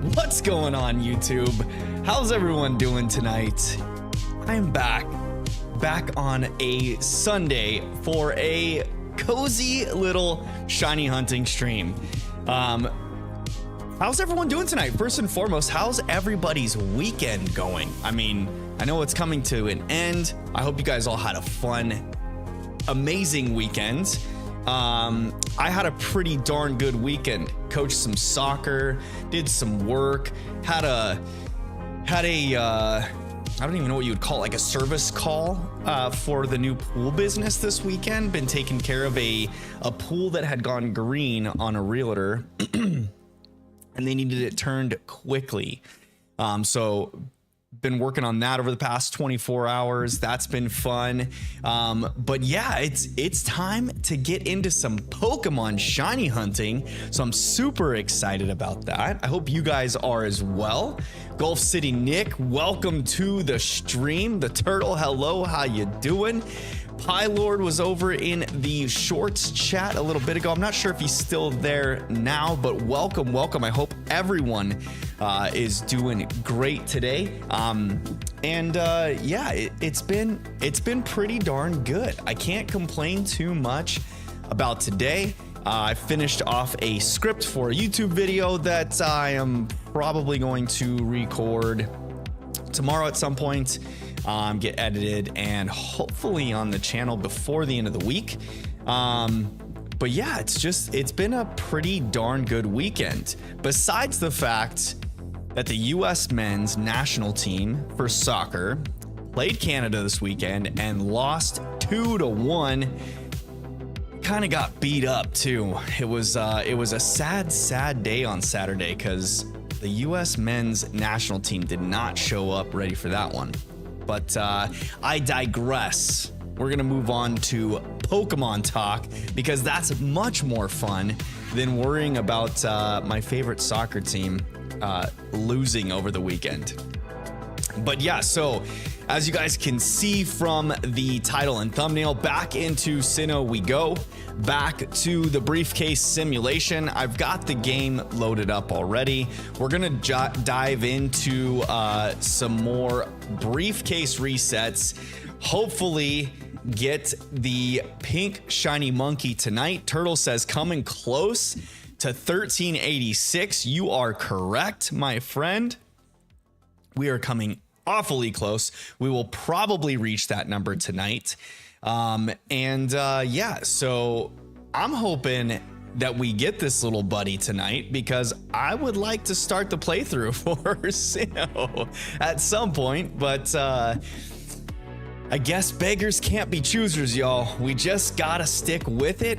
What's going on, YouTube? How's everyone doing tonight? I'm back on a Sunday for a cozy little shiny hunting stream. How's everyone doing tonight? First and foremost, how's everybody's weekend going? I mean, I know it's coming to an end. I hope you guys all had a fun, amazing weekend. I had a pretty darn good weekend. Coached some soccer, did some work, had a I don't even know what you would call it, like a service call for the new pool business this weekend. Been taking care of a pool that had gone green on a realtor and they needed it turned quickly. So been working on that over the past 24 hours. That's been fun. But yeah, it's time to get into some Pokemon shiny hunting. So I'm super excited about that. I hope you guys are as well. Gulf City Nick, welcome to the stream. The Turtle, hello, how you doing? Pie Lord was over in the shorts chat a little bit ago. I'm not sure if he's still there now, but welcome. I hope everyone is doing great today. Yeah, it's been pretty darn good. I can't complain too much about today. I finished off a script for a YouTube video that I am probably going to record tomorrow at some point. Get edited and hopefully on the channel before the end of the week. But yeah, it's been a pretty darn good weekend. Besides the fact that the US men's national team for soccer played Canada this weekend and lost 2-1. Kind of got beat up too. It was a sad day on Saturday because the US men's national team did not show up ready for that one. But I digress. We're going to move on to Pokemon talk because that's much more fun than worrying about my favorite soccer team losing over the weekend. But yeah, so as you guys can see from the title and thumbnail, back into Sinnoh we go. Back to the briefcase simulation. I've got the game loaded up already. We're gonna dive into some more briefcase resets. Hopefully get the pink shiny monkey tonight. Turtle says coming close to 1386. You are correct, my friend. We are coming awfully close. We will probably reach that number tonight. Yeah, so I'm hoping that we get this little buddy tonight because I would like to start the playthrough for Sinnoh at some point, but I guess beggars can't be choosers, y'all. We just gotta stick with it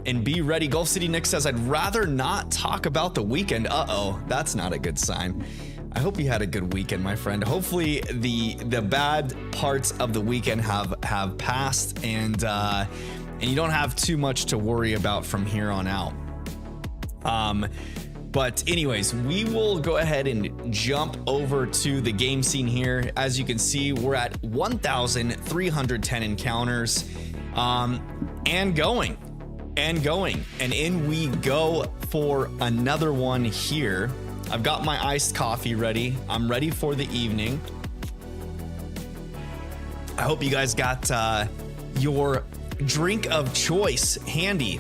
and be ready. Gulf City Nick says, I'd rather not talk about the weekend. Uh-oh, that's not a good sign. I hope you had a good weekend, my friend. Hopefully the bad parts of the weekend have passed and you don't have too much to worry about from here on out. But anyways, we will go ahead and jump over to the game scene here. As you can see, we're at 1,310 encounters and going. And in we go for another one here. I've got my iced coffee ready. I'm ready for the evening. I hope you guys got your drink of choice handy,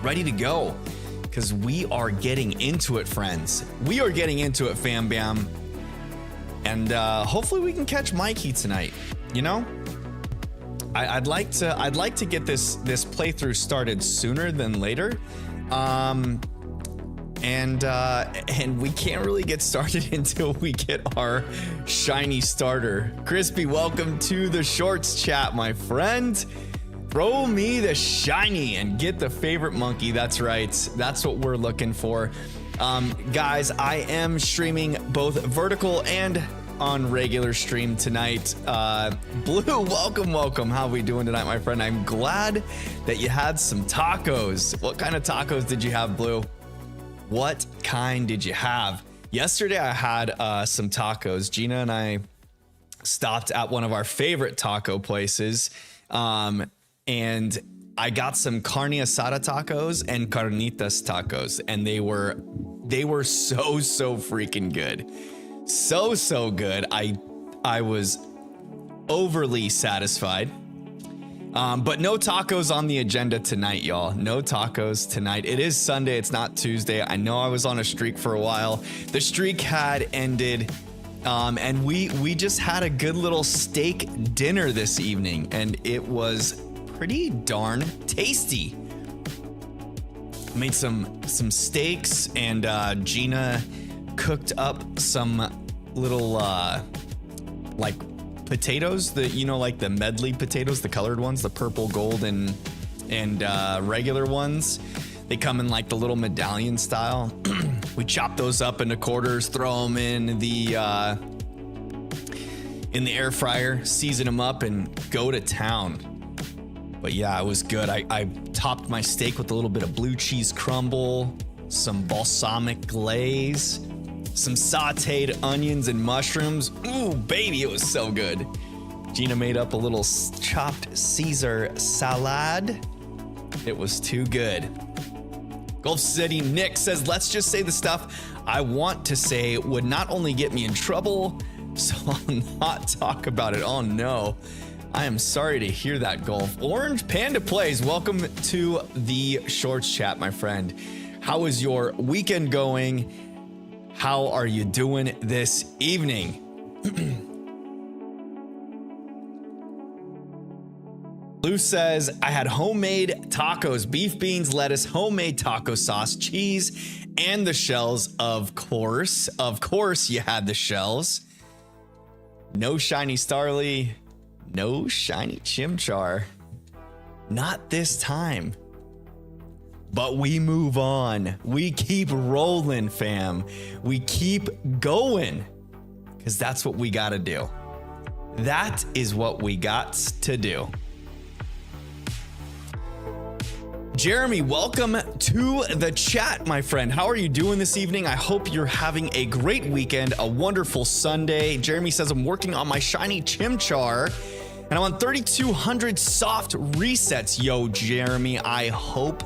ready to go, because we are getting into it, friends. We are getting into it, fam bam. And hopefully we can catch Mikey tonight. You know, I'd like to get this playthrough started sooner than later. And we can't really get started until we get our shiny starter. Crispy, welcome to the shorts chat, my friend. Throw me the shiny and get the favorite monkey. That's right. That's what we're looking for. Guys, I am streaming both vertical and on regular stream tonight. Blue, welcome. How are we doing tonight, my friend? I'm glad that you had some tacos. What kind of tacos did you have, Blue? What kind did you have? Yesterday I had some tacos. Gina and I stopped at one of our favorite taco places, and I got some carne asada tacos and carnitas tacos, and they They were so freaking good. So good. I was overly satisfied. But no tacos on the agenda tonight, y'all. No tacos tonight. It is Sunday. It's not Tuesday. I know I was on a streak for a while. The streak had ended, and we just had a good little steak dinner this evening, and it was pretty darn tasty. Made some steaks, and Gina cooked up some little like potatoes, like the medley potatoes, the colored ones, the purple, gold, and regular ones. They come in like the little medallion style. We chop those up into quarters, throw them in the air fryer, season them up, and go to town. But yeah, it was good. I topped my steak with a little bit of blue cheese crumble, some balsamic glaze, some sauteed onions and mushrooms. Ooh, baby, it was so good. Gina made up a little chopped Caesar salad. It was too good. Gulf City Nick says, let's just say the stuff I want to say would not only get me in trouble, so I'll not talk about it. Oh no. I am sorry to hear that, Gulf. Orange Panda Plays, welcome to the Shorts chat, my friend. How is your weekend going? How are you doing this evening? Lou says, I had homemade tacos, beef, beans, lettuce, homemade taco sauce, cheese, and the shells, of course. Of course you had the shells. No shiny Starly. No shiny chimchar. Not this time. But we move on. We keep rolling, fam. We keep going. Because that's what we got to do. That is what we got to do. Jeremy, welcome to the chat, my friend. How are you doing this evening? I hope you're having a great weekend, a wonderful Sunday. Jeremy says, I'm working on my shiny chimchar, and I'm on 3,200 soft resets. Yo, Jeremy, I hope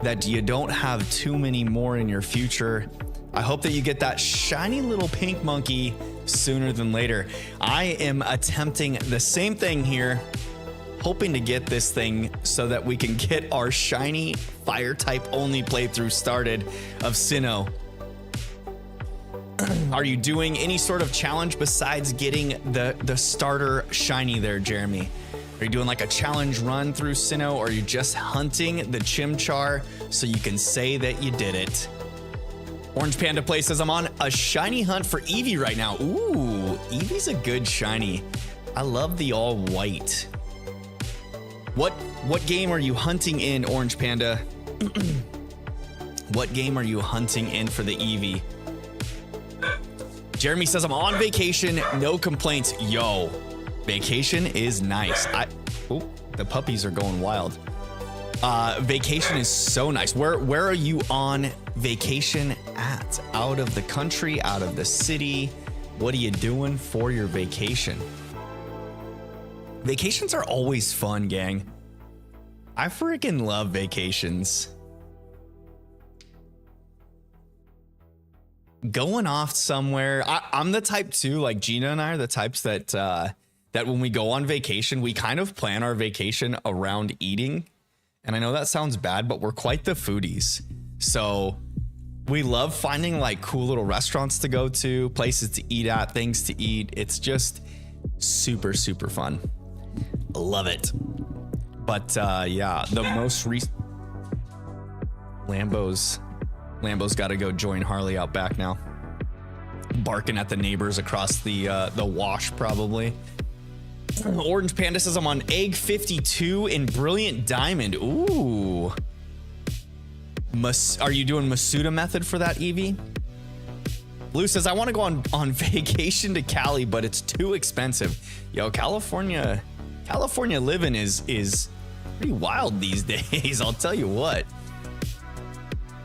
that you don't have too many more in your future. I hope that you get that shiny little pink monkey sooner than later. I am attempting the same thing here, hoping to get this thing so that we can get our shiny fire type only playthrough started of Sinnoh. Are you doing any sort of challenge besides getting the starter shiny there, Jeremy? Are you doing like a challenge run through Sinnoh, or are you just hunting the chimchar so you can say that you did it? Orange Panda Play says, I'm on a shiny hunt for Eevee right now. Ooh, Eevee's a good shiny. I love the all white. What game are you hunting in, Orange Panda? What game are you hunting in for the Eevee? Jeremy says, I'm on vacation, no complaints. Yo, vacation is nice. The puppies are going wild. Vacation is so nice. Where are you on vacation at? Out of the country, out of the city? What are you doing for your vacation? Vacations are always fun, gang. I freaking love vacations. Going off somewhere. I'm the type too, like Gina and I are the types that that when we go on vacation, we kind of plan our vacation around eating. And I know that sounds bad, but we're quite the foodies. So we love finding like cool little restaurants to go to, places to eat at, things to eat. It's just super fun. Love it. But yeah, the most recent Lambo's got to go join Harley out back now, barking at the neighbors across the wash probably. Orange Panda says, I'm on egg 52 in Brilliant Diamond. Ooh. Are you doing Masuda method for that, Eevee? Blue says, I want to go on vacation to Cali, but it's too expensive. Yo, California living is pretty wild these days. I'll tell you what.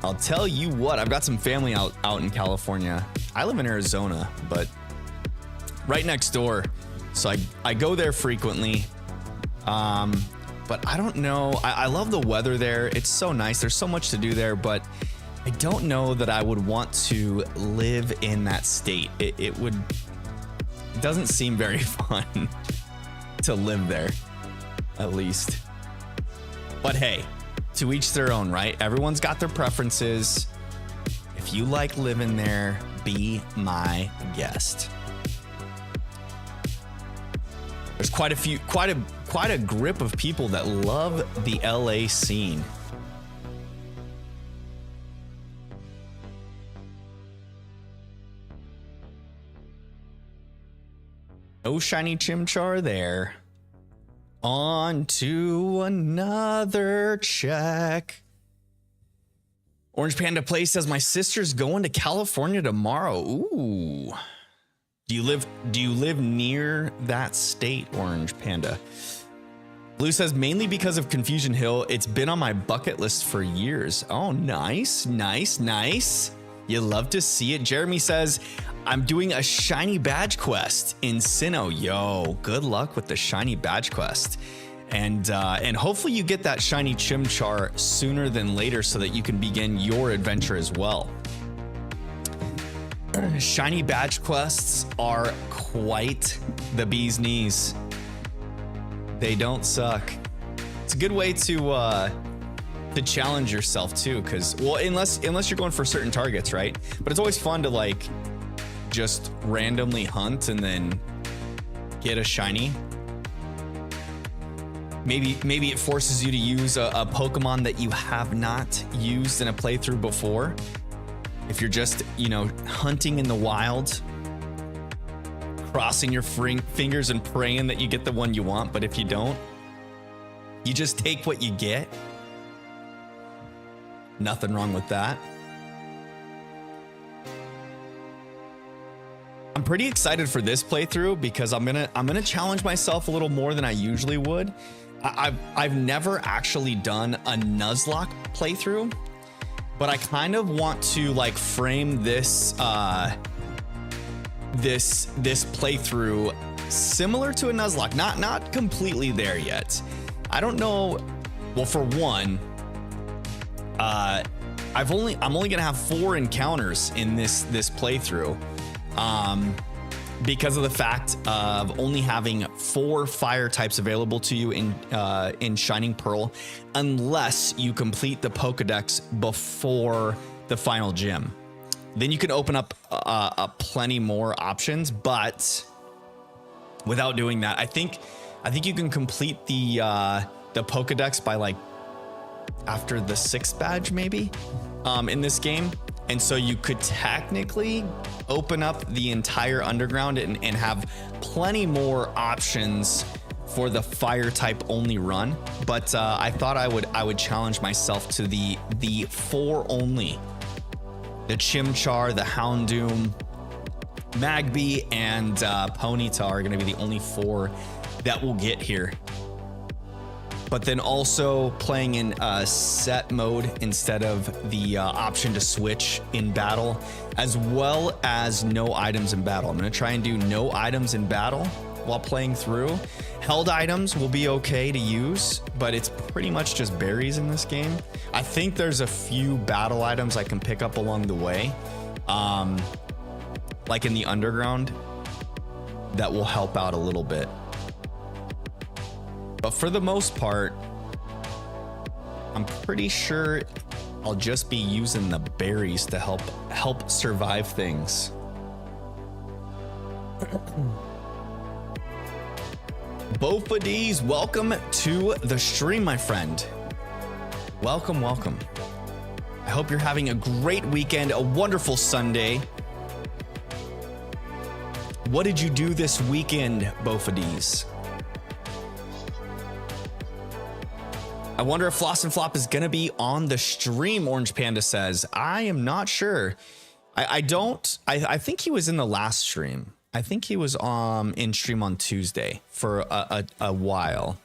I've got some family out in California. I live in Arizona, but right next door. So I go there frequently. But I don't know. I love the weather there. It's so nice. There's so much to do there, but I don't know that I would want to live in that state. It doesn't seem very fun to live there, at least. But hey, to each their own, right? Everyone's got their preferences. If you like living there, be my guest. There's quite a grip of people that love the LA scene. No shiny chimchar there. On to another check. Orange Panda Play says my sister's going to California tomorrow. Ooh. Do you live near that state, Orange Panda? Blue says mainly because of Confusion Hill. It's been on my bucket list for years. Oh, nice, nice, nice. You love to see it. Jeremy says, I'm doing a shiny badge quest in Sinnoh. Yo, good luck with the shiny badge quest. And hopefully you get that shiny Chimchar sooner than later so that you can begin your adventure as well. Shiny badge quests are quite the bee's knees. They don't suck. It's a good way to challenge yourself too, because, well, unless you're going for certain targets, right? But it's always fun to like just randomly hunt and then get a shiny. Maybe it forces you to use a Pokemon that you have not used in a playthrough before. If you're just, hunting in the wild, crossing your fingers and praying that you get the one you want, but if you don't, you just take what you get. Nothing wrong with that. I'm pretty excited for this playthrough because I'm gonna challenge myself a little more than I usually would. I've never actually done a Nuzlocke playthrough, but I kind of want to like frame this this playthrough similar to a Nuzlocke. Not completely there yet. I don't know. Well, for one, I'm only gonna have 4 encounters in this playthrough, because of the fact of only having 4 fire types available to you in Shining Pearl, unless you complete the Pokedex before the final gym. Then you can open up plenty more options, but without doing that, I think you can complete the Pokedex by like after the 6th badge, maybe, in this game. And so you could technically open up the entire underground and have plenty more options for the fire type only run. But I thought I would challenge myself to the 4 only. The Chimchar, the Houndoom, Magby, and Ponyta are going to be the only 4 that we'll get here. But then also playing in set mode instead of the option to switch in battle, as well as no items in battle. I'm going to try and do no items in battle while playing through. Held items will be okay to use, but it's pretty much just berries in this game. I think there's a few battle items I can pick up along the way, like in the underground, that will help out a little bit. But for the most part, I'm pretty sure I'll just be using the berries to help survive things. Bofadis, welcome to the stream, my friend. Welcome, welcome. I hope you're having a great weekend, a wonderful Sunday. What did you do this weekend, Bofadis? I wonder if Floss and Flop is going to be on the stream, Orange Panda says. I am not sure. I think he was in the last stream. I think he was in stream on Tuesday for a while.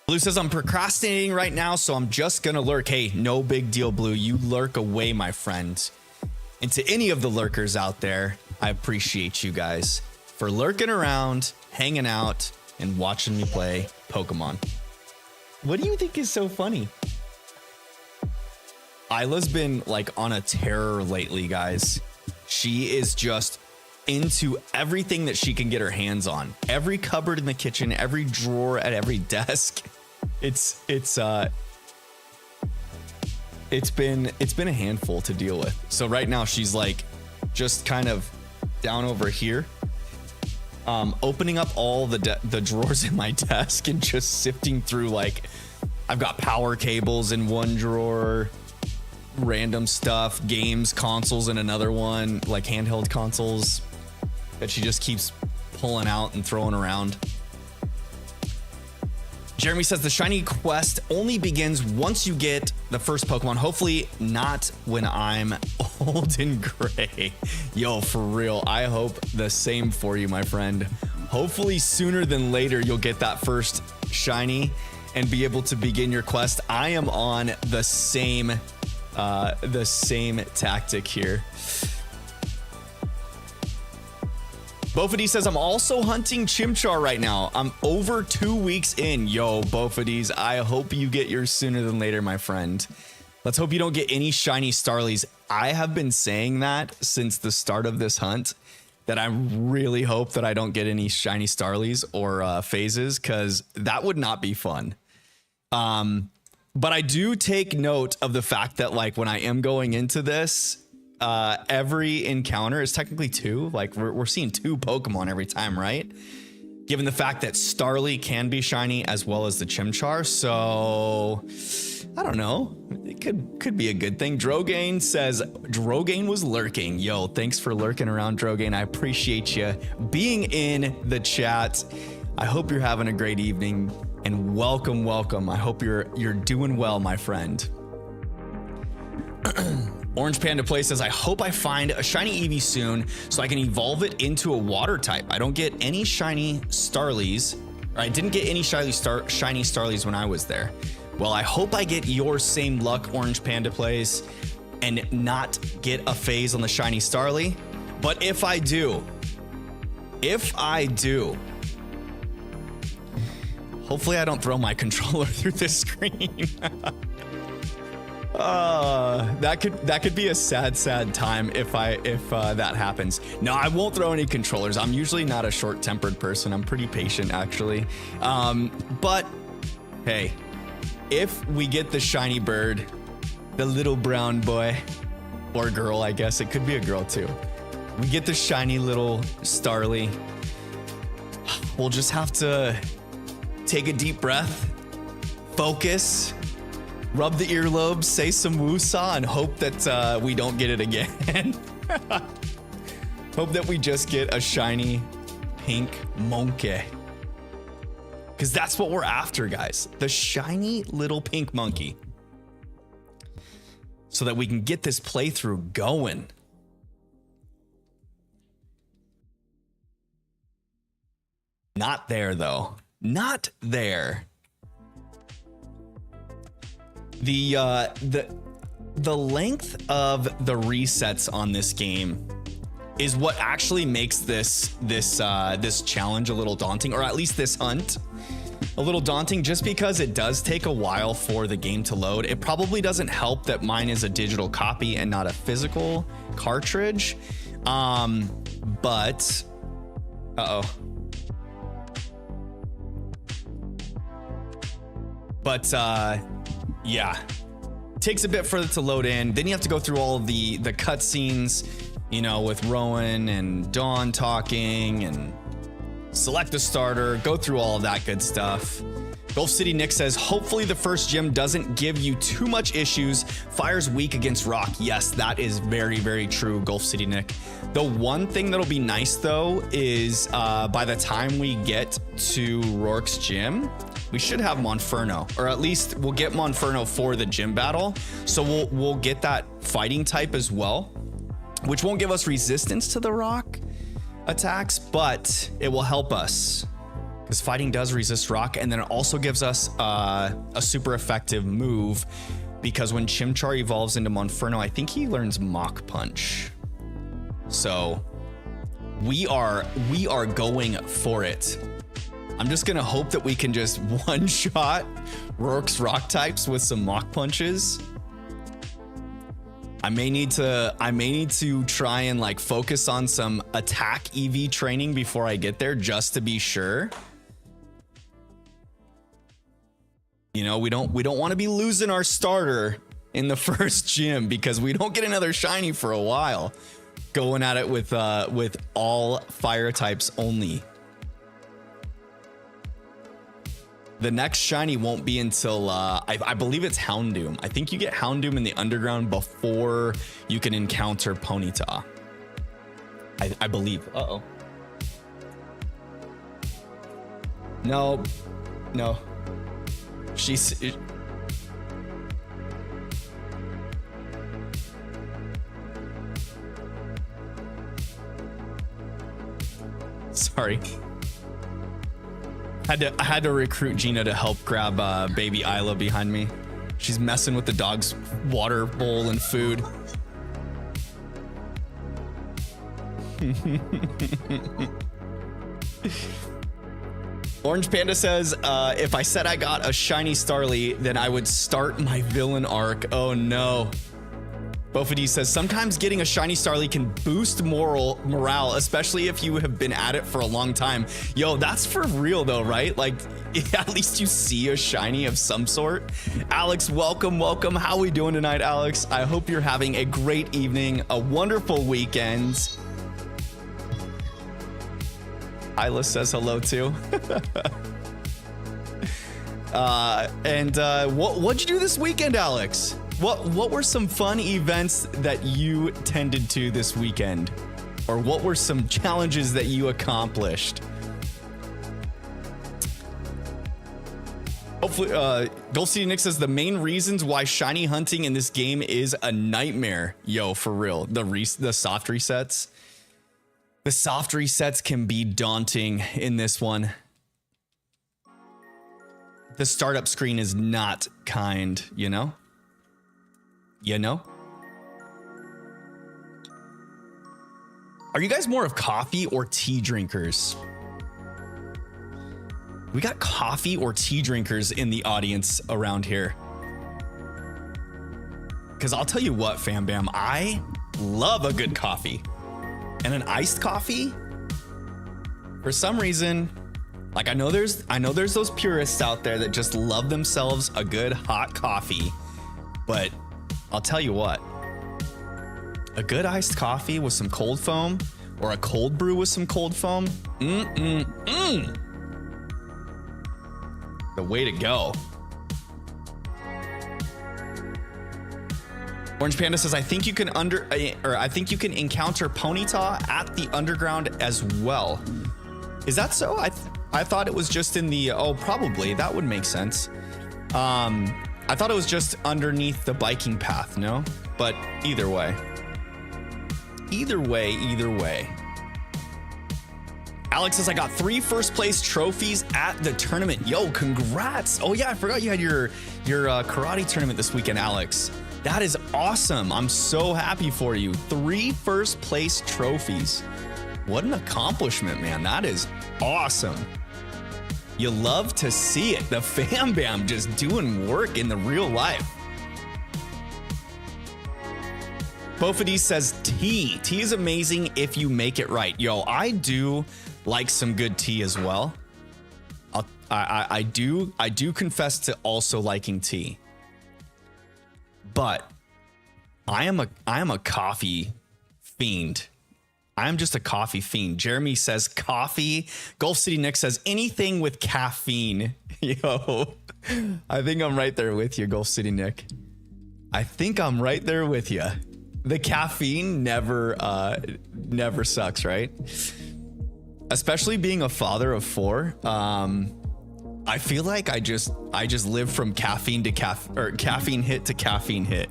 Blue says, I'm procrastinating right now, so I'm just going to lurk. Hey, no big deal, Blue. You lurk away, my friend. And to any of the lurkers out there, I appreciate you guys for lurking around, hanging out, and watching me play Pokemon. What do you think is so funny? Isla's been like on a terror lately, guys. She is just into everything that she can get her hands on. Every cupboard in the kitchen, every drawer at every desk. It's been a handful to deal with. So right now she's like just kind of down over here, opening up all the drawers in my desk and just sifting through, like, I've got power cables in one drawer, random stuff, games, consoles in another one, like handheld consoles that she just keeps pulling out and throwing around. Jeremy says the shiny quest only begins once you get the first Pokemon. Hopefully not when I'm old and gray. Yo, for real, I hope the same for you, my friend. Hopefully sooner than later you'll get that first shiny and be able to begin your quest. I am on the same tactic here. Bofidis says, I'm also hunting Chimchar right now. I'm over 2 weeks in. Yo, Bofidis, I hope you get yours sooner than later, my friend. Let's hope you don't get any shiny Starlies. I have been saying that since the start of this hunt, that I really hope that I don't get any shiny Starlies or phases, because that would not be fun. But I do take note of the fact that, like, when I am going into this, every encounter is technically 2. Like, we're seeing 2 Pokemon every time, right? Given the fact that Starly can be shiny as well as the Chimchar. So I don't know. It could be a good thing. Drogain says Drogain was lurking. Yo, thanks for lurking around, Drogain. I appreciate you being in the chat. I hope you're having a great evening, and welcome. I hope you're doing well, my friend. Orange Panda Play says, I hope I find a shiny Eevee soon so I can evolve it into a water type. I don't get any shiny Starlies, or I didn't get any shiny Starlies when I was there. Well, I hope I get your same luck, Orange Panda Plays, and not get a phase on the shiny Starly. But if I do, hopefully I don't throw my controller through this screen. That could be a sad time if that happens. No, I won't throw any controllers. I'm usually not a short-tempered person. I'm pretty patient, actually. But hey, if we get the shiny bird, the little brown boy or girl, I guess it could be a girl too. We get the shiny little Starly. We'll just have to take a deep breath, focus, rub the earlobes, say some woosah, and hope that we don't get it again. Hope that we just get a shiny pink monkey. Because that's what we're after, guys. The shiny little pink monkey. So that we can get this playthrough going. Not there, though. Not there. The length of the resets on this game is what actually makes this challenge a little daunting, or at least this hunt a little daunting, just because it does take a while for the game to load. It probably doesn't help that mine is a digital copy and not a physical cartridge. But yeah, takes a bit for it to load in. Then you have to go through all of the cutscenes, you know, with Rowan and Dawn talking, and select the starter, go through all of that good stuff. Gulf City Nick says, hopefully the first gym doesn't give you too much issues. Fire's weak against rock. Yes, that is very, very true, Gulf City Nick. The one thing that'll be nice, though, is by the time we get to Rourke's gym, we should have Monferno, or at least we'll get Monferno for the gym battle. So we'll get that fighting type as well, which won't give us resistance to the rock attacks, but it will help us because fighting does resist rock. And then it also gives us a super effective move, because when Chimchar evolves into Monferno, I think he learns Mach Punch. So we are going for it. I'm just gonna hope that we can just one-shot Rourke's rock types with some Mach Punches. I may need to try and like focus on some attack EV training before I get there, just to be sure. You know, we don't want to be losing our starter in the first gym because we don't get another shiny for a while. Going at it with all fire types only. The next shiny won't be until I believe it's Houndoom. I think you get Houndoom in the underground before you can encounter Ponyta. I believe. Uh-oh. No. She's... Sorry. I had to recruit Gina to help grab baby Isla behind me. She's messing with the dog's water bowl and food. Orange Panda says, if I said I got a shiny Starly, then I would start my villain arc. Oh no. Bofady says, sometimes getting a shiny Starly can boost morale, especially if you have been at it for a long time. Yo, that's for real though, right? Like, at least you see a shiny of some sort. Alex, welcome. How are we doing tonight, Alex? I hope you're having a great evening, a wonderful weekend. Isla says hello too. What'd you do this weekend, Alex? What were some fun events that you tended to this weekend? Or what were some challenges that you accomplished? Hopefully, Gulf City Nick says the main reasons why shiny hunting in this game is a nightmare. Yo, for real. The soft resets. The soft resets can be daunting in this one. The startup screen is not kind, you know? Are you guys more of coffee or tea drinkers? We got coffee or tea drinkers in the audience around here. Because I'll tell you what, Fam Bam, I love a good coffee. And an iced coffee, for some reason, like I know there's those purists out there that just love themselves a good hot coffee, but I'll tell you what, a good iced coffee with some cold foam or a cold brew with some cold foam, the way to go. Orange Panda says, I think you can encounter Ponyta at the underground as well. Is that so? I thought it was just in the, probably that would make sense. I thought it was just underneath the biking path, no? But either way. Either way. Alex says, I got 3 first place trophies at the tournament. Yo, congrats. Oh yeah, I forgot you had your karate tournament this weekend, Alex. That is awesome. I'm so happy for you. 3 first place trophies. What an accomplishment, man. That is awesome. You love to see it. The Fam Bam just doing work in the real life. Bofady says tea. Tea is amazing if you make it right. Yo, I do like some good tea as well. I do confess to also liking tea. But I am a coffee fiend. I'm just a coffee fiend. Jeremy says coffee. Gulf City Nick says anything with caffeine. Yo, I think I'm right there with you, Gulf City Nick. I think I'm right there with you. The caffeine never sucks, right? Especially being a father of 4. I feel like I just live from caffeine to caffeine hit to caffeine hit.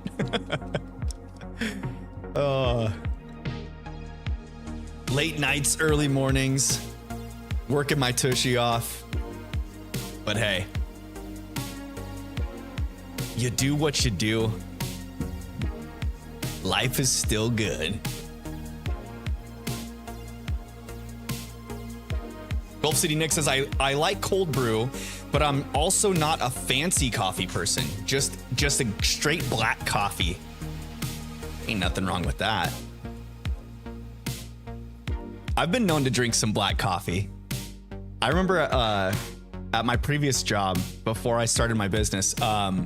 Late nights, early mornings, working my tushy off. But hey, you do what you do. Life is still good. Gulf City Nick says, I like cold brew, but I'm also not a fancy coffee person. Just a straight black coffee. Ain't nothing wrong with that. I've been known to drink some black coffee. I remember at my previous job before I started my business, I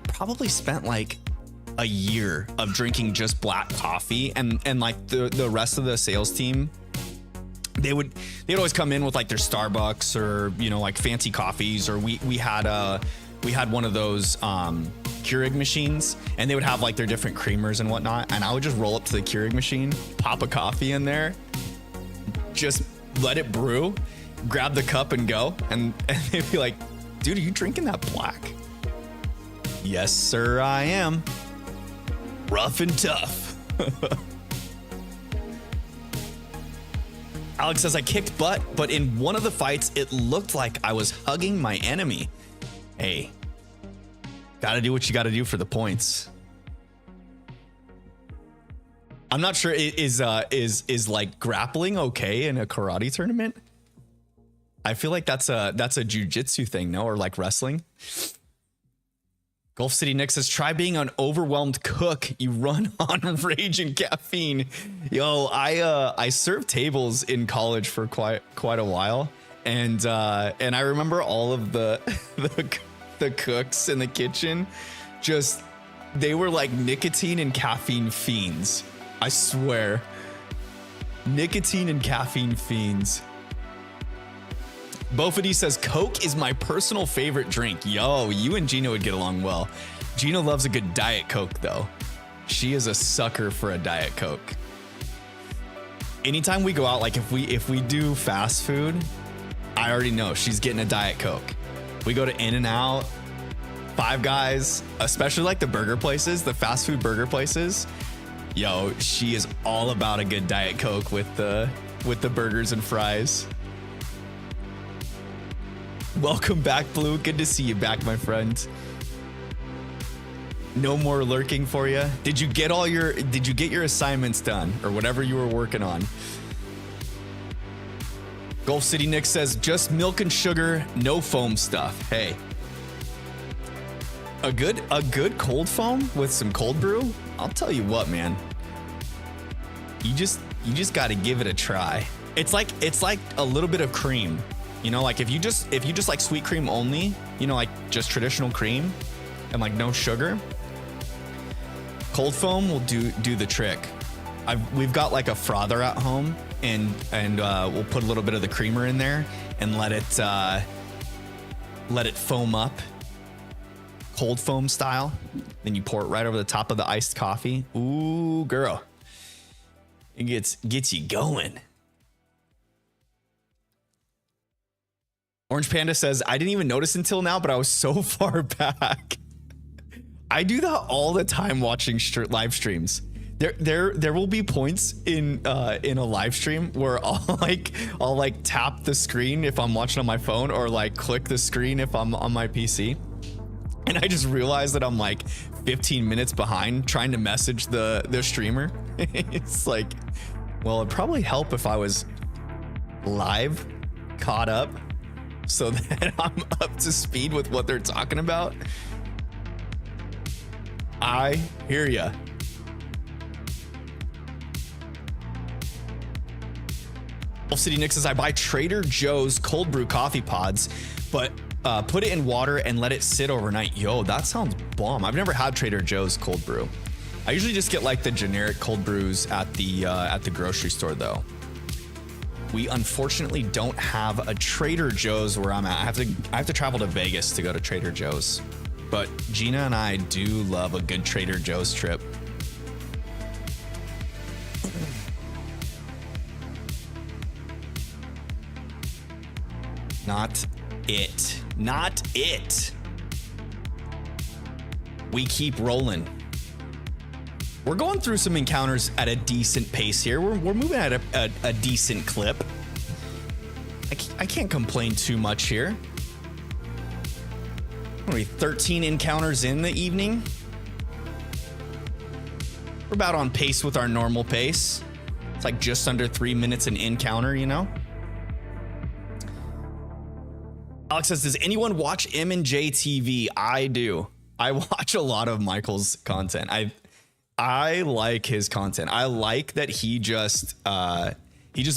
probably spent like a year of drinking just black coffee, and like the rest of the sales team, they'd always come in with like their Starbucks or, you know, like fancy coffees, or we had one of those Keurig machines, and they would have like their different creamers and whatnot, and I would just roll up to the Keurig machine, pop a coffee in there, just let it brew, grab the cup and go, and they'd be like, dude, are you drinking that black? Yes, sir, I am. Rough and tough. Alex says, I kicked butt, but in one of the fights, it looked like I was hugging my enemy. Hey, gotta do what you gotta do for the points. I'm not sure, is like grappling okay in a karate tournament? I feel like that's a jujitsu thing, no? Or like wrestling. Gulf City Nick says, try being an overwhelmed cook. You run on rage and caffeine. Yo, I served tables in college for quite a while, and I remember all of the cooks in the kitchen, just, they were like nicotine and caffeine fiends. I swear, nicotine and caffeine fiends. Bofady says, Coke is my personal favorite drink. Yo, you and Gina would get along well. Gina loves a good Diet Coke, though. She is a sucker for a Diet Coke. Anytime we go out, like if we do fast food, I already know she's getting a Diet Coke. We go to In-N-Out, Five Guys, especially like the burger places, the fast food burger places. Yo, she is all about a good Diet Coke with the burgers and fries. Welcome back, Blue. Good to see you back, my friend. No more lurking for you. Did you get your assignments done or whatever you were working on? Gulf City Nick says, just milk and sugar, no foam stuff. Hey, a good cold foam with some cold brew. I'll tell you what, man. You just got to give it a try. It's like a little bit of cream. You know, like if you just like sweet cream only, you know, like just traditional cream and like no sugar, cold foam will do the trick. We've got like a frother at home, and we'll put a little bit of the creamer in there and let it foam up, cold foam style. Then you pour it right over the top of the iced coffee. Ooh, girl, it gets you going. Orange Panda says, I didn't even notice until now, but I was so far back. I do that all the time watching live streams. There will be points in a live stream where I'll tap the screen if I'm watching on my phone, or like click the screen if I'm on my PC. And I just realized that I'm like 15 minutes behind trying to message the streamer. It's like, well, it'd probably help if I was live, caught up, so that I'm up to speed with what they're talking about. I hear ya. Wolf City Nick says, I buy Trader Joe's cold brew coffee pods, but put it in water and let it sit overnight. Yo, that sounds bomb. I've never had Trader Joe's cold brew. I usually just get like the generic cold brews at the grocery store, though. We unfortunately don't have a Trader Joe's where I'm at. I have to travel to Vegas to go to Trader Joe's. But Gina and I do love a good Trader Joe's trip. Not it. Not it. We keep rolling. We're going through some encounters at a decent pace here. We're moving at a decent clip. I can't complain too much here. What are we, 13 encounters in the evening? We're about on pace with our normal pace. It's like just under 3 minutes an encounter, you know? Alex says, does anyone watch M&J TV? I do. I watch a lot of Michael's content. I like his content. I like that he just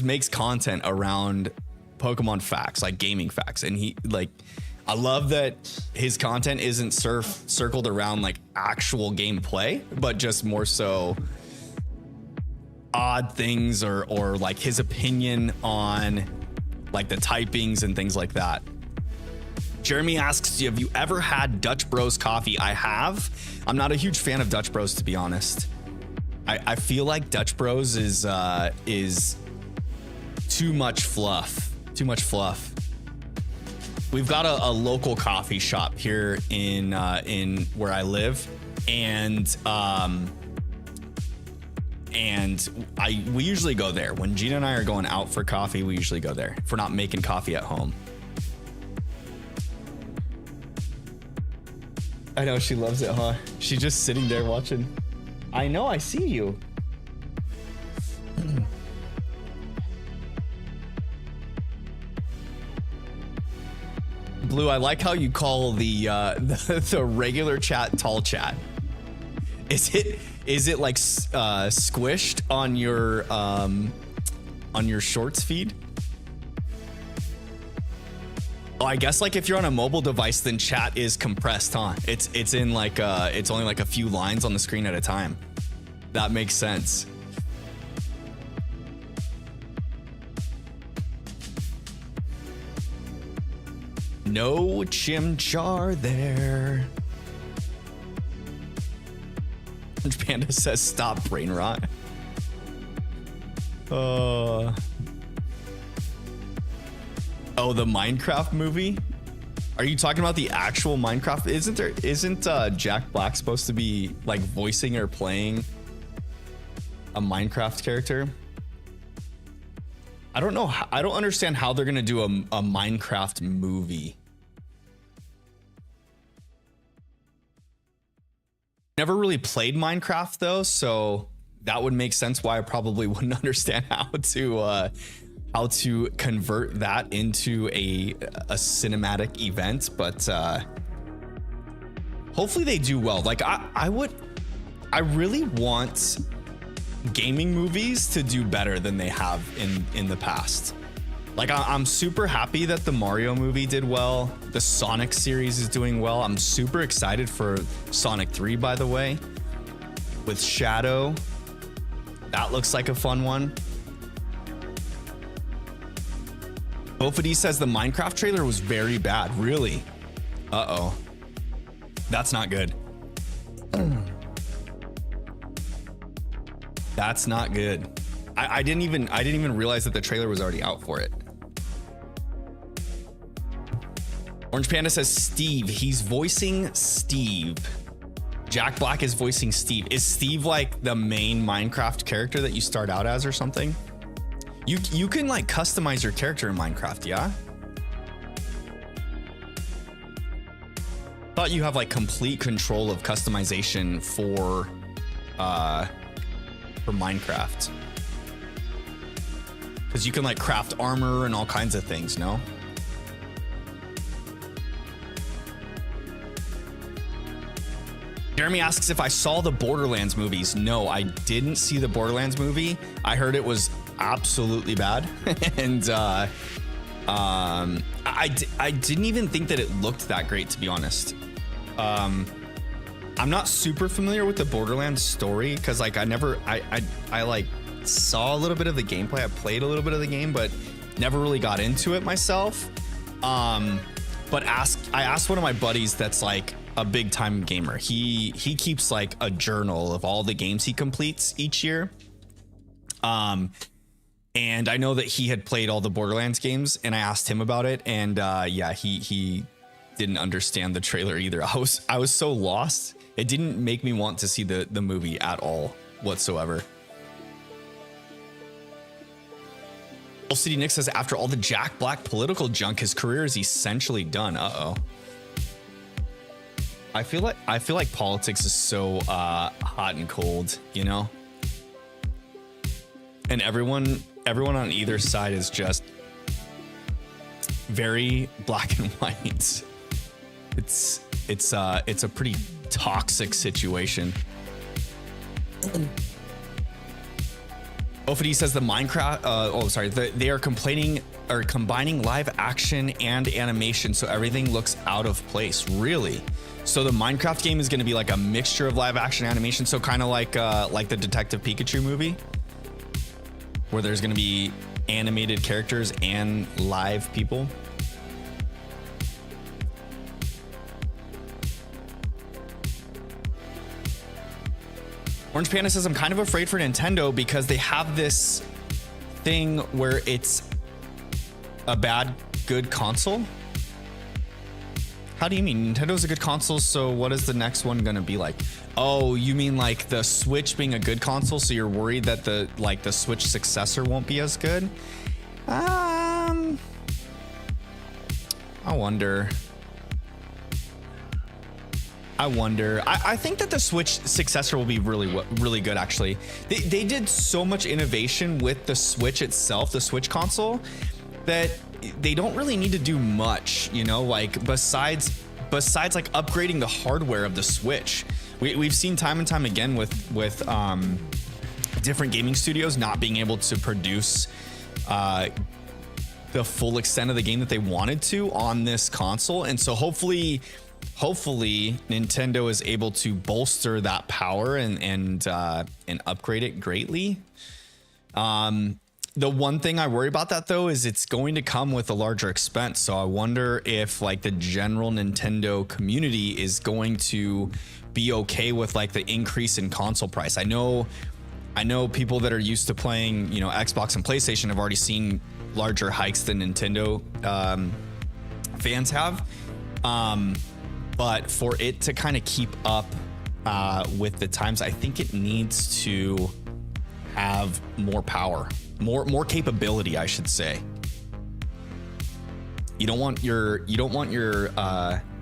makes content around Pokemon facts, like gaming facts. And I love that his content isn't circled around like actual gameplay, but just more so odd things or like his opinion on like the typings and things like that. Jeremy asks, have you ever had Dutch Bros coffee? I have. I'm not a huge fan of Dutch Bros, to be honest. I feel like Dutch Bros is too much fluff. Too much fluff. We've got a local coffee shop here in where I live, and we usually go there. When Gina and I are going out for coffee, we usually go there if we're not making coffee at home. I know, she loves it, huh? She's just sitting there watching. I know, I see you. Blue, I like how you call the regular chat tall chat. Is it like squished on your shorts feed? Oh, I guess like if you're on a mobile device, then chat is compressed, huh? It's in like it's only like a few lines on the screen at a time. That makes sense. No chimchar there. Panda says stop brain rot. Oh, the Minecraft movie? Are you talking about the actual Minecraft? Isn't Jack Black supposed to be like voicing or playing a Minecraft character? I don't know. I don't understand how they're gonna do a Minecraft movie. Never really played Minecraft though, so that would make sense why I probably wouldn't understand how to convert that into a cinematic event. But hopefully they do well. Like I really want gaming movies to do better than they have in the past. Like I'm super happy that the Mario movie did well. The Sonic series is doing well. I'm super excited for Sonic 3, by the way, with Shadow. That looks like a fun one. Bofady says the Minecraft trailer was very bad. Really? Uh-oh. That's not good. That's not good. I didn't even realize that the trailer was already out for it. Orange Panda says Steve. He's voicing Steve. Jack Black is voicing Steve. Is Steve like the main Minecraft character that you start out as or something? You can like customize your character in Minecraft, yeah? Thought you have like complete control of customization for Minecraft. Because you can like craft armor and all kinds of things, no? Jeremy asks if I saw the Borderlands movies. No, I didn't see the Borderlands movie. I heard it was absolutely bad. And I didn't even think that it looked that great, to be honest. I'm not super familiar with the Borderlands story because like I like saw a little bit of the gameplay. I played a little bit of the game, but never really got into it myself. But I asked one of my buddies that's like a big time gamer. He keeps like a journal of all the games he completes each year. And I know that he had played all the Borderlands games, and I asked him about it, and yeah, he didn't understand the trailer either. I was so lost. It didn't make me want to see the movie at all whatsoever. Old City Nick says after all the Jack Black political junk, his career is essentially done. Uh-oh. I feel like politics is so hot and cold, you know? And everyone on either side is just very black and white. It's a pretty toxic situation. Ofidi says the Minecraft, they are complaining or combining live action and animation, so everything looks out of place. Really? So the Minecraft game is going to be like a mixture of live action animation, so kind of like the Detective Pikachu movie, where there's going to be animated characters and live people. Orange Panda says, I'm kind of afraid for Nintendo because they have this thing where it's a bad, good console. How do you mean? Nintendo's a good console, so what is the next one gonna be like? Oh, you mean like the Switch being a good console, so you're worried that the Switch successor won't be as good? I wonder. I think that the Switch successor will be really good, actually. They did so much innovation with the Switch itself, the Switch console, that they don't really need to do much, you know, like besides like upgrading the hardware of the Switch. We've seen time and time again with different gaming studios not being able to produce the full extent of the game that they wanted to on this console. And so hopefully Nintendo is able to bolster that power and upgrade it greatly. The one thing I worry about that though is it's going to come with a larger expense. So I wonder if like the general Nintendo community is going to be okay with like the increase in console price. I know people that are used to playing, you know, Xbox and PlayStation have already seen larger hikes than Nintendo fans have. But for it to kind of keep up with the times, I think it needs to have more power, more capability, I should say. You don't want your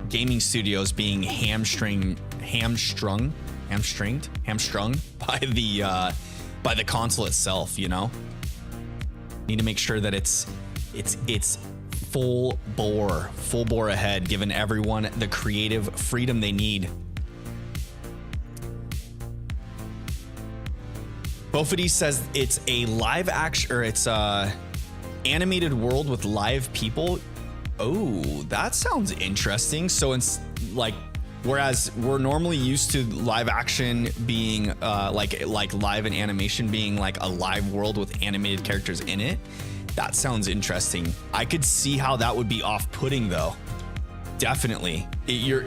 gaming studios being hamstrung by the console itself, you know? Need to make sure that it's full bore ahead, giving everyone the creative freedom they need. Bofity says it's a live action, or it's a animated world with live people. Oh, that sounds interesting. So it's like, whereas we're normally used to live action being like live and animation being like a live world with animated characters in it. That sounds interesting. I could see how that would be off-putting though. Definitely. You're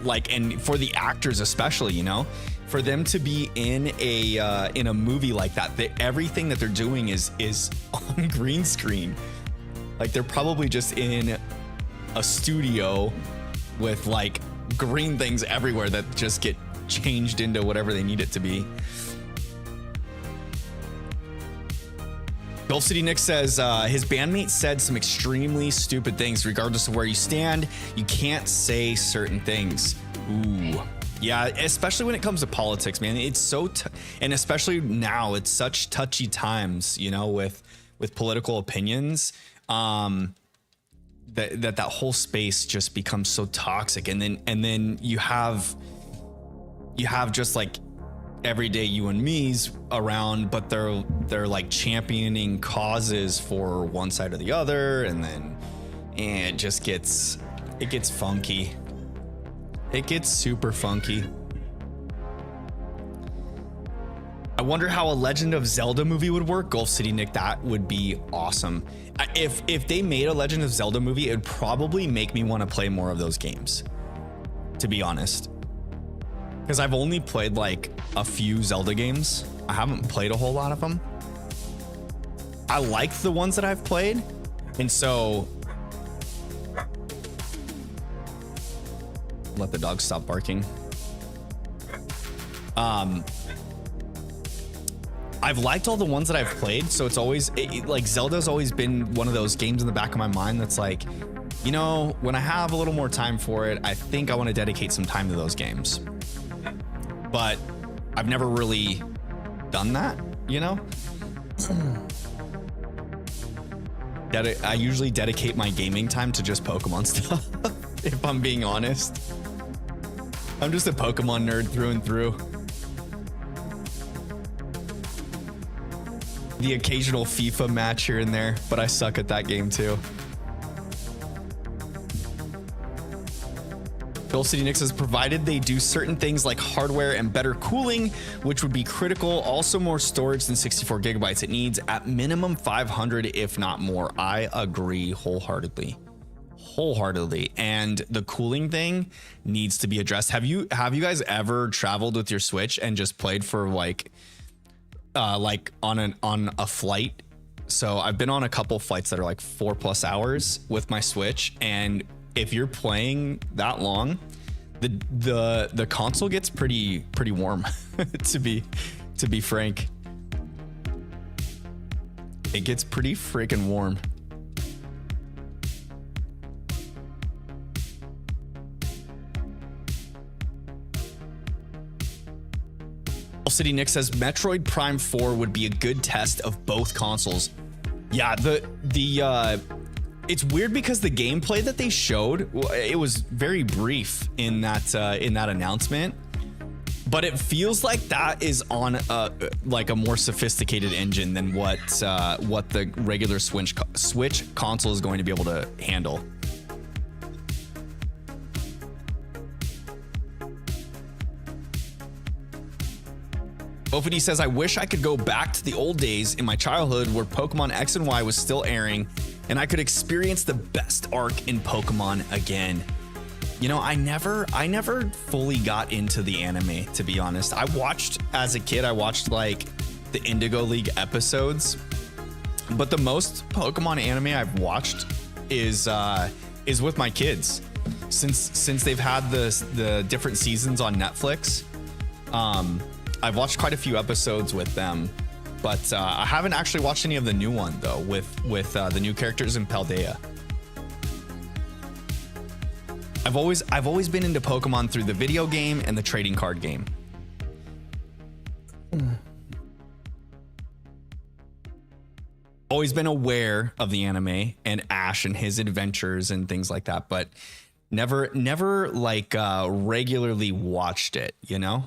like, and for the actors especially, you know, for them to be in a movie like that, everything that they're doing is on green screen. Like they're probably just in a studio with like green things everywhere that just get changed into whatever they need it to be. Gulf City Nick says his bandmate said some extremely stupid things. Regardless of where you stand, you can't say certain things. Ooh, yeah, especially when it comes to politics, man. It's so and especially now, it's such touchy times, you know, with political opinions. That whole space just becomes so toxic, and then you have just like everyday you and me's around, but they're like championing causes for one side or the other, and it just gets funky. It gets super funky. I wonder how a Legend of Zelda movie would work. Gulf City Nick, that would be awesome. If they made a Legend of Zelda movie, it would probably make me want to play more of those games, to be honest. Because I've only played like a few Zelda games. I haven't played a whole lot of them. I like the ones that I've played, and so let the dog stop barking. I've liked all the ones that I've played, so it's always like Zelda's always been one of those games in the back of my mind that's like, you know, when I have a little more time for it, I think I want to dedicate some time to those games. But I've never really done that, you know? I usually dedicate my gaming time to just Pokemon stuff, if I'm being honest. I'm just a Pokemon nerd through and through. The occasional FIFA match here and there, but I suck at that game too. Gold City Nick says, provided they do certain things like hardware and better cooling, which would be critical. Also more storage than 64 gigabytes. It needs at minimum 500, if not more. I agree wholeheartedly. And the cooling thing needs to be addressed. Have you guys ever traveled with your Switch and just played for like on a flight? So I've been on a couple flights that are like 4+ hours with my Switch, and if you're playing that long, the console gets pretty warm. to be frank, it gets pretty freaking warm. City Nick says Metroid Prime 4 would be a good test of both consoles. Yeah, it's weird because the gameplay that they showed, it was very brief in that announcement, but it feels like that is on like a more sophisticated engine than what the regular Switch console is going to be able to handle. Opity says, I wish I could go back to the old days in my childhood where Pokemon X and Y was still airing and I could experience the best arc in Pokemon again. You know, I never fully got into the anime, to be honest. I watched, as a kid, I watched like the Indigo League episodes, but the most Pokemon anime I've watched is with my kids. Since they've had the different seasons on Netflix, I've watched quite a few episodes with them, but I haven't actually watched any of the new one though, with the new characters in Paldea. I've always been into Pokemon through the video game and the trading card game. Always been aware of the anime and Ash and his adventures and things like that, but never like regularly watched it, you know?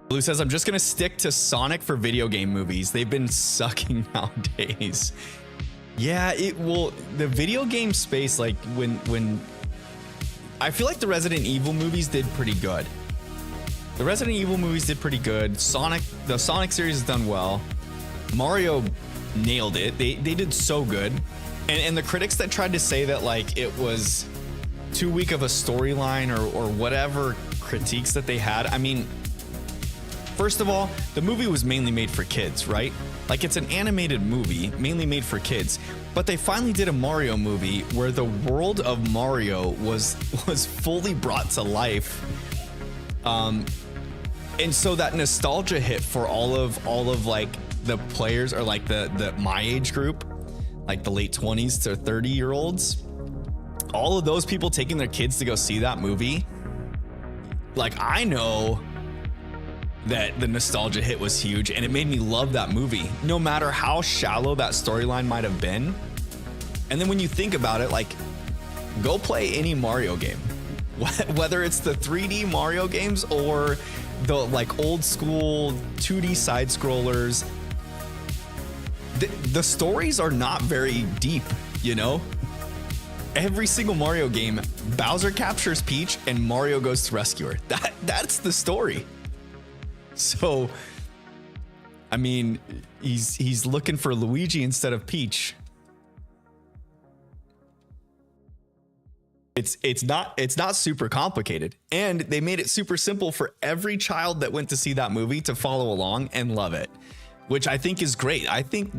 Blue says, I'm just going to stick to Sonic for video game movies. They've been sucking nowadays. Yeah, the video game space, like when I feel like the Resident Evil movies did pretty good. The Resident Evil movies did pretty good. The Sonic series has done well. Mario nailed it. They did so good. And the critics that tried to say that like it was too weak of a storyline or whatever critiques that they had, I mean, first of all, the movie was mainly made for kids, right? Like, it's an animated movie mainly made for kids, but they finally did a Mario movie where the world of Mario was fully brought to life. And so that nostalgia hit for all of like the players, or like the my age group, like the late 20s to 30-year-olds, all of those people taking their kids to go see that movie. Like, I know that the nostalgia hit was huge, and it made me love that movie, no matter how shallow that storyline might have been. And then when you think about it, like, go play any Mario game, whether it's the 3D Mario games or the like old school 2D side scrollers. The stories are not very deep, you know? Every single Mario game, Bowser captures Peach and Mario goes to rescue her. That's the story. So, I mean, he's looking for Luigi instead of Peach. It's not super complicated, and they made it super simple for every child that went to see that movie to follow along and love it, which I think is great. I think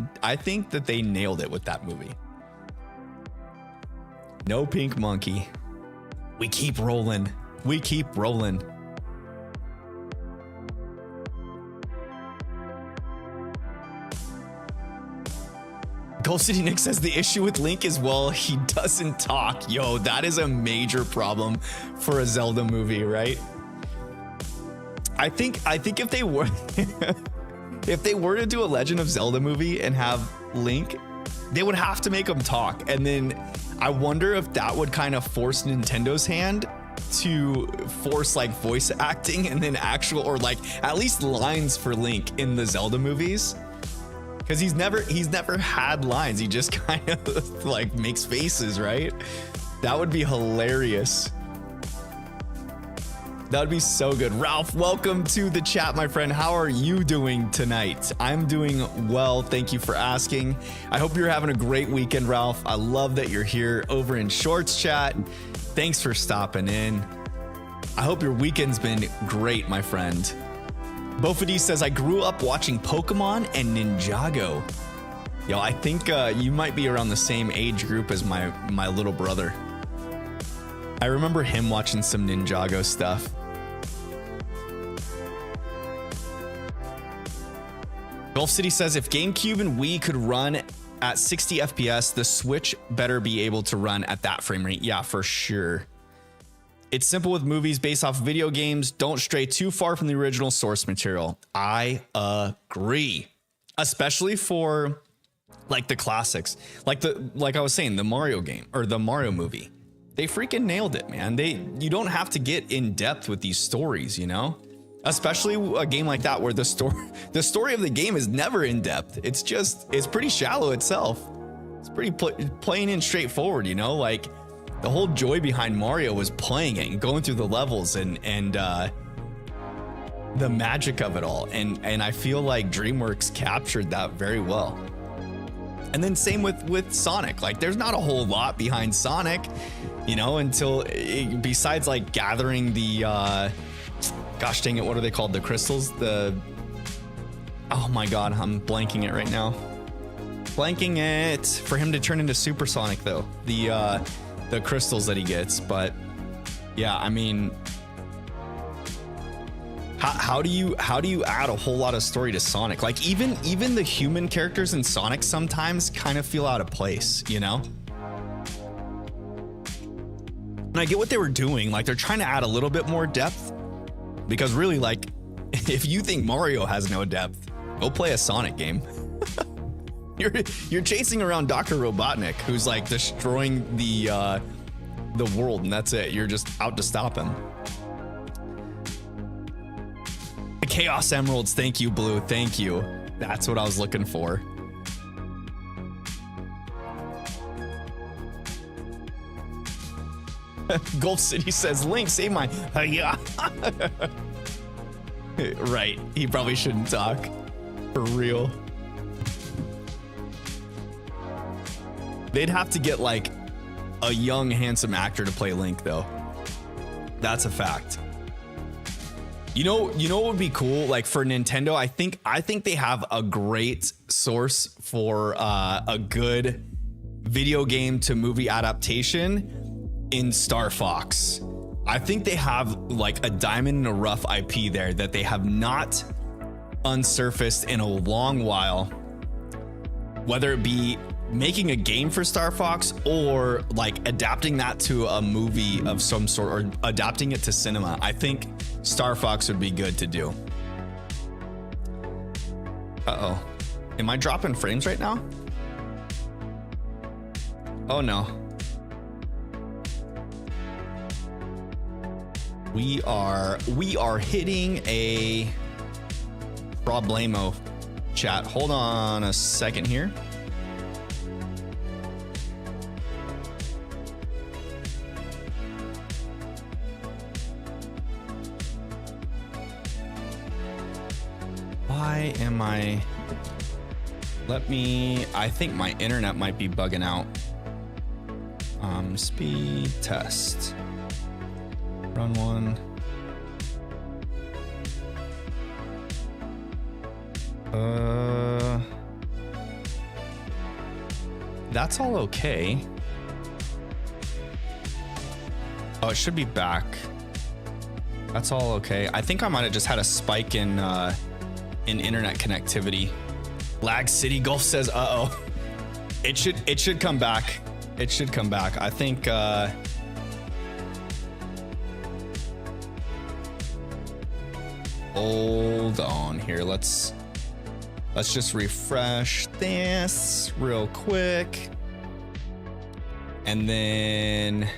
that they nailed it with that movie. No pink monkey. We keep rolling. We keep rolling. Gold City Nick says the issue with Link is, well, he doesn't talk. Yo, that is a major problem for a Zelda movie, right? I think if they were if they were to do a Legend of Zelda movie and have Link They would have to make them talk. And then I wonder if that would kind of force Nintendo's hand to force like voice acting and then actual, or like at least lines for Link in the Zelda movies. Cause he's never had lines. He just kind of like makes faces, right? That would be hilarious. That would be so good. Ralph, welcome to the chat, my friend. How are you doing tonight? I'm doing well. Thank you for asking. I hope you're having a great weekend, Ralph. I love that you're here over in Shorts chat. Thanks for stopping in. I hope your weekend's been great, my friend. Bofady says, I grew up watching Pokemon and Ninjago. Yo, I think you might be around the same age group as my little brother. I remember him watching some Ninjago stuff. Gulf City says, if GameCube and Wii could run at 60 FPS, the Switch better be able to run at that frame rate. Yeah, for sure. It's simple with movies based off video games. Don't stray too far from the original source material. I agree. Especially for like the classics. Like I was saying, the Mario game or the Mario movie. They freaking nailed it, man. You don't have to get in depth with these stories, you know? Especially a game like that where the story of the game is never in depth. It's pretty shallow itself. It's pretty plain and straightforward, you know? Like the whole joy behind Mario was playing it and going through the levels and the magic of it all. And I feel like DreamWorks captured that very well. And then same with Sonic. Like there's not a whole lot behind Sonic, you know, besides like gathering the gosh dang it, what are they called? The crystals? Oh my god, I'm blanking it right now. Blanking it. For him to turn into Supersonic though. The crystals that he gets. But yeah, I mean, how do you add a whole lot of story to Sonic? Like even the human characters in Sonic sometimes kind of feel out of place, you know? And I get what they were doing. Like they're trying to add a little bit more depth. Because really, like, if you think Mario has no depth, go play a Sonic game. You're chasing around Dr. Robotnik, who's like destroying the world, and that's it. You're just out to stop him. The Chaos Emeralds, thank you, Blue, thank you. That's what I was looking for. Gulf City says, Link, save my... yeah. Right, he probably shouldn't talk. For real. They'd have to get like a young, handsome actor to play Link, though. That's a fact. You know what would be cool? Like for Nintendo, I think they have a great source for a good video game to movie adaptation in Star Fox. I think they have like a diamond in a rough IP there that they have not unsurfaced in a long while, whether it be making a game for Star Fox or like adapting that to a movie of some sort or adapting it to cinema. I think Star Fox would be good to do. Uh-oh. Am I dropping frames right now? Oh no. We are hitting a problemo, chat. Hold on a second here. Why am I... I think my internet might be bugging out. Speed test. Run one. That's all okay. Oh, it should be back. That's all okay. I think I might have just had a spike in internet connectivity. Lag City Gulf says, uh-oh. It should come back. It should come back. I think hold on here. Let's Let's just refresh this real quick. And then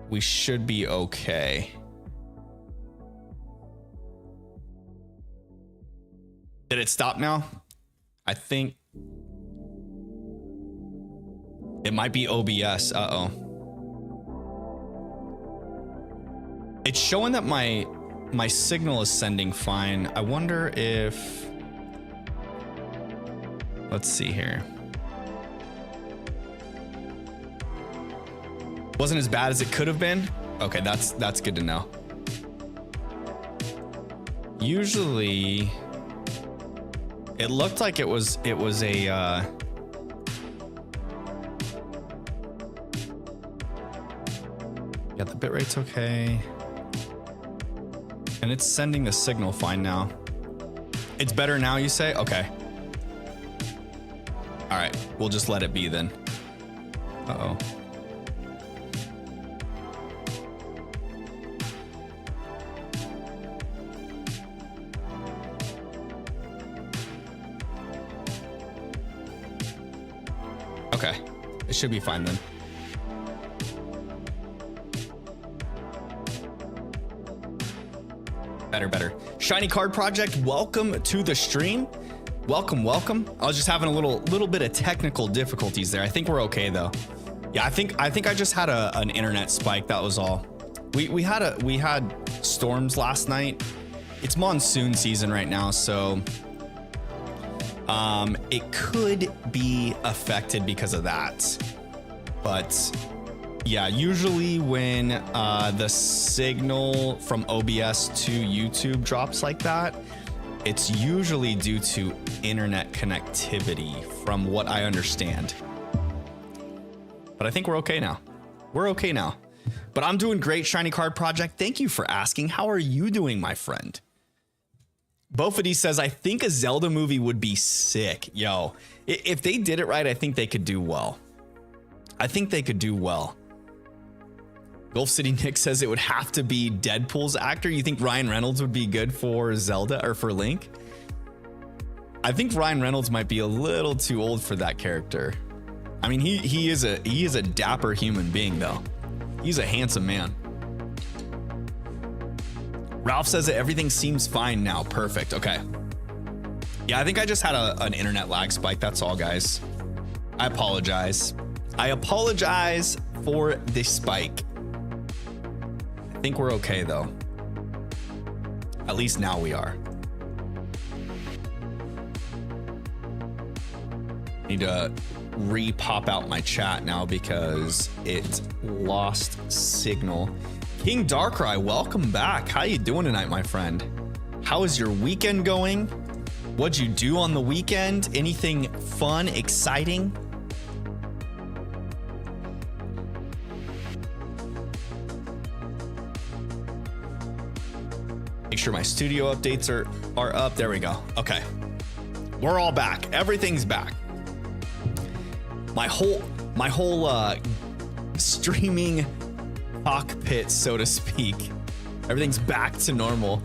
we should be okay. Did it stop now? I think it might be OBS. Uh-oh. It's showing that my signal is sending fine. I wonder if, let's see here. Wasn't as bad as it could have been. Okay, that's good to know. Usually it looked like it was a yeah, the bitrate's okay. And it's sending the signal fine now. It's better now, you say? Okay. All right, we'll just let it be then. Uh-oh. Okay, it should be fine then. Better. Shiny Card Project, welcome to the stream. Welcome. I was just having a little bit of technical difficulties there. I think we're okay though. Yeah, I think I just had an internet spike. That was all. We had storms last night. It's monsoon season right now, so it could be affected because of that. But yeah, usually when the signal from OBS to YouTube drops like that, it's usually due to internet connectivity, from what I understand. But I think we're okay now. We're okay now. But I'm doing great, Shiny Card Project. Thank you for asking. How are you doing, my friend? Bofady says, I think a Zelda movie would be sick. Yo, if they did it right, I think they could do well. I think they could do well. Gulf City Nick says it would have to be Deadpool's actor. You think Ryan Reynolds would be good for Zelda or for Link? I think Ryan Reynolds might be a little too old for that character. I mean, he is a dapper human being though. He's a handsome man. Ralph says that everything seems fine now. Perfect. Okay. Yeah, I think I just had an internet lag spike. That's all, guys. I apologize. I apologize for the spike. I think we're okay though. At least now we are. Need to re-pop out my chat now because it lost signal. King Darkrai, welcome back. How you doing tonight, my friend? How is your weekend going? What'd you do on the weekend? Anything fun, exciting? Make sure my studio updates are up. There we go. Okay. We're all back. Everything's back. My whole streaming cockpit, so to speak. Everything's back to normal.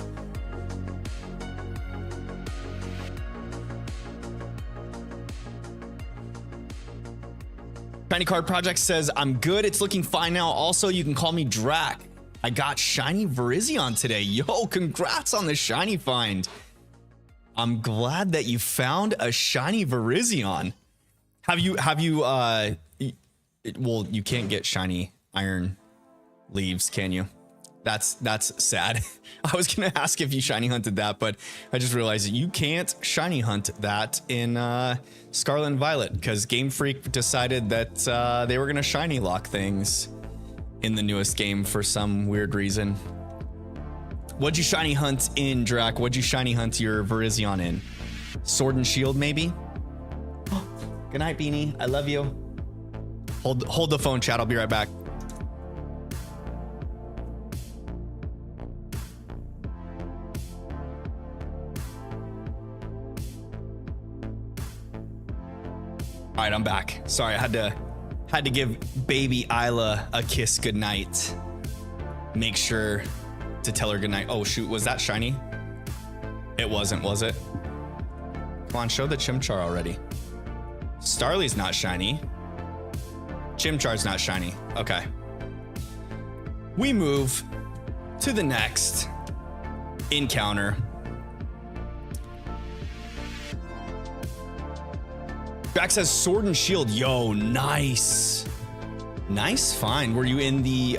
Shiny Card Project says, I'm good. It's looking fine now. Also, you can call me Drac. I got shiny Virizion today. Yo, congrats on the shiny find. I'm glad that you found a shiny Virizion. Have you well, you can't get shiny iron leaves, can you? That's sad. I was gonna ask if you shiny hunted that, but I just realized that you can't shiny hunt that in Scarlet and Violet because Game Freak decided that they were gonna shiny lock things in the newest game for some weird reason. What'd you shiny hunt in, Drac? What'd you shiny hunt your Virizion in? Sword and Shield, maybe? Good night, Beanie. I love you. Hold the phone, chat. I'll be right back. All right, I'm back. Sorry, I had to give baby Isla a kiss goodnight. Make sure to tell her goodnight. Oh shoot, was that shiny? It wasn't, was it? Come on, show the Chimchar already. Starly's not shiny. Chimchar's not shiny. Okay. We move to the next encounter. Drax says Sword and Shield. Yo, nice. Nice find. Were you in the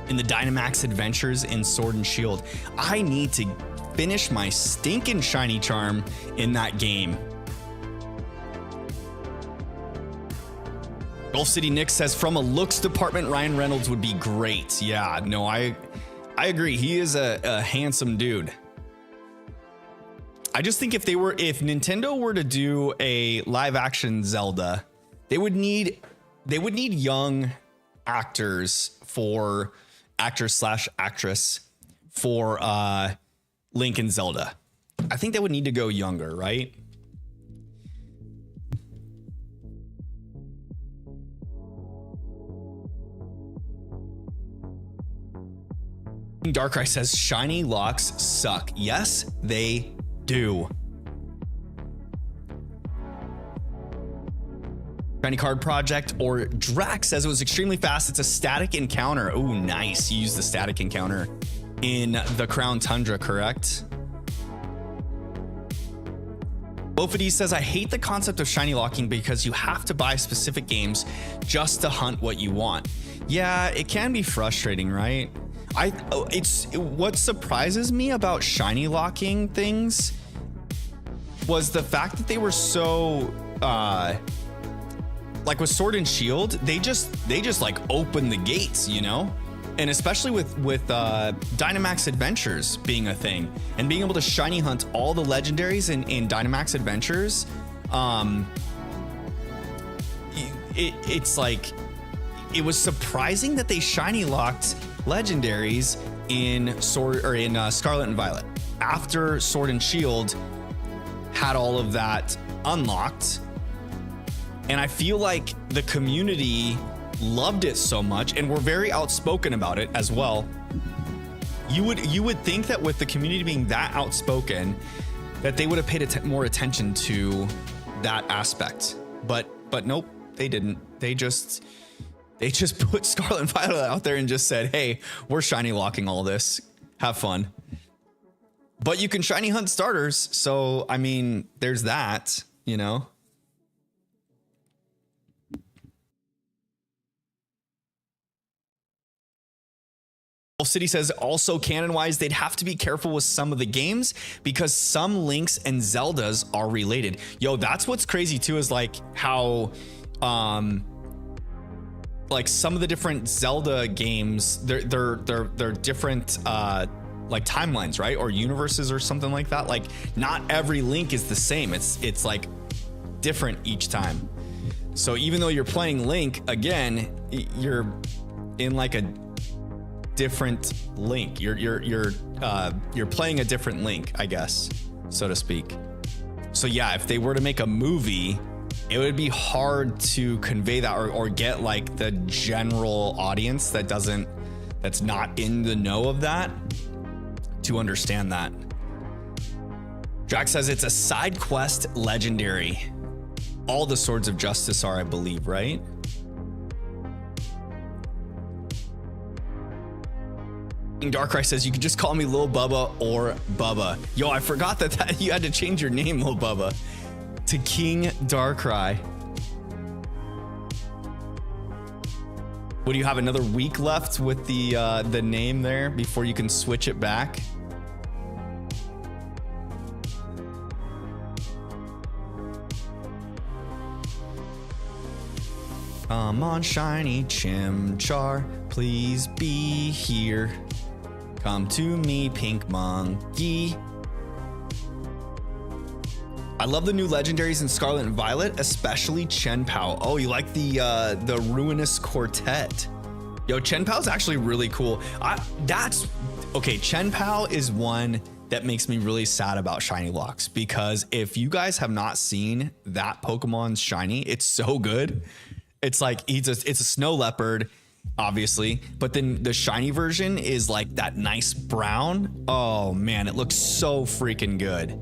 Dynamax Adventures in Sword and Shield? I need to finish my stinking shiny charm in that game. Gulf City Nick says from a looks department, Ryan Reynolds would be great. Yeah, no, I agree. He is a handsome dude. I just think if Nintendo were to do a live action Zelda, they would need young actors slash actress for Link and Zelda. I think they would need to go younger, right? Darkrai says shiny locks suck. Yes, they do. Shiny card project or Drax says it was extremely fast. It's a static encounter. Oh, nice. You use the static encounter in the Crown Tundra, correct? Bofady says, I hate the concept of shiny locking because you have to buy specific games just to hunt what you want. Yeah, it can be frustrating, right? What surprises me about shiny locking things was the fact that they were so like with Sword and Shield, they just like open the gates, you know? And especially with Dynamax Adventures being a thing and being able to shiny hunt all the legendaries in Dynamax Adventures, it's like it was surprising that they shiny locked legendaries in Scarlet and Violet after Sword and Shield had all of that unlocked. And I feel like the community loved it so much and were very outspoken about it as well. You would think that with the community being that outspoken that they would have paid more attention to that aspect, but nope, they didn't. They just put Scarlet and Violet out there and just said, hey, we're shiny locking all this, have fun. But you can shiny hunt starters, so I mean there's that, you know. City says also canon wise they'd have to be careful with some of the games because some Links and Zeldas are related. Yo, that's what's crazy too, is like how like some of the different Zelda games, they're different like timelines, right? Or universes or something like that. Like not every Link is the same. It's like different each time. So even though you're playing Link again, you're in like a different Link. You're playing a different Link, I guess, so to speak. So yeah, if they were to make a movie, it would be hard to convey that or get like the general audience that's not in the know of that to understand that. Drax says it's a side quest legendary. All the Swords of Justice are, I believe, right? Darkrai says you can just call me Lil Bubba or Bubba. Yo, I forgot that you had to change your name, Lil Bubba, to King Darkrai. What do you have, another week left with the name there before you can switch it back? Come on, shiny Chimchar, please be here. Come to me, Pink Monkey. I love the new legendaries in Scarlet and Violet, especially Chien-Pao. Oh, you like the Ruinous Quartet? Yo, Chien-Pao is actually really cool. Okay, Chien-Pao is one that makes me really sad about shiny locks, because if you guys have not seen that Pokemon's shiny, it's so good. It's like it's a snow leopard, obviously, but then the shiny version is like that nice brown. Oh man, it looks so freaking good.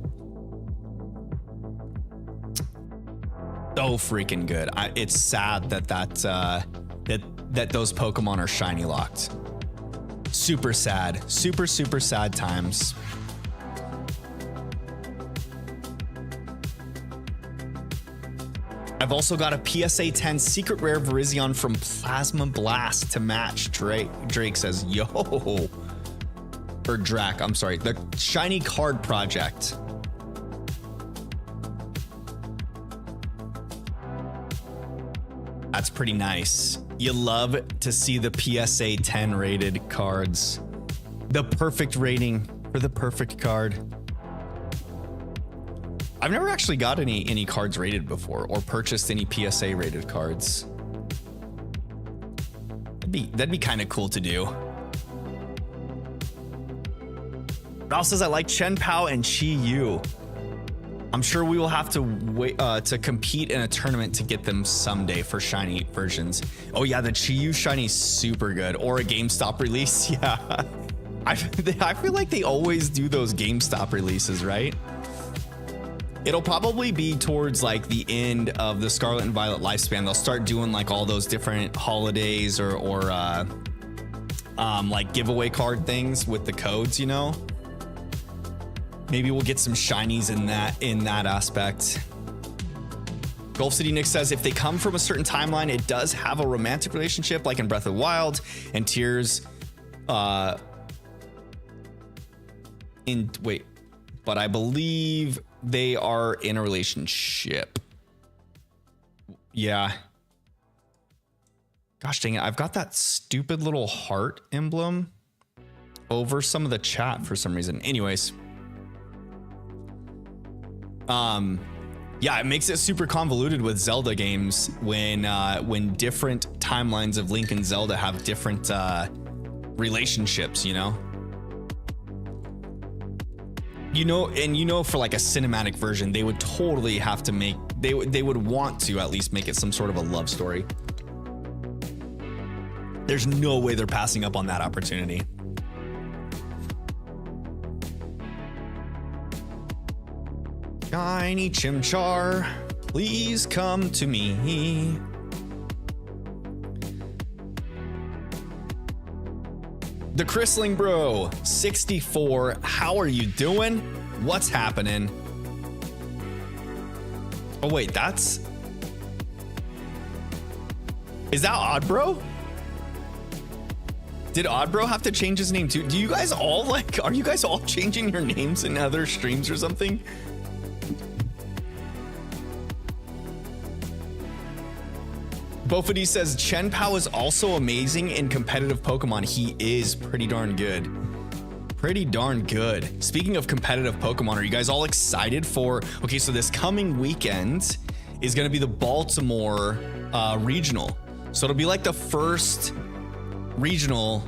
So freaking good. It's sad that that those Pokemon are shiny locked. Super sad. Super sad times. I've also got a PSA 10 secret rare Virizion from Plasma Blast to match. Drake says, yo. Or Drac, I'm sorry. The Shiny Card Project. That's pretty nice. You love to see the PSA 10 rated cards. The perfect rating for the perfect card. I've never actually got any cards rated before or purchased any PSA rated cards. That'd be kind of cool to do. Ralph says I like Chen Pao and Chi Yu. I'm sure we will have to wait to compete in a tournament to get them someday for shiny versions. Oh yeah, the Chi Yu shiny is super good. Or a GameStop release. Yeah, I feel like they always do those GameStop releases, right? It'll probably be towards like the end of the Scarlet and Violet lifespan. They'll start doing like all those different holidays or like giveaway card things with the codes, you know. Maybe we'll get some shinies in that aspect. Gulf City Nick says if they come from a certain timeline, it does have a romantic relationship, like in Breath of the Wild and Tears. But I believe they are in a relationship. Yeah. Gosh dang it. I've got that stupid little heart emblem over some of the chat for some reason. Anyways. Yeah, it makes it super convoluted with Zelda games when different timelines of Link and Zelda have different relationships, you know? You know, for like a cinematic version, they would totally have to make, they would want to at least make it some sort of a love story. There's no way they're passing up on that opportunity. Shiny Chimchar, please come to me. The Chrysling Bro 64, how are you doing? What's happening? Oh wait, is that Oddbro? Did Oddbro have to change his name too? Do you guys all like, are you guys all changing your names in other streams or something? Bofity says Chen Pao is also amazing in competitive Pokemon. He is pretty darn good. Pretty darn good. Speaking of competitive Pokemon, are you guys all excited for... Okay, so this coming weekend is going to be the Baltimore regional. So it'll be like the first regional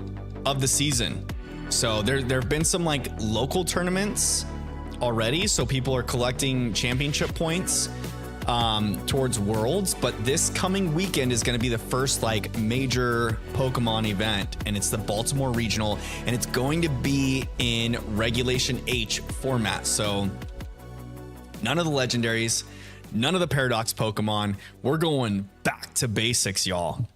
of the season. So there have been some like local tournaments already. So people are collecting championship points towards Worlds, but this coming weekend is going to be the first like major Pokemon event, and it's the Baltimore Regional, and it's going to be in Regulation H format. So none of the legendaries, none of the Paradox Pokemon. We're going back to basics, y'all.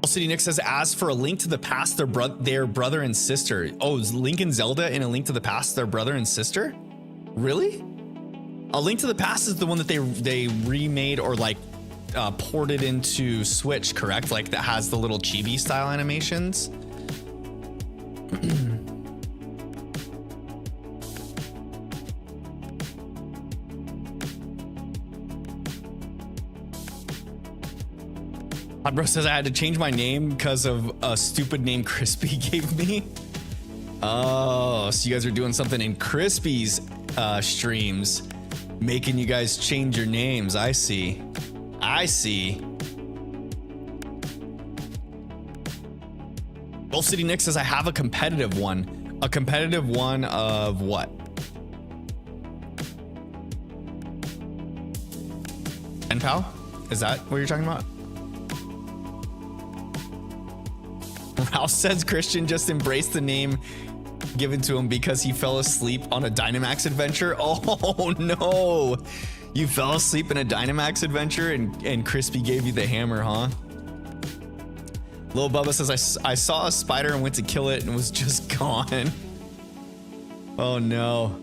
City Nick says, as for A Link to the Past, their brother and sister. Oh, is Link and Zelda in A Link to the Past their brother and sister? Really? A Link to the Past is the one that they remade or like ported into Switch, correct? Like that has the little chibi style animations. Bro says I had to change my name because of a stupid name Crispy gave me. Oh, so you guys are doing something in Crispy's streams, making you guys change your names. I see. I see. Wolf City Nick says I have a competitive one. A competitive one of what? Chen Pao? Is that what you're talking about? Ralph says Christian just embraced the name given to him because he fell asleep on a Dynamax adventure. Oh no, you fell asleep in a Dynamax adventure and Crispy gave you the hammer, huh? Lil Bubba says I saw a spider and went to kill it and was just gone. Oh no.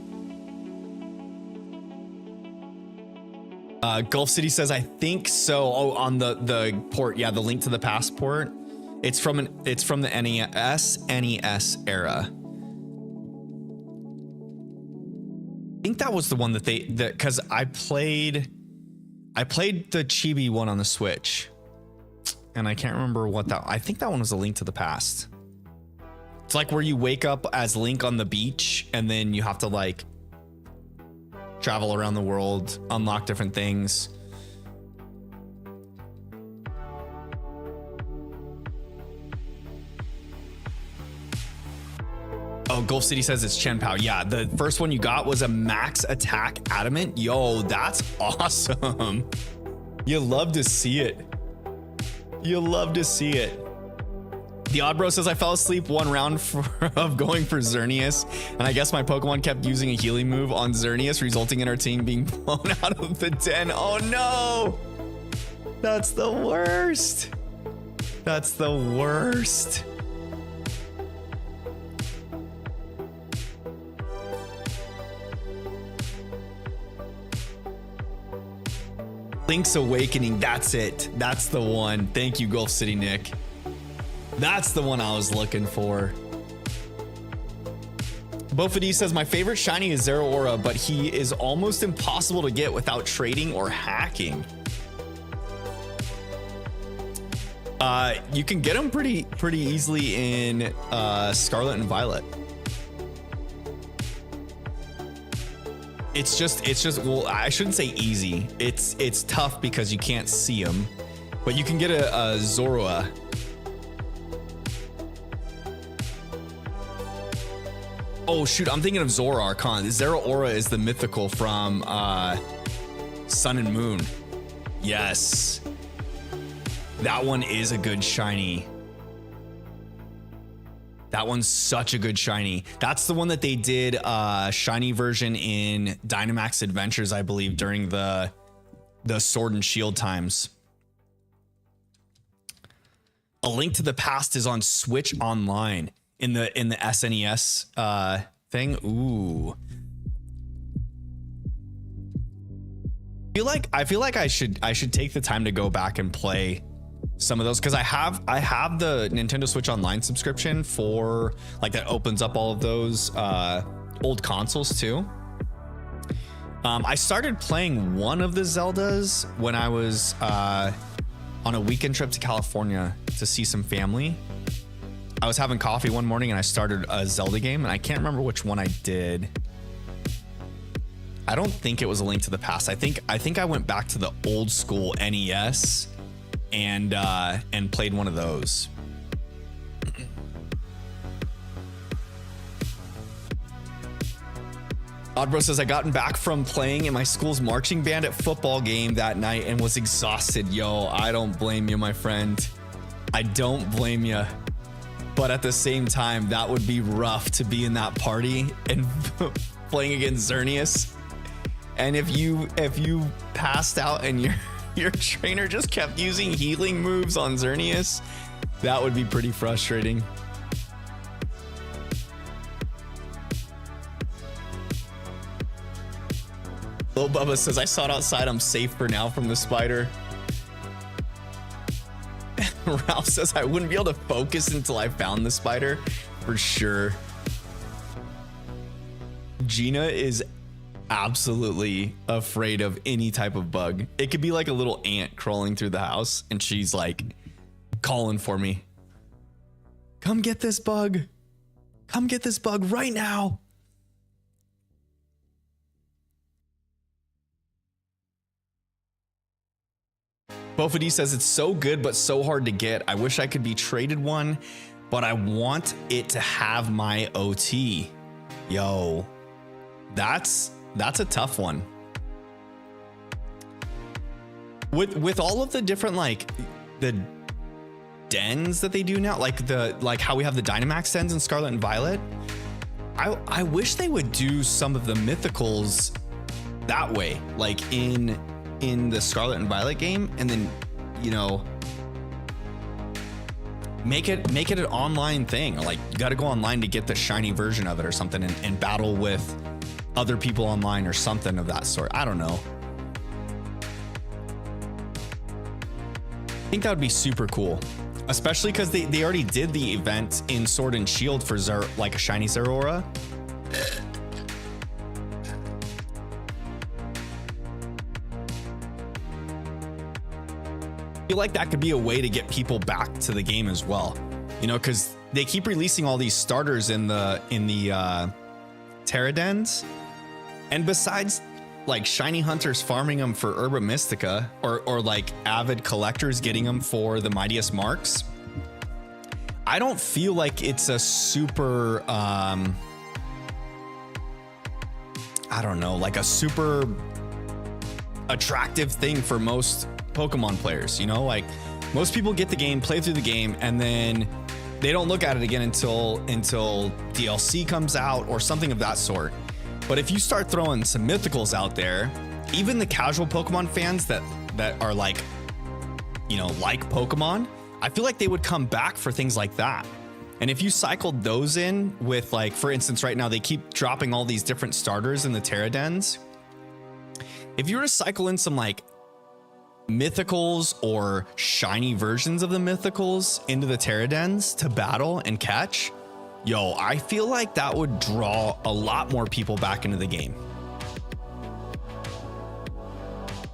Gulf City says I think so. Oh, on the port, yeah, the Link to the Passport. It's from the NES era. I think that was the one that because I played the Chibi one on the Switch, and I can't remember what that. I think that one was a Link to the Past. It's like where you wake up as Link on the beach, and then you have to like travel around the world, unlock different things. Oh, Gulf City says it's Chen Pao. Yeah, the first one you got was a max attack adamant. Yo, that's awesome. You love to see it. You love to see it. The Odd Bro says I fell asleep one round of going for Xerneas, and I guess my Pokemon kept using a healing move on Xerneas, resulting in our team being blown out of the den. Oh no! That's the worst. That's the worst. Link's Awakening, that's it. That's the one. Thank you, Gulf City Nick. That's the one I was looking for. Bofady says my favorite shiny is Zeraora, but he is almost impossible to get without trading or hacking. You can get him pretty easily in Scarlet and Violet. It's just well, I shouldn't say easy. It's tough because you can't see them, but you can get a Zoroa. Oh shoot, I'm thinking of Zora Archon. Zeraora is the mythical from Sun and Moon. Yes. That one is a good shiny. That one's such a good shiny. That's the one that they did shiny version in Dynamax Adventures, I believe, during the Sword and Shield times. A Link to the Past is on Switch Online in the SNES thing. Ooh. I feel like I should take the time to go back and play some of those, because I have the Nintendo Switch Online subscription for like that opens up all of those old consoles too. I started playing one of the Zeldas when I was on a weekend trip to California to see some family. I was having coffee one morning and I started a Zelda game, and I can't remember which one I did. I don't think it was A Link to the Past. I think I went back to the old school NES and played one of those. Oddbro says I gotten back from playing in my school's marching band at football game that night and was exhausted. Yo, I don't blame you, my friend. I don't blame you. But at the same time, that would be rough to be in that party and playing against Xerneas. And if you passed out and your trainer just kept using healing moves on Xerneas, that would be pretty frustrating. Lil Bubba says I saw it outside. I'm safe for now from the spider. Ralph says I wouldn't be able to focus until I found the spider, for sure. Gina is absolutely afraid of any type of bug. It could be like a little ant crawling through the house and she's like calling for me. Come get this bug. Come get this bug right now. Bofady says it's so good but so hard to get. I wish I could be traded one, but I want it to have my OT. Yo, that's a tough one. with all of the different like the dens that they do now, like how we have the Dynamax dens in Scarlet and Violet. I wish they would do some of the mythicals that way, like in the Scarlet and Violet game, and then, you know, make it an online thing. Like, you got to go online to get the shiny version of it or something, and battle with other people online or something of that sort. I don't know. I think that would be super cool, especially because they already did the event in Sword and Shield for like a shiny Zeraora. I feel like that could be a way to get people back to the game as well, you know, because they keep releasing all these starters in the Terra Dens, and besides like shiny hunters farming them for Herba Mystica, or like avid collectors getting them for the Mightiest Marks, I don't feel like it's a super I don't know, like a super attractive thing for most Pokemon players. You know, like most people get the game, play through the game, and then they don't look at it again until DLC comes out or something of that sort. But if you start throwing some mythicals out there, even the casual Pokemon fans that are like, you know, like Pokemon, I feel like they would come back for things like that. And if you cycled those in with, like, for instance, right now they keep dropping all these different starters in the Terra Dens. If you were to cycle in some like mythicals or shiny versions of the mythicals into the Terra Dens to battle and catch, yo, I feel like that would draw a lot more people back into the game.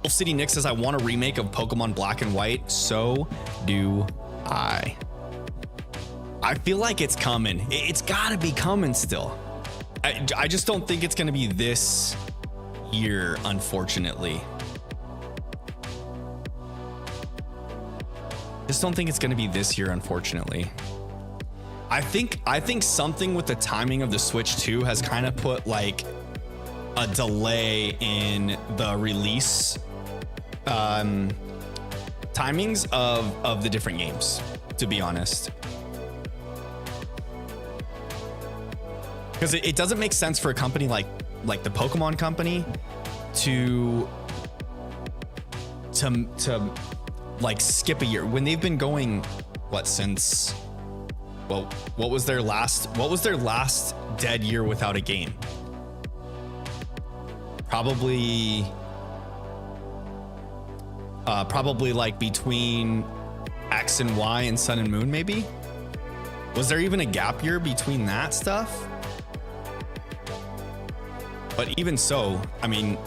Wolf City Nick says, I want a remake of Pokemon Black and White. So do I. I feel like it's coming. It's got to be coming still. I just don't think it's going to be this year, unfortunately. Just don't think it's going to be this year, unfortunately. I think something with the timing of the Switch 2 has kind of put like a delay in the release timings of the different games, to be honest. Because it doesn't make sense for a company like the Pokemon Company to like skip a year when they've been going, what, since, well, what was their last dead year without a game? Probably like between X and Y and Sun and Moon, maybe. Was there even a gap year between that stuff? But even so, I mean,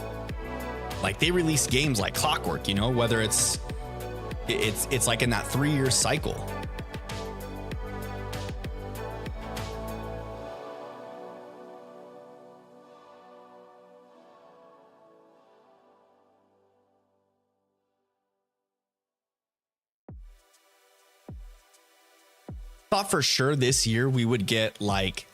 like, they release games like clockwork, you know, whether it's like in that 3-year cycle. Thought for sure this year we would get like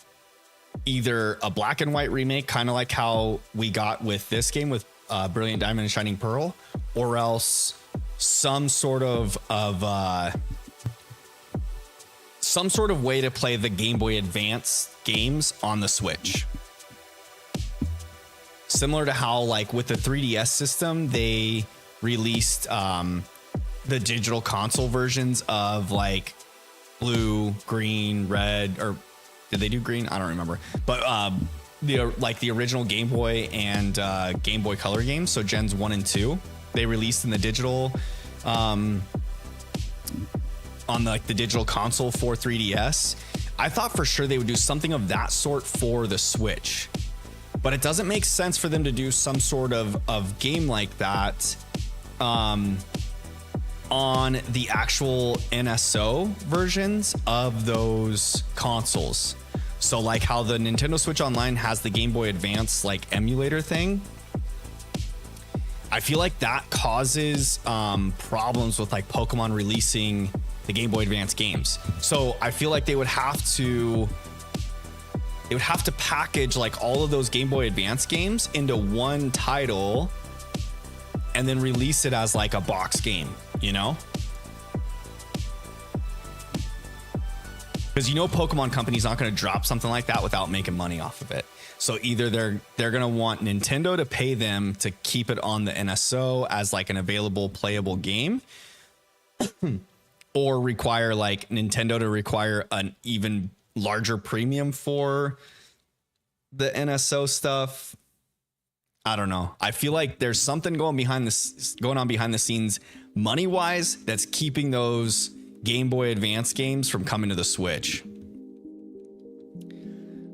either a Black and White remake, kind of like how we got with this game with Brilliant Diamond and Shining Pearl, or else some sort of way to play the Game Boy Advance games on the Switch. Similar to how, like, with the 3DS system, they released the digital console versions of like blue, green, red, or did they do green? I don't remember. But the original Game Boy and Game Boy Color games, so Gens 1 and 2, they released in the digital on the digital console for 3DS. I thought for sure they would do something of that sort for the Switch, but it doesn't make sense for them to do some sort of game like that on the actual NSO versions of those consoles. So like how the Nintendo Switch Online has the Game Boy Advance like emulator thing, I feel like that causes problems with like Pokemon releasing the Game Boy Advance games. So I feel like they would have to package like all of those Game Boy Advance games into one title and then release it as like a box game, you know? Because you know Pokemon Company's not going to drop something like that without making money off of it. So either they're going to want Nintendo to pay them to keep it on the NSO as like an available playable game, or require like Nintendo to require an even larger premium for the NSO stuff. I don't know. I feel like there's something going on behind the scenes money wise that's keeping those Game Boy Advance games from coming to the Switch.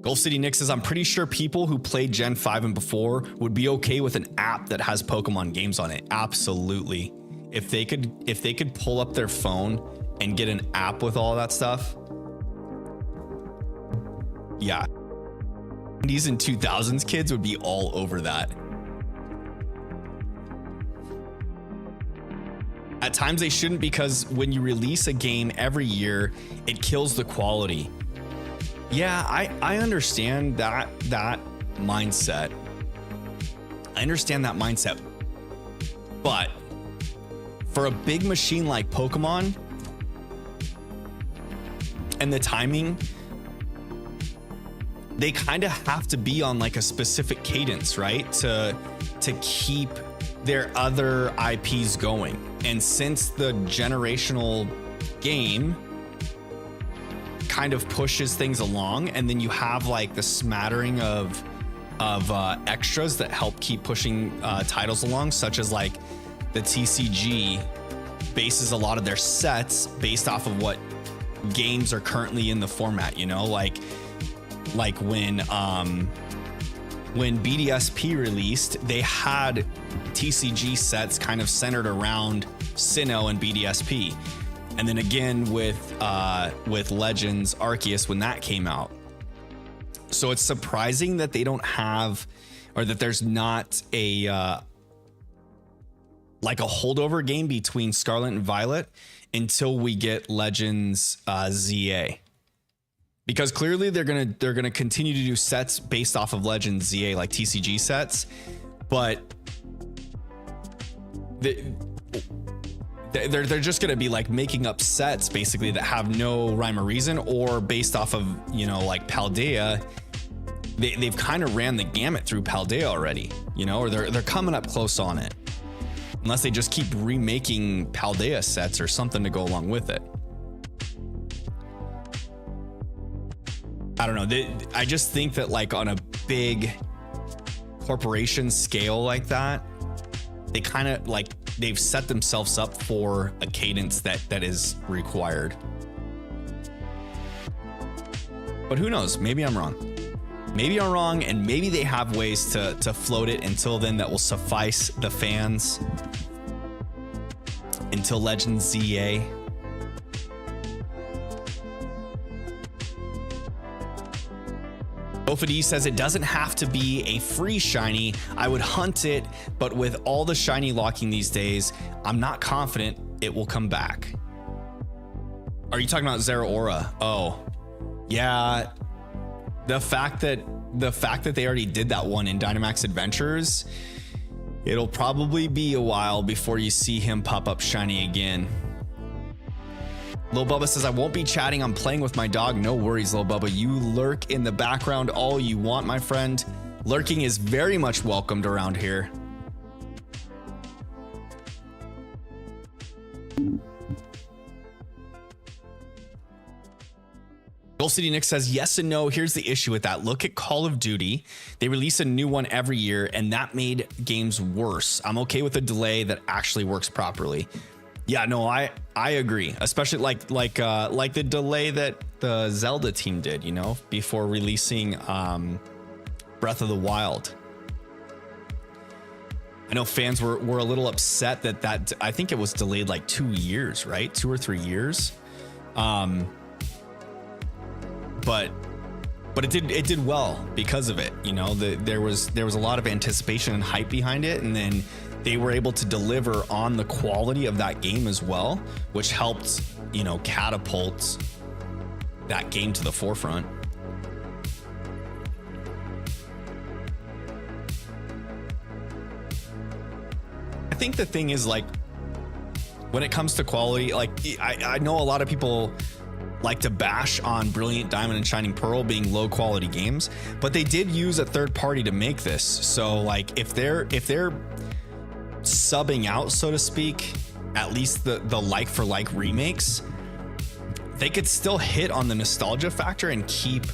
Gulf City Nick says, I'm pretty sure people who played Gen 5 and before would be okay with an app that has Pokemon games on it. Absolutely. If they could pull up their phone and get an app with all that stuff. Yeah. 90s and 2000s kids would be all over that. At times they shouldn't, because when you release a game every year, it kills the quality. Yeah, I understand that mindset. I understand that mindset. But for a big machine like Pokemon and the timing, they kind of have to be on like a specific cadence, right? To keep their other IPs going. And since the generational game kind of pushes things along, and then you have like the smattering of extras that help keep pushing titles along, such as like the TCG bases a lot of their sets based off of what games are currently in the format, you know, like when BDSP released, they had TCG sets kind of centered around Sinnoh and BDSP. And then again with Legends Arceus when that came out. So it's surprising that they don't have, or that there's not a like a holdover game between Scarlet and Violet until we get Legends ZA. Because clearly they're gonna continue to do sets based off of Legends ZA, like TCG sets, but they're just gonna be like making up sets basically that have no rhyme or reason, or based off of, you know, like Paldea. They've kind of ran the gamut through Paldea already, you know, or they're coming up close on it, unless they just keep remaking Paldea sets or something to go along with it. I don't know. I just think that like on a big corporation scale like that, they kind of like they've set themselves up for a cadence that is required. But who knows? Maybe I'm wrong. Maybe I'm wrong, and maybe they have ways to float it until then that will suffice the fans until Legends ZA. Ofadi says it doesn't have to be a free shiny. I would hunt it, but with all the shiny locking these days, I'm not confident it will come back. Are you talking about Zeraora? Oh, yeah. The fact that they already did that one in Dynamax Adventures, it'll probably be a while before you see him pop up shiny again. Lil Bubba says, I won't be chatting. I'm playing with my dog. No worries, Lil Bubba. You lurk in the background all you want, my friend. Lurking is very much welcomed around here. Gold City Nick says, yes and no. Here's the issue with that. Look at Call of Duty. They release a new one every year, and that made games worse. I'm okay with a delay that actually works properly. Yeah, no, I agree, especially like the delay that the Zelda team did, you know, before releasing Breath of the Wild. I know fans were a little upset that I think it was delayed like 2 years, right? 2 or 3 years. But it did well because of it, you know. There was a lot of anticipation and hype behind it, and then they were able to deliver on the quality of that game as well, which helped, you know, catapult that game to the forefront. think the thing is, like, when it comes to quality, like, I know a lot of people like to bash on Brilliant Diamond and Shining Pearl being low quality games, but they did use a third party to make this. So like, if they're subbing out, so to speak, at least the like for like remakes, they could still hit on the nostalgia factor and keep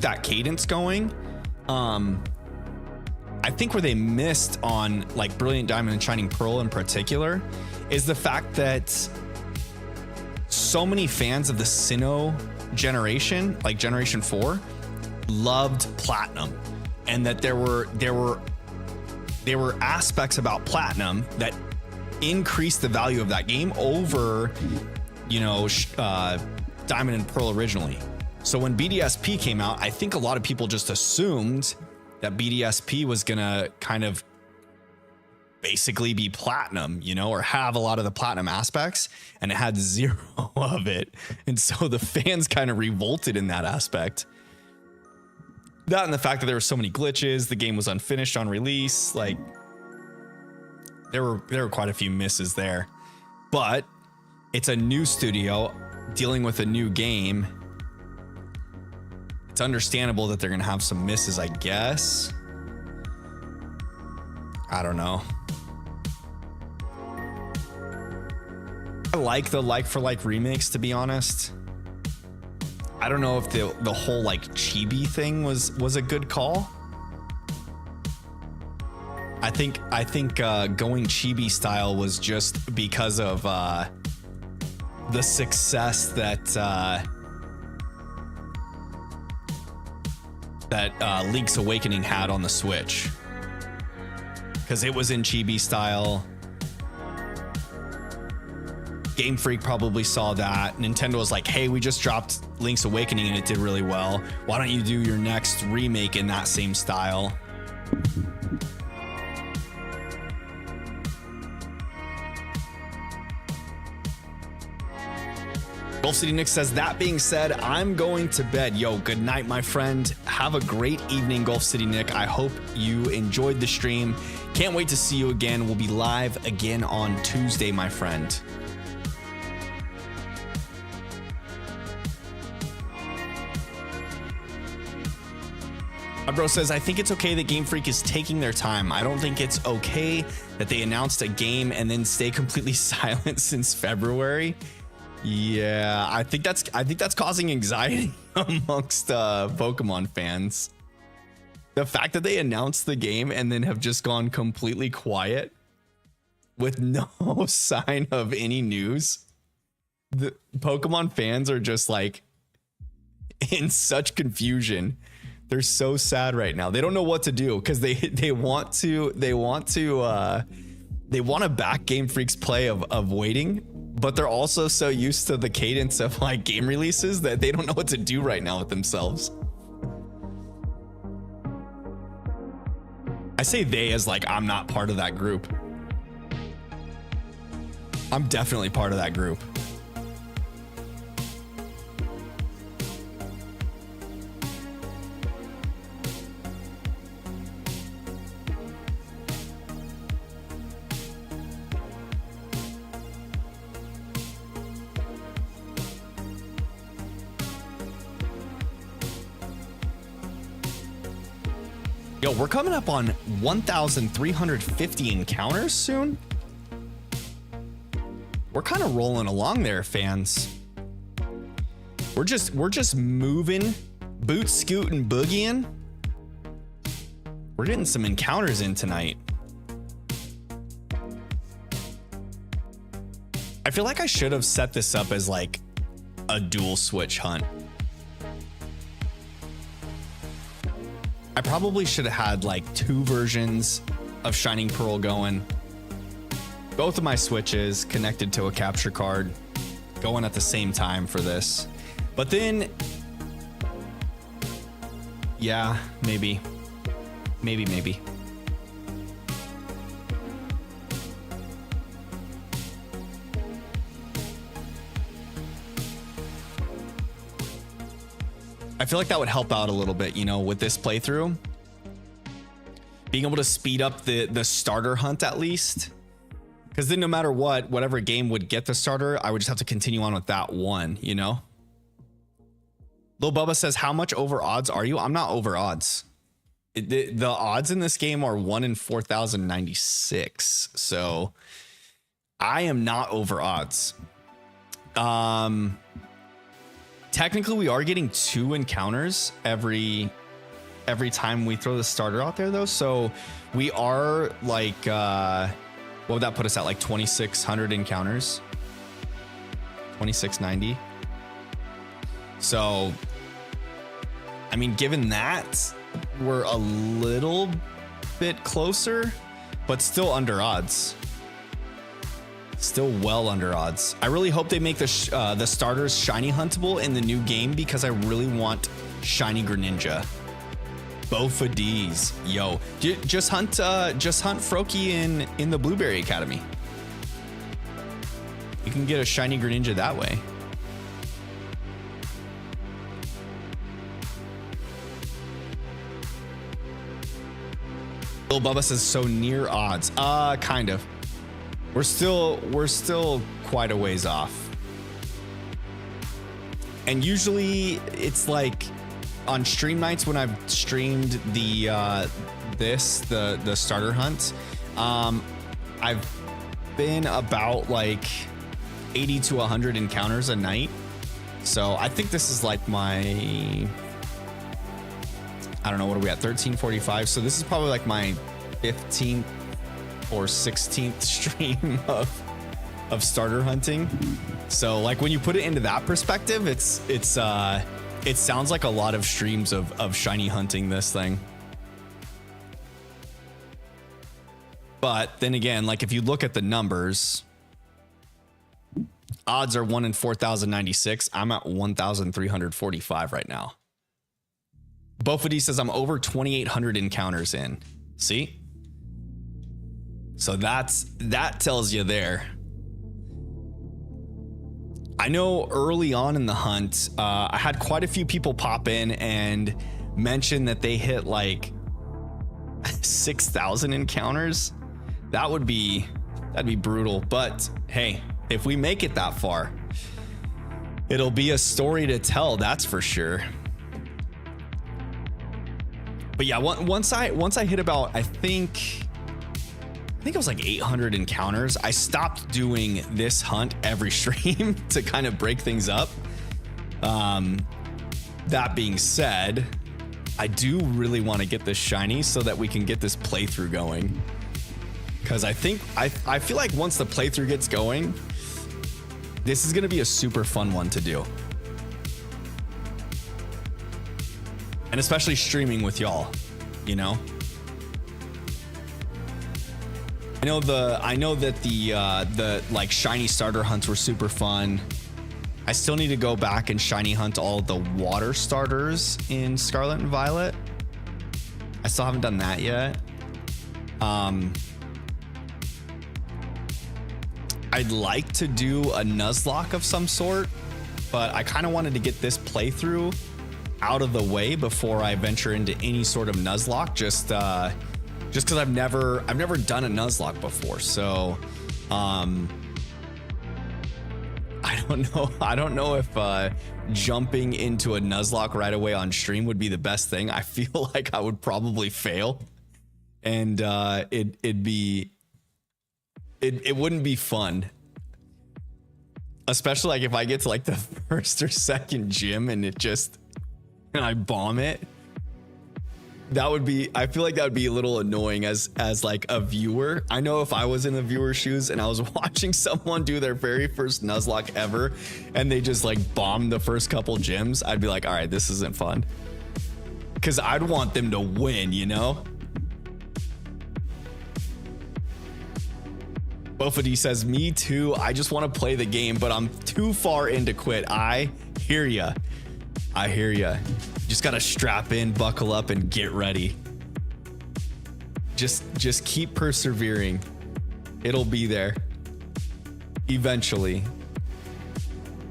that cadence going. I think where they missed on like Brilliant Diamond and Shining Pearl in particular is the fact that so many fans of the Sinnoh generation, like Generation 4, loved Platinum, and that there were aspects about Platinum that increased the value of that game over, you know, Diamond and Pearl originally. So when BDSP came out, I think a lot of people just assumed that BDSP was gonna kind of basically be Platinum, you know, or have a lot of the Platinum aspects, and it had zero of it. And so the fans kind of revolted in that aspect. That and the fact that there were so many glitches, the game was unfinished on release, like there were quite a few misses there. But it's a new studio dealing with a new game. It's understandable that they're gonna have some misses, I guess. I don't know. I like the like for like remakes, to be honest. I don't know if the whole like chibi thing was a good call. I think going chibi style was just because of the success that Link's Awakening had on the Switch, because it was in chibi style. Game Freak probably saw that. Nintendo was like, hey, we just dropped Link's Awakening and it did really well. Why don't you do your next remake in that same style? Golf City Nick says, that being said, I'm going to bed. Yo, good night, my friend. Have a great evening, Golf City Nick. I hope you enjoyed the stream. Can't wait to see you again. We'll be live again on Tuesday, my friend. My bro says, I think it's okay that Game Freak is taking their time. I don't think it's okay that they announced a game and then stay completely silent since February. Yeah, I think that's causing anxiety amongst Pokemon fans. The fact that they announced the game and then have just gone completely quiet with no sign of any news. The Pokemon fans are just like in such confusion. They're so sad right now. They don't know what to do, because they want to back Game Freak's play of waiting, but they're also so used to the cadence of like game releases that they don't know what to do right now with themselves. I say they as like I'm not part of that group. I'm definitely part of that group. Yo, we're coming up on 1,350 encounters soon. We're kind of rolling along there, fans. We're just moving, boot scooting, boogieing. We're getting some encounters in tonight. I feel like I should have set this up as like a dual switch hunt. I probably should have had like 2 versions of Shining Pearl going. Both of my switches connected to a capture card going at the same time for this. But then, yeah, maybe. I feel like that would help out a little bit, you know, with this playthrough. being able to speed up the starter hunt at least. Because then no matter what, whatever game would get the starter, I would just have to continue on with that one, you know? Lil Bubba says, how much over odds are you? I'm not over odds. The odds in this game are 1 in 4,096. So I am not over odds. Technically we are getting 2 encounters every time we throw the starter out there though. So we are like, what would that put us at? Like 2,600 encounters, 2,690. So, I mean, given that, we're a little bit closer, but still under odds. Still well under odds. I really hope they make the starters shiny huntable in the new game because I really want shiny Greninja. Both of these, yo, just hunt Froakie in the Blueberry Academy. You can get a shiny Greninja that way. Lil Bubba says, so near odds. Kind of. We're still quite a ways off. And usually it's like on stream nights when I've streamed the starter hunt, I've been about like 80 to 100 encounters a night. So I think this is like my, I don't know, what are we at, 1345? So this is probably like my 15th or 16th stream of starter hunting. So like when you put it into that perspective, it sounds like a lot of streams of shiny hunting this thing. But then again, like if you look at the numbers, odds are 1 in 4,096. I'm at 1,345 right now. Bofody says I'm over 2,800 encounters in. See? So that tells you there. I know early on in the hunt, I had quite a few people pop in and mention that they hit like 6,000 encounters. That'd be brutal. But hey, if we make it that far, it'll be a story to tell. That's for sure. But yeah, once I hit about, I think it was like 800 encounters, I stopped doing this hunt every stream to kind of break things up. That being said, I do really want to get this shiny so that we can get this playthrough going. Because I feel like once the playthrough gets going, this is going to be a super fun one to do. And especially streaming with y'all, you know? I know that the like shiny starter hunts were super fun. I still need to go back and shiny hunt all the water starters in Scarlet and Violet. I still haven't done that yet. I'd like to do a Nuzlocke of some sort, but I kind of wanted to get this playthrough out of the way before I venture into any sort of Nuzlocke, just because I've never done a Nuzlocke before. So I don't know if jumping into a Nuzlocke right away on stream would be the best thing. I feel like I would probably fail, and it wouldn't be fun, especially like if I get to like the first or second gym and I bomb it. I feel like that would be a little annoying as like a viewer. I know if I was in the viewer's shoes and I was watching someone do their very first Nuzlocke ever and they just like bombed the first couple gyms, I'd be like, all right, this isn't fun. Because I'd want them to win, you know? Bofody says, me too. I just want to play the game, but I'm too far in to quit. I hear ya. Just gotta strap in, buckle up, and get ready. Just keep persevering. It'll be there. Eventually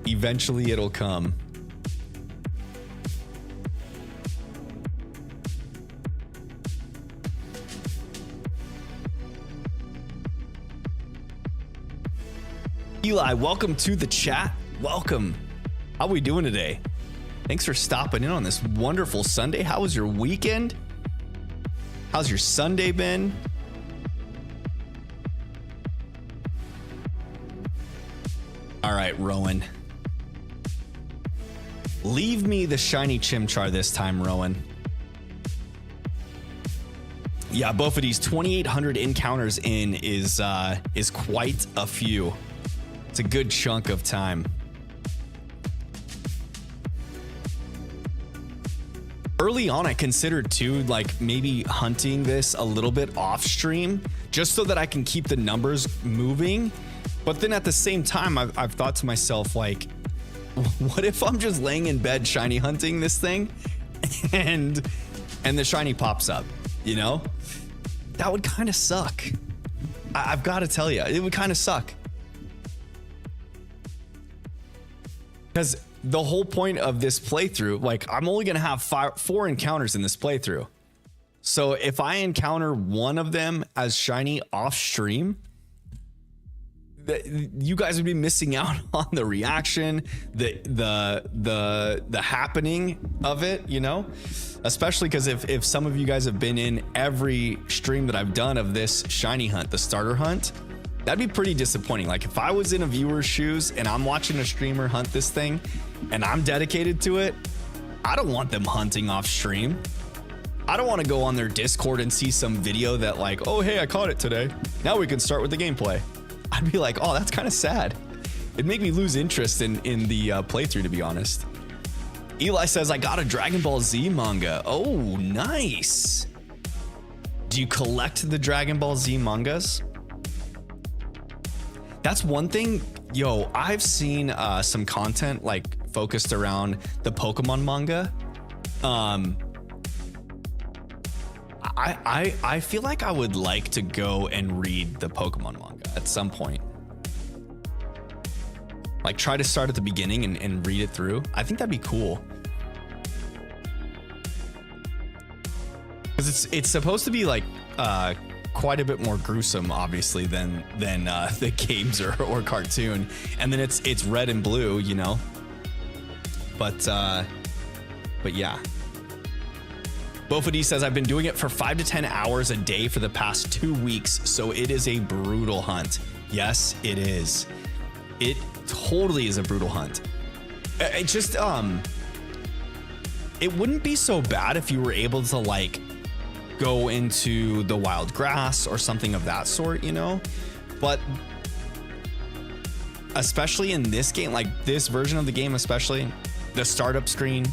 it'll come. Eli, welcome to the chat. Welcome. How we doing today? Thanks for stopping in on this wonderful Sunday. How was your weekend? How's your Sunday been? All right, Rowan. Leave me the shiny Chimchar this time, Rowan. Yeah, both of these 2,800 encounters in is quite a few. It's a good chunk of time. Early on, I considered too, like maybe hunting this a little bit off stream just so that I can keep the numbers moving. But then at the same time, I've thought to myself, like, what if I'm just laying in bed shiny hunting this thing and the shiny pops up, you know? That would kind of suck. I've got to tell you, it would kind of suck. Because the whole point of this playthrough, like I'm only going to have 4 encounters in this playthrough. So if I encounter one of them as shiny off stream, you guys would be missing out on the reaction, the happening of it, you know, especially because if some of you guys have been in every stream that I've done of this shiny hunt, the starter hunt, that'd be pretty disappointing. Like if I was in a viewer's shoes and I'm watching a streamer hunt this thing and I'm dedicated to it, I don't want them hunting off stream. I don't want to go on their Discord and see some video that like, oh, hey, I caught it today. Now we can start with the gameplay. I'd be like, oh, that's kind of sad. It'd make me lose interest in the playthrough, to be honest. Eli says, I got a Dragon Ball Z manga. Oh, nice. Do you collect the Dragon Ball Z mangas? That's one thing. Yo, I've seen some content like focused around the Pokemon manga. I feel like I would like to go and read the Pokemon manga at some point. Like try to start at the beginning and read it through. I think that'd be cool. Because it's supposed to be like quite a bit more gruesome, obviously, than the games or cartoon. And then it's red and blue, you know. But yeah. Bofady says, I've been doing it for 5 to 10 hours a day for the past 2 weeks, so it is a brutal hunt. Yes, it is. It totally is a brutal hunt. It just, it wouldn't be so bad if you were able to like go into the wild grass or something of that sort, you know? But especially in this game, like this version of the game, especially the startup screen,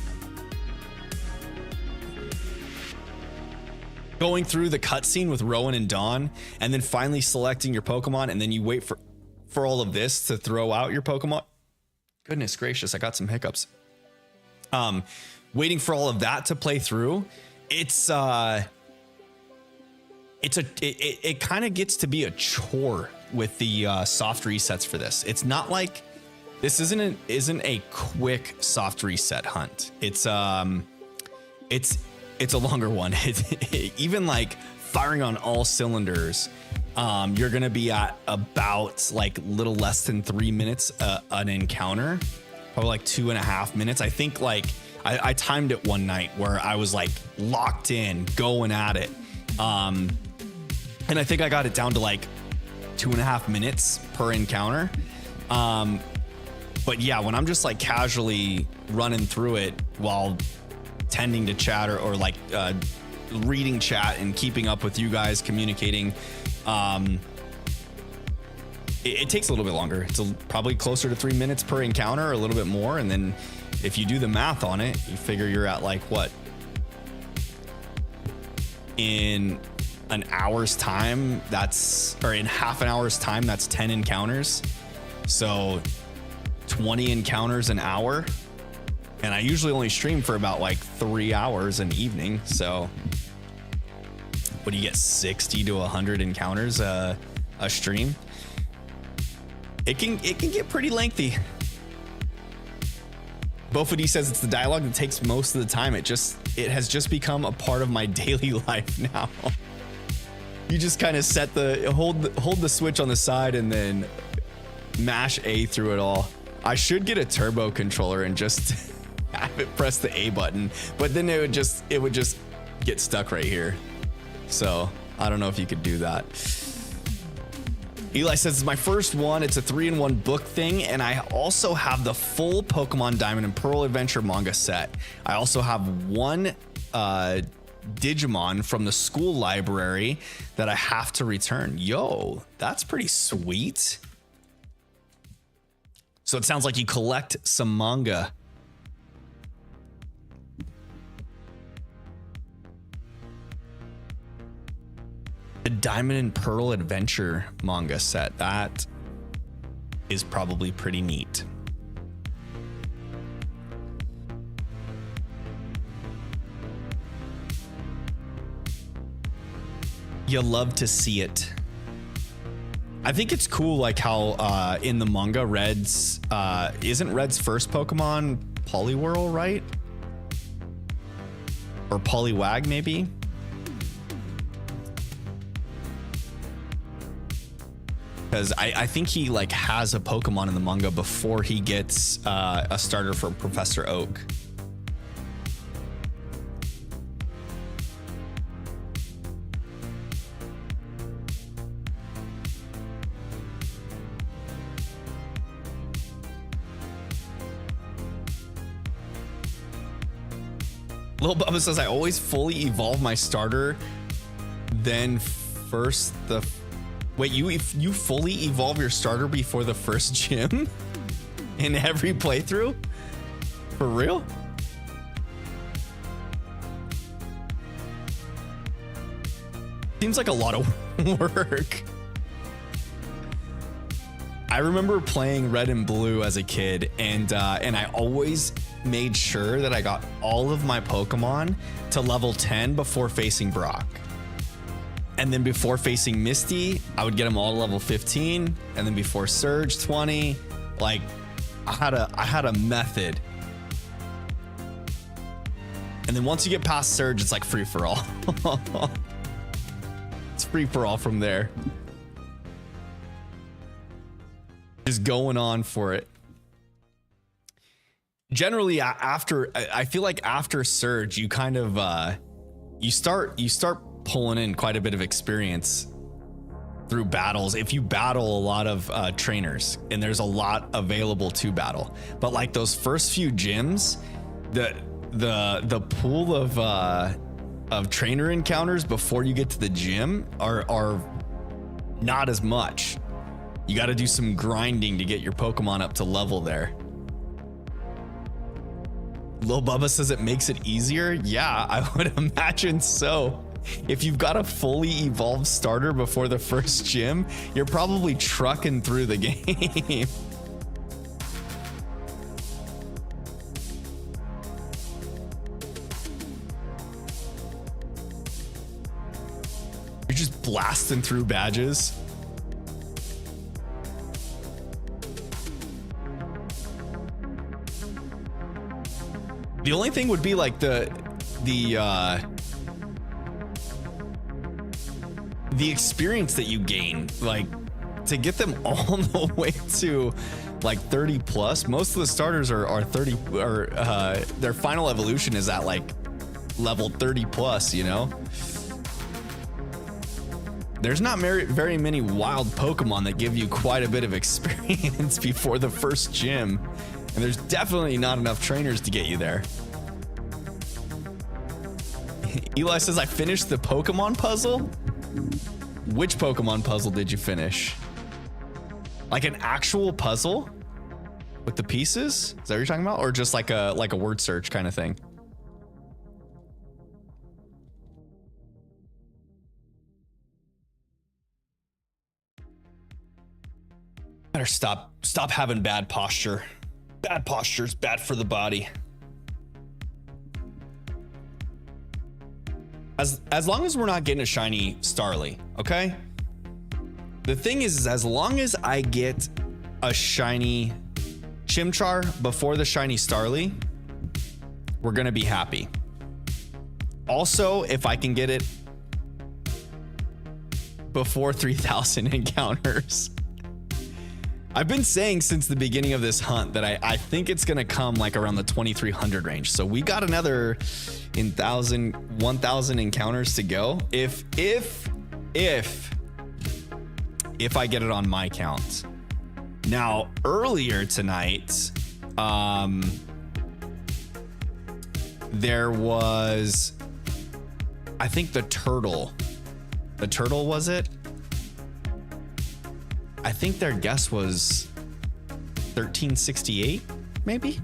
going through the cutscene with Rowan and Dawn, and then finally selecting your Pokemon, and then you wait for all of this to throw out your Pokemon. Goodness gracious, I got some hiccups. Waiting for all of that to play through, it kind of gets to be a chore with the soft resets for this. It's not like this isn't a quick soft reset hunt. It's a longer one. Even like firing on all cylinders, you're gonna be at about like little less than 3 minutes an encounter, probably like 2.5 minutes. I think like I timed it one night where I was like locked in, going at it, and I think I got it down to like 2.5 minutes per encounter. But yeah, when I'm just like casually running through it while tending to chat or like reading chat and keeping up with you guys, communicating, it takes a little bit longer. It's probably closer to 3 minutes per encounter or a little bit more. And then if you do the math on it, you figure you're at like what, in an hour's time, or in half an hour's time, that's 10 encounters. So 20 encounters an hour. And I usually only stream for about like 3 hours an evening. So what do you get, 60 to 100 encounters a stream? It can get pretty lengthy. Bofady says it's the dialogue that takes most of the time. It has just become a part of my daily life now. You just kind of set hold the switch on the side and then mash A through it all. I should get a turbo controller and just have it press the A button, but then it would just get stuck right here. So I don't know if you could do that. Eli says, it's my first one. It's a 3-in-1 book thing. And I also have the full Pokemon Diamond and Pearl Adventure manga set. I also have one Digimon from the school library that I have to return. Yo, that's pretty sweet. So it sounds like you collect some manga. The Diamond and Pearl Adventure manga set. That is probably pretty neat. You love to see it. I think it's cool, like how in the manga, Red's isn't Red's first Pokemon Poliwhirl, right? Or Poliwag, maybe? Because I think he like has a Pokemon in the manga before he gets a starter for Professor Oak. Lil Bubba says, I always fully evolve my starter, then first the... Wait, you fully evolve your starter before the first gym? In every playthrough? For real? Seems like a lot of work. I remember playing Red and Blue as a kid, and I always made sure that I got all of my Pokemon to level 10 before facing Brock. And then before facing Misty, I would get them all to level 15. And then before Surge, 20. Like, I had a method. And then once you get past Surge, it's like free for all. It's free for all from there. Just going on for it. Generally, I feel like after Surge, you kind of you start pulling in quite a bit of experience through battles if you battle a lot of trainers, and there's a lot available to battle. But like those first few gyms, the pool of trainer encounters before you get to the gym are not as much. You got to do some grinding to get your Pokemon up to level there. Lil Bubba says it makes it easier. Yeah, I would imagine so. If you've got a fully evolved starter before the first gym, you're probably trucking through the game. You're just blasting through badges. The only thing would be like the experience that you gain, like to get them all the way to like 30 plus. Most of the starters are 30, or their final evolution is at like level 30 plus, you know? There's not very many wild Pokemon that give you quite a bit of experience before the first gym. And there's definitely not enough trainers to get you there. Eli says, I finished the Pokemon puzzle. Which Pokemon puzzle did you finish? Like an actual puzzle with the pieces? Is that what you're talking about? Or just like a word search kind of thing? Better stop having bad posture. Bad posture is bad for the body. As long as we're not getting a shiny Starly, okay? The thing is as long as I get a shiny Chimchar before the shiny Starly, we're gonna be happy. Also, if I can get it before 3,000 encounters, I've been saying since the beginning of this hunt that I think it's going to come like around the 2300 range. So we got another 1,000 encounters to go. If I get it on my count. Now, earlier tonight, there was, I think the turtle was it? I think their guess was 1368, maybe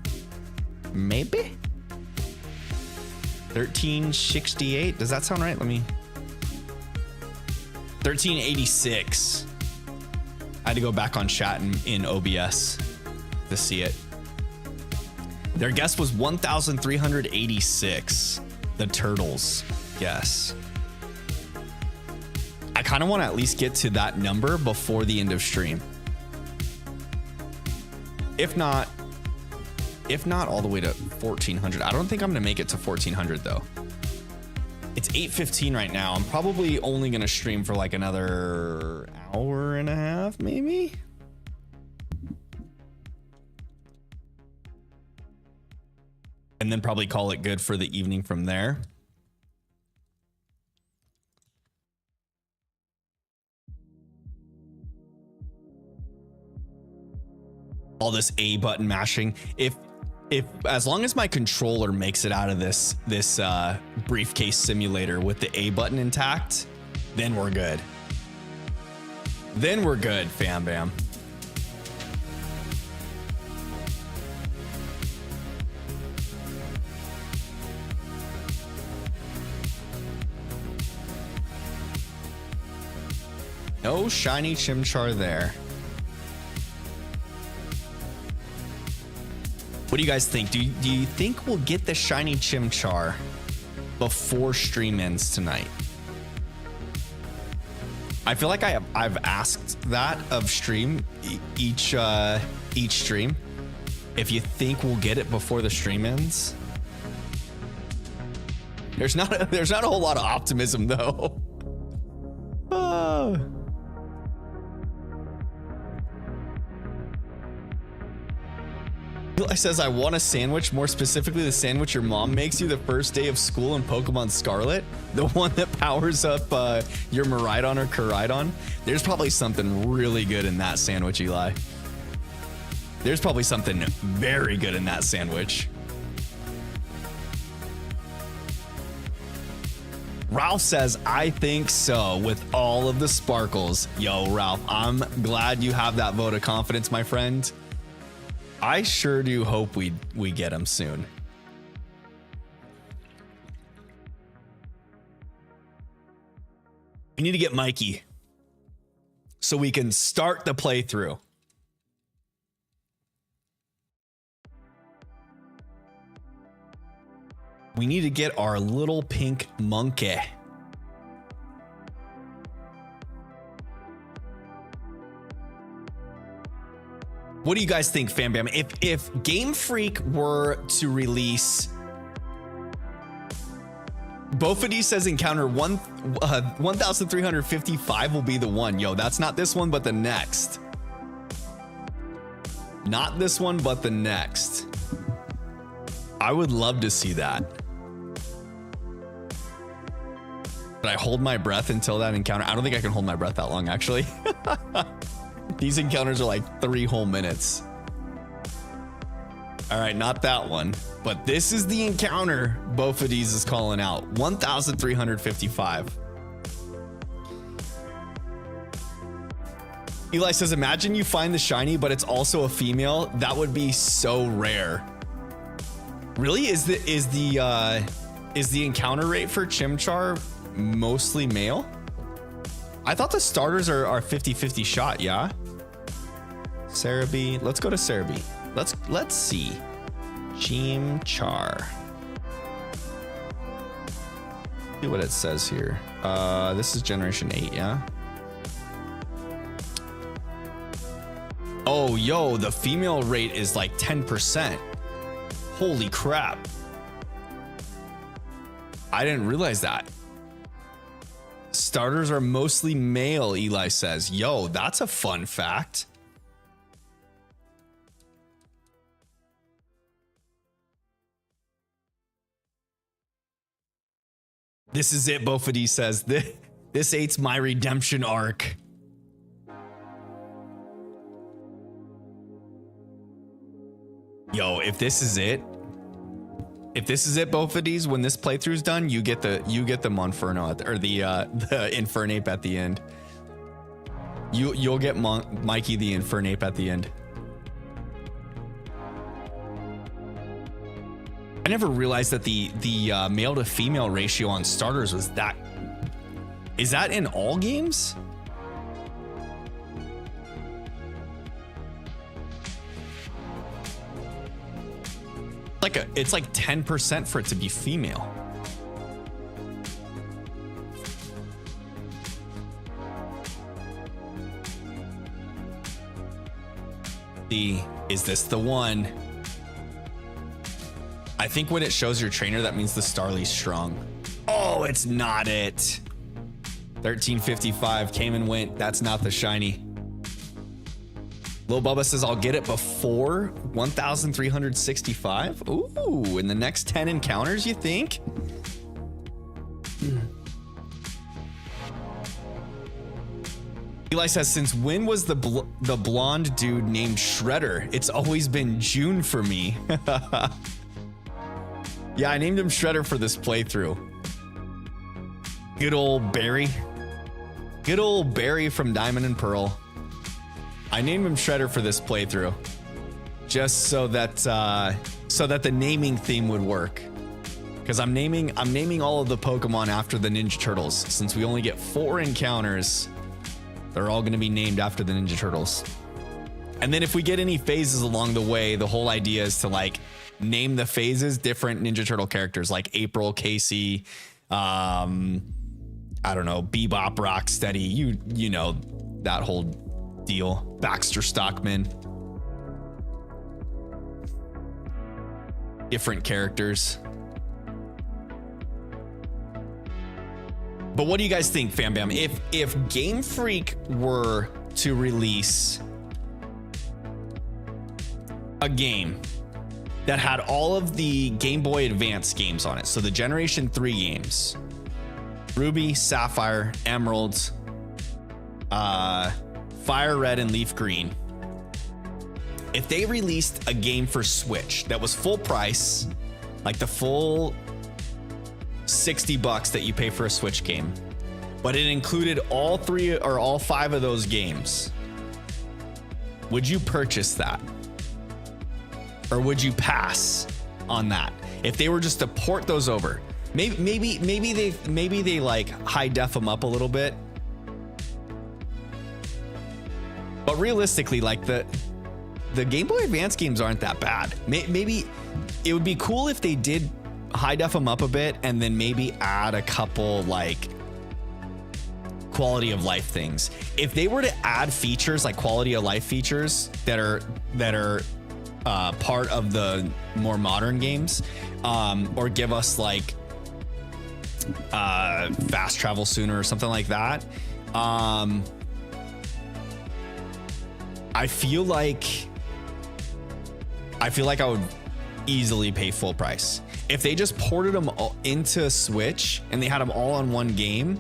1368. Does that sound right? 1386. I had to go back on chat in OBS to see it. Their guess was 1,386. The turtles guess. I kind of want to at least get to that number before the end of stream. If not all the way to 1,400. I don't think I'm going to make it to 1,400 though. It's 8:15 right now. I'm probably only going to stream for like another hour and a half, maybe. And then probably call it good for the evening from there. All this A button mashing. If as long as my controller makes it out of this briefcase simulator with the A button intact, then we're good. Then we're good, fam bam. No shiny Chimchar there. What do you guys think? Do you think we'll get the shiny Chimchar before stream ends tonight? I feel like I've asked that of stream each stream. If you think we'll get it before the stream ends. There's not a whole lot of optimism though. Eli says, I want a sandwich, more specifically the sandwich your mom makes you the first day of school in Pokemon Scarlet. The one that powers up your Miraidon or Koraidon. There's probably something really good in that sandwich, Eli. There's probably something very good in that sandwich. Ralph says, I think so, with all of the sparkles. Yo, Ralph, I'm glad you have that vote of confidence, my friend. I sure do hope we get them soon. We need to get Mikey so we can start the playthrough. We need to get our little pink monkey. What do you guys think, Fam Bam? If Game Freak were to release, Bofady says encounter 1,355 will be the one. Yo, that's not this one, but the next. Not this one, but the next. I would love to see that. But I hold my breath until that encounter. I don't think I can hold my breath that long, actually. These encounters are like 3 whole minutes. All right, not that one, but this is the encounter Bofades is calling out. 1,355. Eli says, imagine you find the shiny, but it's also a female. That would be so rare. Really? Is the encounter rate for Chimchar mostly male? I thought the starters are 50-50 shot, yeah? Cerebi. Let's go to Cerebi. Let's see. Chimchar. See what it says here. This is generation 8, yeah? Oh, yo, the female rate is like 10%. Holy crap. I didn't realize that. Starters are mostly male, Eli says. Yo, that's a fun fact. This is it, Bofady says. This ain't my redemption arc. Yo, if this is it, Bofadies, when this playthrough's done, you get the Monferno or the Infernape at the end. You'll get Mikey the Infernape at the end. I never realized that the male to female ratio on starters was that. Is that in all games? It's like 10% for it to be female. Is this the one? I think when it shows your trainer, that means the Starly's strong. Oh, it's not it. 1355 came and went. That's not the shiny. Lil Bubba says I'll get it before 1365. Ooh, in the next 10 encounters, you think? Eli says, since when was the blonde dude named Shredder? It's always been June for me. Yeah, I named him Shredder for this playthrough. Good old Barry. Good old Barry from Diamond and Pearl. I named him Shredder for this playthrough, just so that the naming theme would work. Because I'm naming all of the Pokemon after the Ninja Turtles. Since we only get 4 encounters, they're all going to be named after the Ninja Turtles. And then if we get any phases along the way, the whole idea is to like name the phases different Ninja Turtle characters, like April, Casey, I don't know, Bebop, Rocksteady, you know that whole deal. Baxter Stockman. Different characters. But what do you guys think, Fam Bam? If Game Freak were to release a game that had all of the Game Boy Advance games on it, so the Generation 3 games, Ruby, Sapphire, Emerald, Fire Red, and Leaf Green. If they released a game for Switch that was full price, like the full $60 that you pay for a Switch game, but it included all 3 or all 5 of those games, would you purchase that? Or would you pass on that? If they were just to port those over, maybe they like high def them up a little bit. But realistically, like the Game Boy Advance games aren't that bad. Maybe it would be cool if they did high def them up a bit and then maybe add a couple like quality of life things. If they were to add features like quality of life features that are part of the more modern games, or give us like fast travel sooner or something like that, I feel like I would easily pay full price. If they just ported them into Switch and they had them all on one game,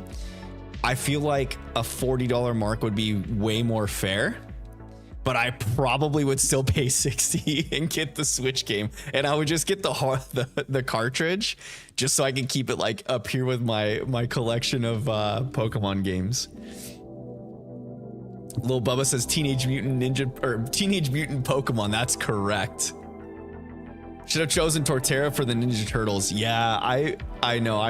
I feel like a $40 mark would be way more fair. But I probably would still pay $60 and get the Switch game, and I would just get the cartridge just so I can keep it like up here with my collection of Pokemon games. Lil Bubba says Teenage Mutant Pokemon. That's correct. Should have chosen Torterra for the Ninja Turtles. Yeah, I know.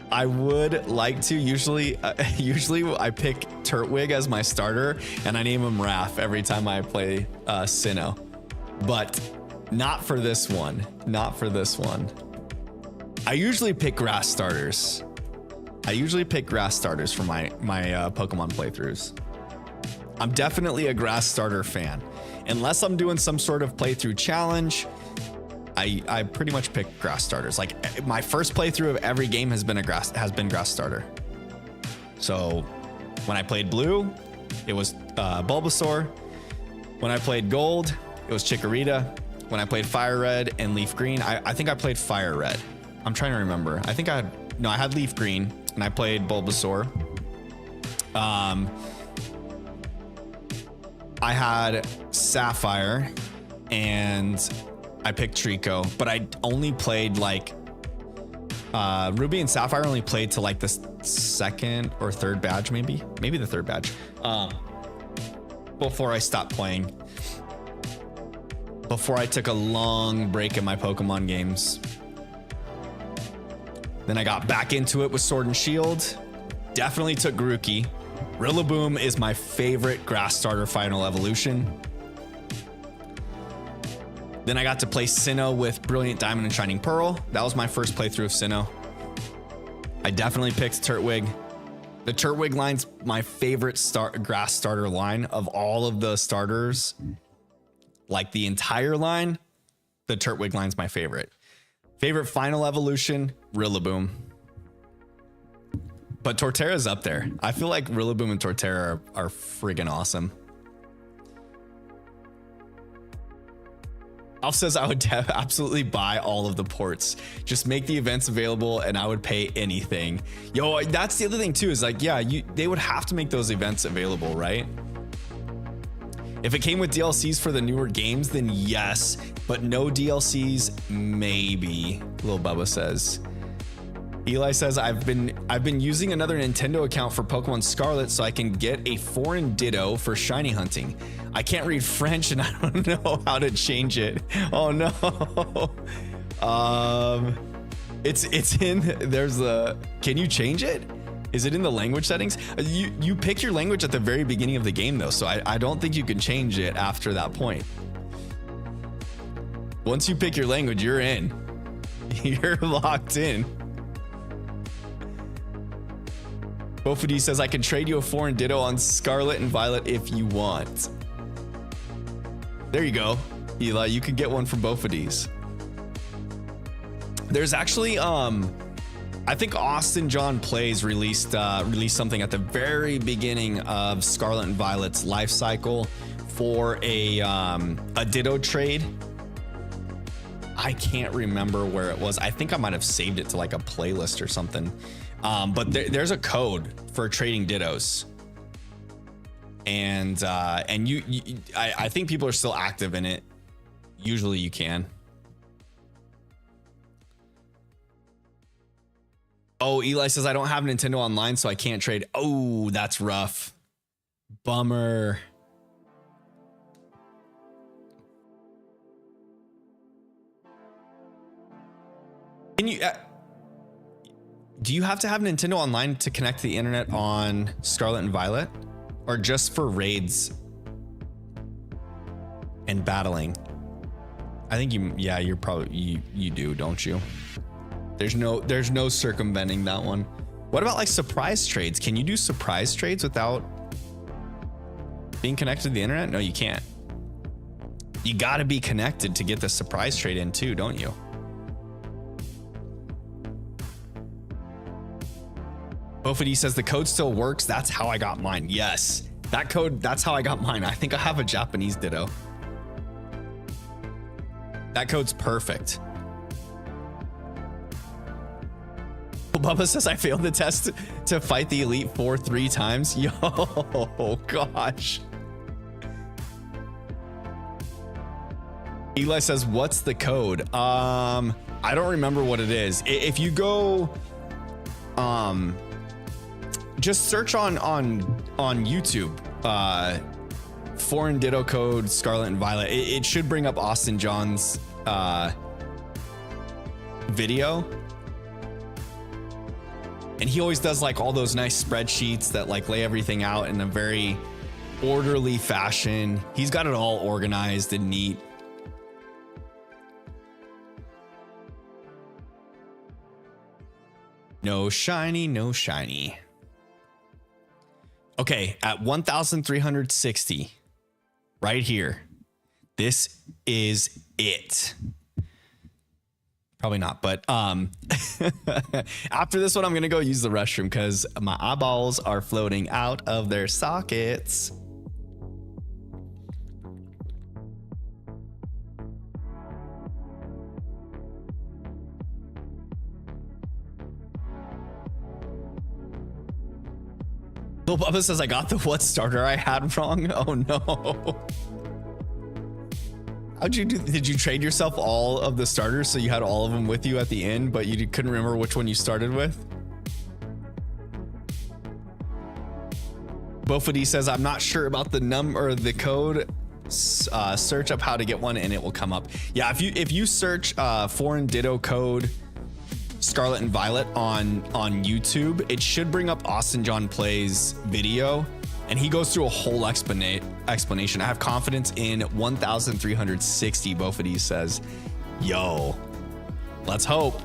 I would like to. Usually I pick Turtwig as my starter, and I name him Raph every time I play Sinnoh. But not for this one. Not for this one. I usually pick grass starters. For my Pokemon playthroughs. I'm definitely a grass starter fan. Unless I'm doing some sort of playthrough challenge, I pretty much pick grass starters. Like my first playthrough of every game has been grass starter. So when I played blue, it was Bulbasaur. When I played gold, it was Chikorita. When I played fire red and leaf green, I think I played fire red. I'm trying to remember. I think I had no, I had Leaf Green and I played Bulbasaur. I had Sapphire and I picked Trico, but I only played like Ruby and Sapphire only played to like the second or third badge, maybe the third badge, before I stopped playing, before I took a long break in my Pokemon games. Then I got back into it with Sword and Shield. Definitely took Grookey. Rillaboom is my favorite grass starter final evolution. Then I got to play Sinnoh with Brilliant Diamond and Shining Pearl. That was my first playthrough of Sinnoh. I definitely picked Turtwig. The Turtwig line's my favorite grass starter line of all of the starters. Like the entire line, the Turtwig line's my favorite. Favorite final evolution, Rillaboom. But Torterra's up there. I feel like Rillaboom and Torterra are friggin' awesome. Alf says I would absolutely buy all of the ports. Just make the events available and I would pay anything. Yo, that's the other thing too, is like, yeah, they would have to make those events available, right? If it came with DLCs for the newer games, then yes, but no DLCs, maybe, Lil Bubba says. Eli says, I've been using another Nintendo account for Pokemon Scarlet so I can get a foreign Ditto for shiny hunting. I can't read French and I don't know how to change it. Oh no. It's in, there's a, can you change it? Is it in the language settings? You pick your language at the very beginning of the game though, so I don't think you can change it after that point. Once you pick your language, you're in. You're locked in. Bofody says, I can trade you a foreign Ditto on Scarlet and Violet if you want. There you go, Eli. You can get one from Bofody's. There's actually, I think Austin John Plays released something at the very beginning of Scarlet and Violet's life cycle for a Ditto trade. I can't remember where it was. I think I might have saved it to like a playlist or something. But there's a code for trading Dittos, and I think people are still active in it. Usually you can. Oh, Eli says I don't have Nintendo Online, so I can't trade. Oh, that's rough. Bummer. Can you? Do you have to have Nintendo Online to connect to the internet on Scarlet and Violet, or just for raids and battling? I think you're probably, you do, don't you? There's no circumventing that one. What about like surprise trades? Can you do surprise trades without being connected to the internet? No, you can't. You got to be connected to get the surprise trade in too, don't you? Bofody says the code still works. That's how I got mine. Yes, that code, that's how I got mine. I think I have a Japanese Ditto. That code's perfect. Bubba says I failed the test to fight the Elite Four 3 times. Yo, gosh. Eli says, what's the code? I don't remember what it is. If you go, just search on YouTube, foreign Ditto code Scarlet and Violet. It should bring up Austin John's video, and he always does like all those nice spreadsheets that like lay everything out in a very orderly fashion. He's got it all organized and neat. No shiny, no shiny. Okay, at 1,360, right here. This is it. Probably not, but after this one, I'm gonna go use the restroom because my eyeballs are floating out of their sockets. Bill Bubba says, I got the what starter I had wrong. Oh no. How'd you do? Did you trade yourself all of the starters so you had all of them with you at the end, but you couldn't remember which one you started with? Bofody says, I'm not sure about the number or the code. Search up how to get one and it will come up. Yeah, if you search foreign ditto code Scarlet and Violet on YouTube, it should bring up Austin John Plays video, and he goes through a whole explanation. I have confidence in 1360. Bofody says, yo, let's hope.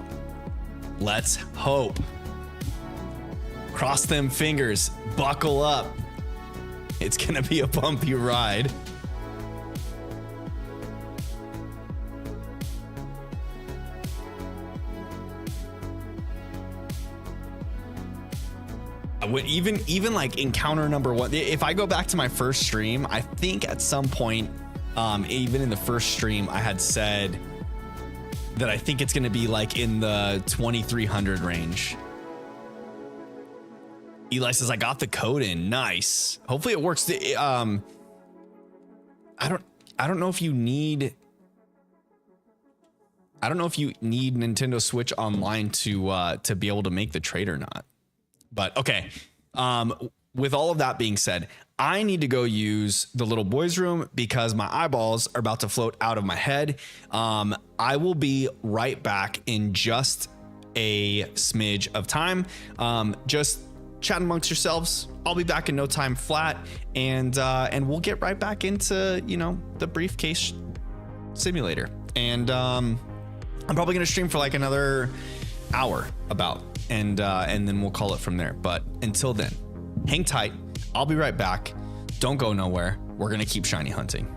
Let's hope. Cross them fingers, buckle up. It's gonna be a bumpy ride. Even like encounter number one, if I go back to my first stream, I think at some point, even in the first stream, I had said that I think it's going to be like in the 2300 range. Eli says, I got the code in. Nice. Hopefully it works. I don't know if you need Nintendo Switch Online to be able to make the trade or not. But okay, with all of that being said, I need to go use the little boys' room because my eyeballs are about to float out of my head. I will be right back in just a smidge of time. Just chat amongst yourselves. I'll be back in no time flat, and we'll get right back into, you know, the briefcase simulator. And I'm probably gonna stream for like another hour about. And then we'll call it from there. But until then, hang tight. I'll be right back. Don't go nowhere. We're going to keep shiny hunting.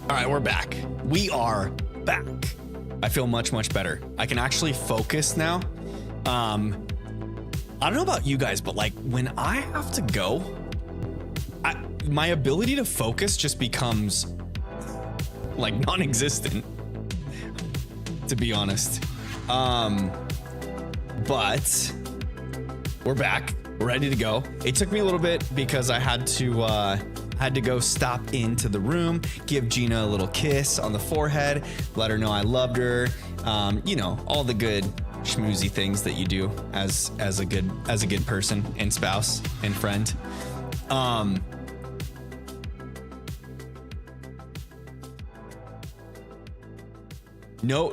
All right, we're back. We are back. I feel much, much better. I can actually focus now. I don't know about you guys, but like when I have to go, my ability to focus just becomes like non-existent, to be honest. But we're back. ready to go. It took me a little bit because I had to go stop into the room, give Gina a little kiss on the forehead, let her know I loved her. You know, all the good schmoozy things that you do as a good person and spouse and friend. No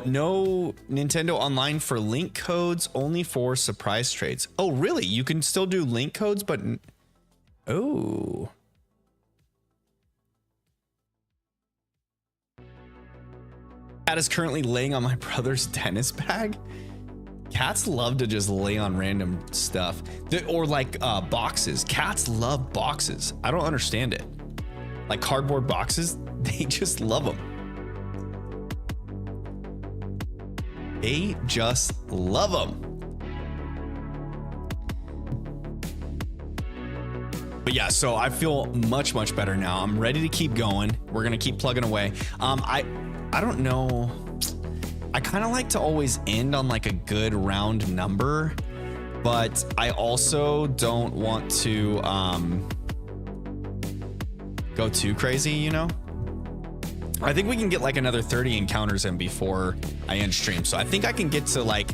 Nintendo Online for link codes, only for surprise trades. Oh, really? You can still do link codes, but oh. Cat is currently laying on my brother's tennis bag. Cats love to just lay on random stuff. Or like boxes. Cats love boxes. I don't understand it. Like cardboard boxes, they just love them. They just love them. But yeah, so I feel much better now. I'm ready to keep going. We're gonna keep plugging away. I don't know. I kind of like to always end on like a good round number, but I also don't want to go too crazy, you know? I think we can get like another 30 encounters in before I end stream. So I think I can get to like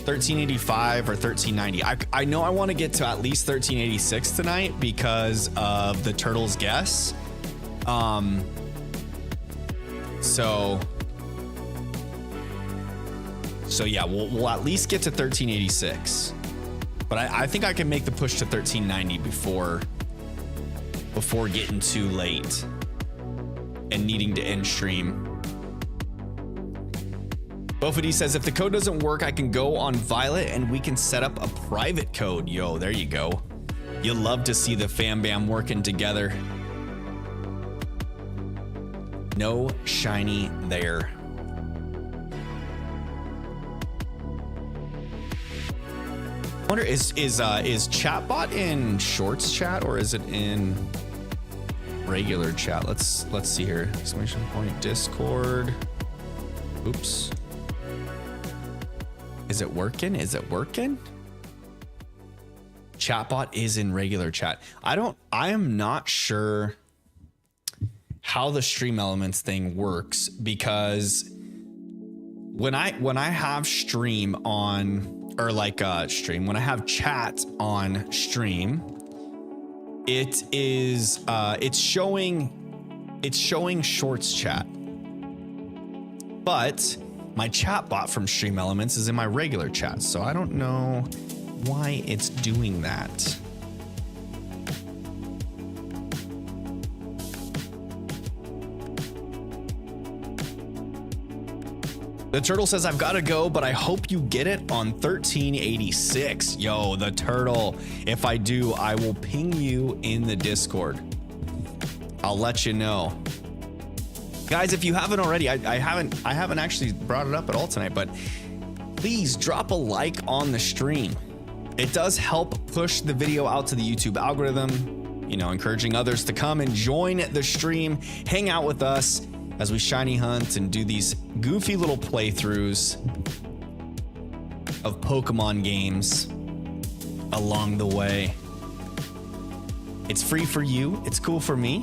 1385 or 1390. I know I want to get to at least 1386 tonight because of the turtle's guess. So yeah, we'll at least get to 1386. But I think I can make the push to 1390 before getting too late and needing to end stream. Bofady says, if the code doesn't work, I can go on Violet and we can set up a private code. Yo, there you go. You love to see the fam bam working together. No shiny there. I wonder, is chatbot in shorts chat or is it in regular chat? Let's see here. Exclamation point Discord. Oops. Is it working? Is it working? Chatbot is in regular chat. I am not sure how the Stream Elements thing works, because when I have stream on, or like stream, when I have chat on stream, it is it's showing shorts chat, but my chat bot from Stream Elements is in my regular chat, so I don't know why it's doing that. The turtle says, I've got to go, but I hope you get it on 1386. Yo, the turtle. If I do, I will ping you in the Discord. I'll let you know. Guys, if you haven't already, I haven't actually brought it up at all tonight, but please drop a like on the stream. It does help push the video out to the YouTube algorithm, you know, encouraging others to come and join the stream, hang out with us as we shiny hunt and do these goofy little playthroughs of Pokemon games along the way. It's free for you. It's cool for me.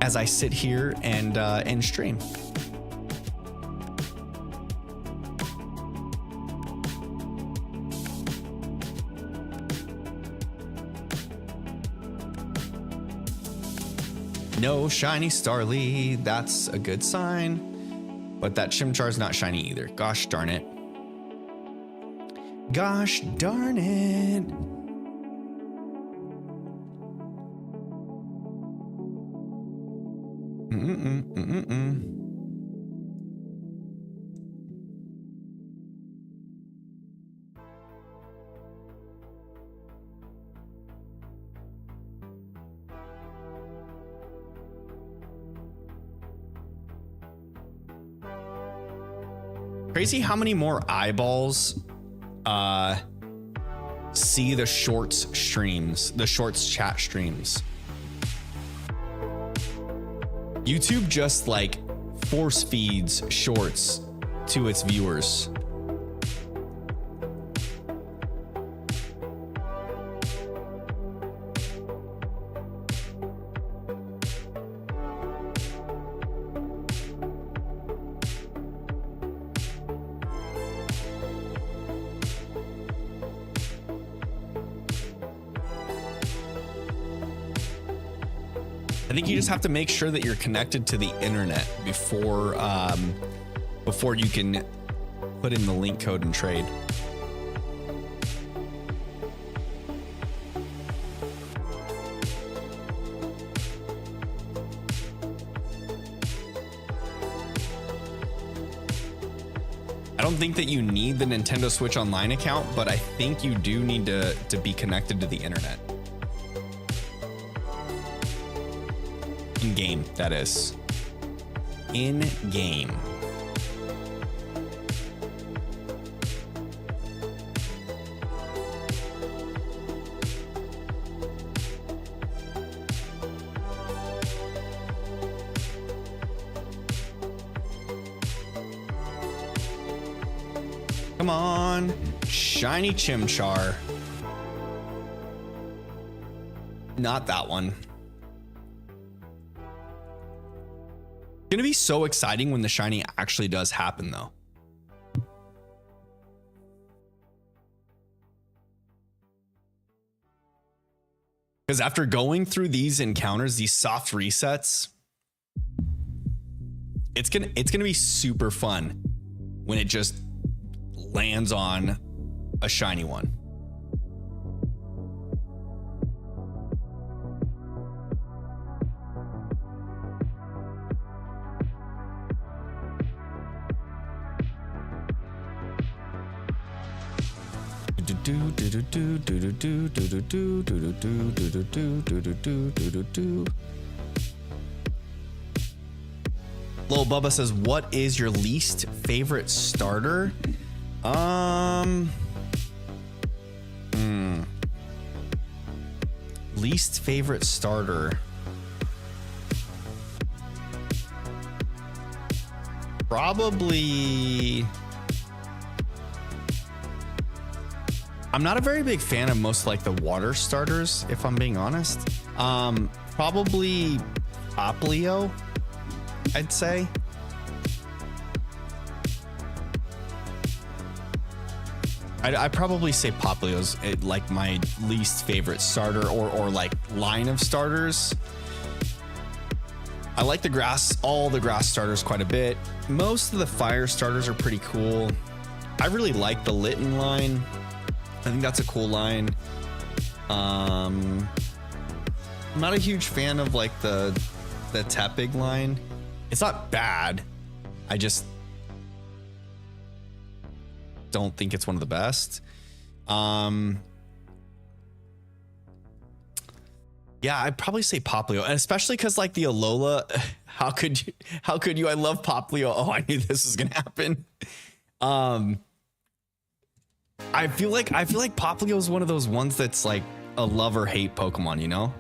As I sit here and stream. No shiny Starly, that's a good sign. But that Chimchar's not shiny either. Gosh darn it. Gosh darn it. Crazy how many more eyeballs see the shorts streams, the shorts chat streams. YouTube just like force feeds shorts to its viewers. I think you just have to make sure that you're connected to the internet before you can put in the link code and trade. I don't think that you need the Nintendo Switch Online account, but I think you do need to be connected to the internet. In game, that is. In game. Come on, shiny Chimchar. Not that one. It's gonna be so exciting when the shiny actually does happen, though. Because after going through these encounters, these soft resets, it's gonna be super fun when it just lands on a shiny one. Lil Bubba says, what is your least favorite starter? Least favorite starter. Probably. I'm not a very big fan of most like the water starters, if I'm being honest. Probably Poplio, I'd say. I'd probably say Poplio's like my least favorite starter or like line of starters. I like all the grass starters quite a bit. Most of the fire starters are pretty cool. I really like the Litten line. I think that's a cool line. I'm not a huge fan of like the Tepig line. It's not bad. I just don't think it's one of the best. Yeah, I'd probably say Poplio, and especially because like the Alola, how could you? I love Poplio. Oh, I knew this was gonna happen. I feel like Poplio is one of those ones that's like a love or hate Pokemon, you know?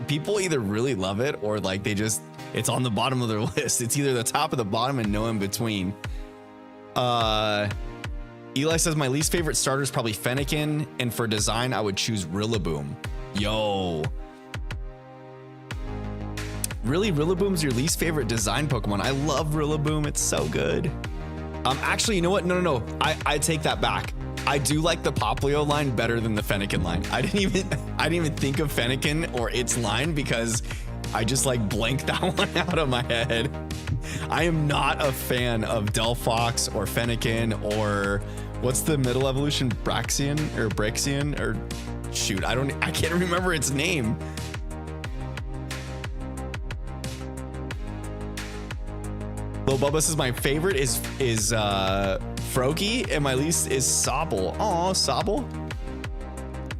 People either really love it or like it's on the bottom of their list. It's either the top or the bottom and no in between. Eli says my least favorite starter is probably Fennekin, and for design I would choose Rillaboom. Yo. Really, Rillaboom's your least favorite design Pokemon? I love Rillaboom. It's so good. Actually, you know what? No. I take that back. I do like the Poplio line better than the Fennekin line. I didn't even think of Fennekin or its line because I just like blanked that one out of my head. I am not a fan of Delphox or Fennekin or what's the middle evolution, Braxian or shoot, I can't remember its name. Lil Bubba says my favorite is Froakie, and my least is Sobble. Oh, Sobble.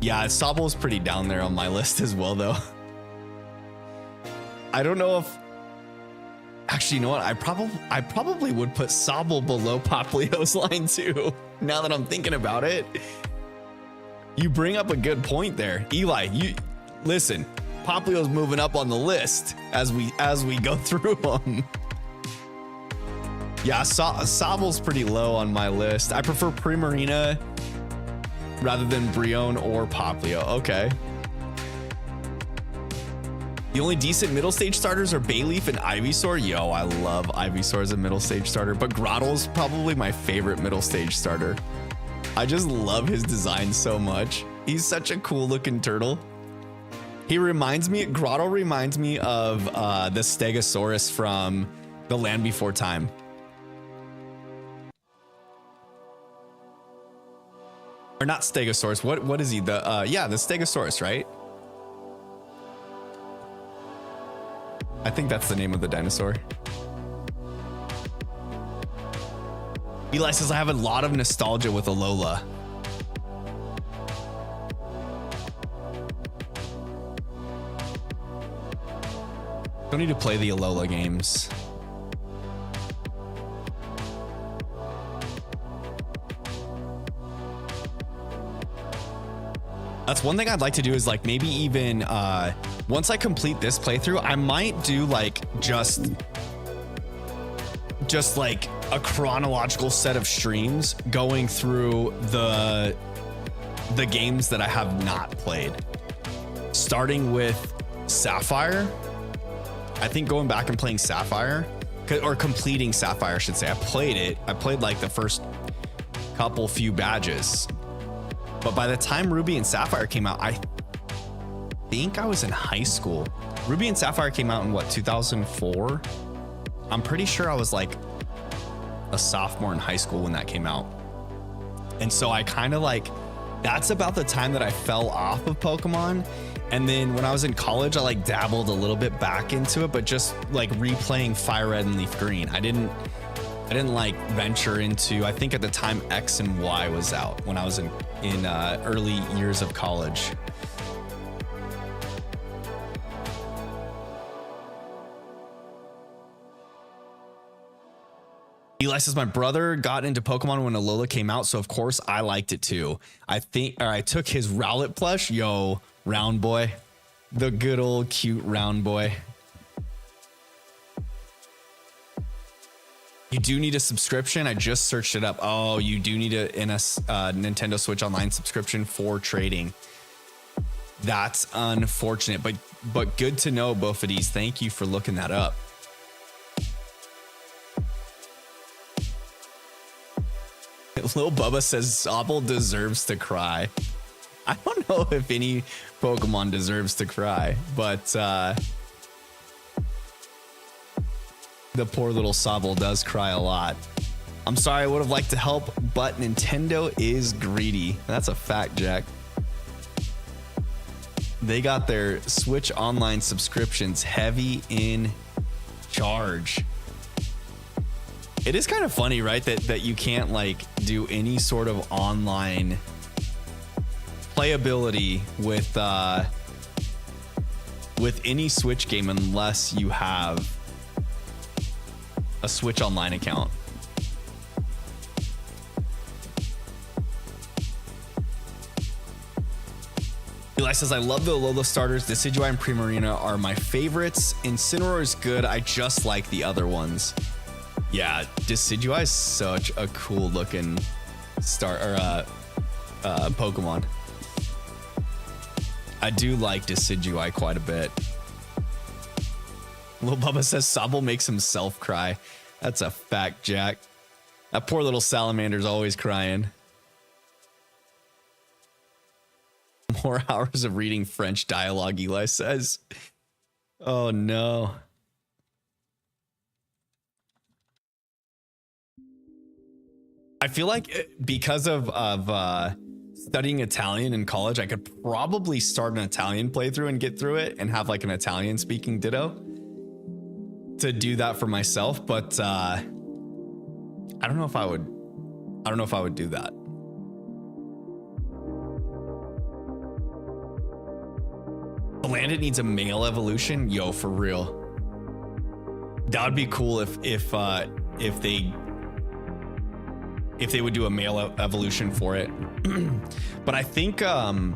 Yeah, Sobble's pretty down there on my list as well, though. I don't know if. Actually, you know what? I probably would put Sobble below Poplio's line too. Now that I'm thinking about it, you bring up a good point there, Eli. You listen. Poplio's moving up on the list as we go through them. Yeah, Sobble's pretty low on my list. I prefer Primarina rather than Brionne or Poplio. Okay. The only decent middle stage starters are Bayleaf and Ivysaur. Yo, I love Ivysaur as a middle stage starter, but Grottle's probably my favorite middle stage starter. I just love his design so much. He's such a cool looking turtle. He reminds me, Grotto reminds me of the Stegosaurus from The Land Before Time. Or not Stegosaurus. What is he? The Stegosaurus, right? I think that's the name of the dinosaur. Eli says, I have a lot of nostalgia with Alola. Don't need to play the Alola games. That's one thing I'd like to do is like maybe even once I complete this playthrough, I might do like just like a chronological set of streams going through the games that I have not played. Starting with Sapphire. I think going back and playing Sapphire, or completing Sapphire, I should say. I played like the first few badges. But by the time Ruby and Sapphire came out, I think I was in high school. Ruby and Sapphire came out in what, 2004? I'm pretty sure I was like a sophomore in high school when that came out. And so I kind of like, that's about the time that I fell off of Pokemon. And then when I was in college, I like dabbled a little bit back into it, but just like replaying Fire Red and Leaf Green. I didn't like venture into, I think at the time X and Y was out when I was in early years of college. Eli says, my brother got into Pokemon when Alola came out, so of course I liked it too. I took his Rowlet plush. Yo, round boy. The good old cute round boy. You do need a subscription. I just searched it up. Oh, you do need a Nintendo Switch Online subscription for trading. That's unfortunate, but good to know, both of these. Thank you for looking that up. Lil Bubba says Sobble deserves to cry. I don't know if any Pokemon deserves to cry, but the poor little Sobble does cry a lot. I'm sorry, I would have liked to help, but Nintendo is greedy. That's a fact, Jack. They got their Switch Online subscriptions heavy in charge. It is kind of funny, right? That you can't like do any sort of online playability with any Switch game unless you have a Switch Online account. Eli says, I love the Alola starters. Decidueye and Primarina are my favorites. Incineroar is good. I just like the other ones. Yeah, Decidueye is such a cool looking Pokemon. I do like Decidueye quite a bit. Lil Bubba says Sobble makes himself cry. That's a fact, Jack. That poor little salamander's always crying. More hours of reading French dialogue, Eli says. Oh no. I feel like because of studying Italian in college, I could probably start an Italian playthrough and get through it and have like an Italian speaking Ditto to do that for myself. But I don't know if I would do that. Landit needs a male evolution. Yo, for real. That would be cool if they would do a male evolution for it. But I think that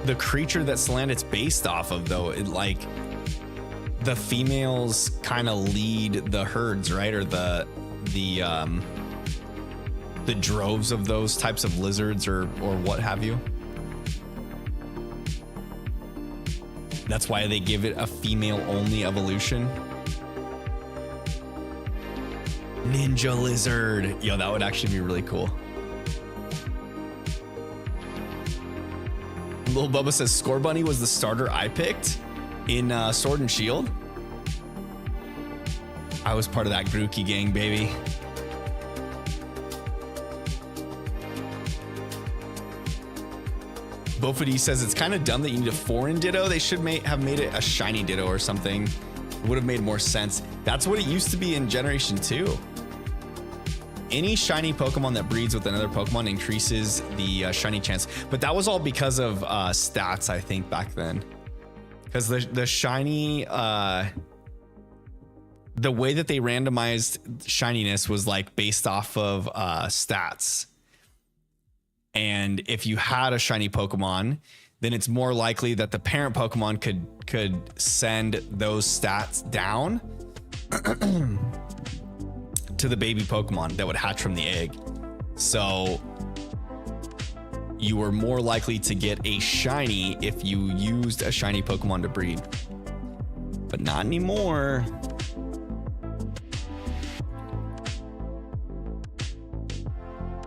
the creature that Salandit's based off of, though, it like the females kind of lead the herds, right? Or the droves of those types of lizards or what have you. That's why they give it a female only evolution. Ninja lizard. Yo, that would actually be really cool. Lil Bubba says Score Bunny was the starter I picked in Sword and Shield. I was part of that Grookey gang, baby. Bofity says it's kind of dumb that you need a foreign Ditto. They should have made it a shiny Ditto or something. It would have made more sense. That's what it used to be in Generation 2. Any shiny Pokemon that breeds with another Pokemon increases the shiny chance. But that was all because of stats, I think, back then. Because the shiny... the way that they randomized shininess was like based off of stats. And if you had a shiny Pokemon, then it's more likely that the parent Pokemon could send those stats down to the baby Pokemon that would hatch from the egg. So you were more likely to get a shiny if you used a shiny Pokemon to breed. But not anymore.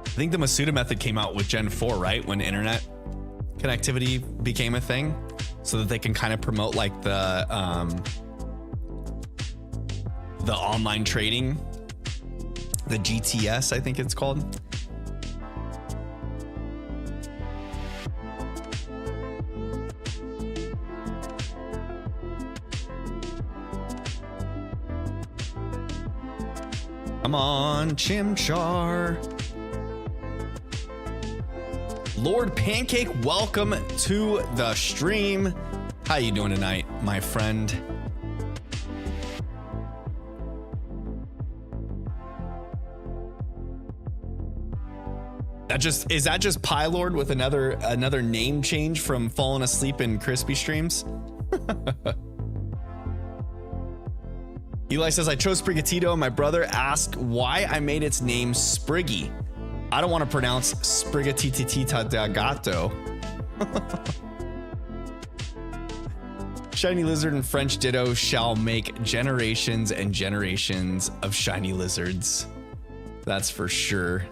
I think the Masuda method came out with Gen 4, right? When internet connectivity became a thing, so that they can kind of promote like the online trading, the GTS, I think it's called. Come on, Chimchar. Lord Pancake, welcome to the stream. How you doing tonight, my friend? Is that just Pylord with another name change from falling asleep in crispy streams? Eli says I chose Sprigatito. My brother asked why I made its name Spriggy. I don't want to pronounce Sprigatitita da Gato. Shiny Lizard and French Ditto shall make generations and generations of shiny lizards. That's for sure.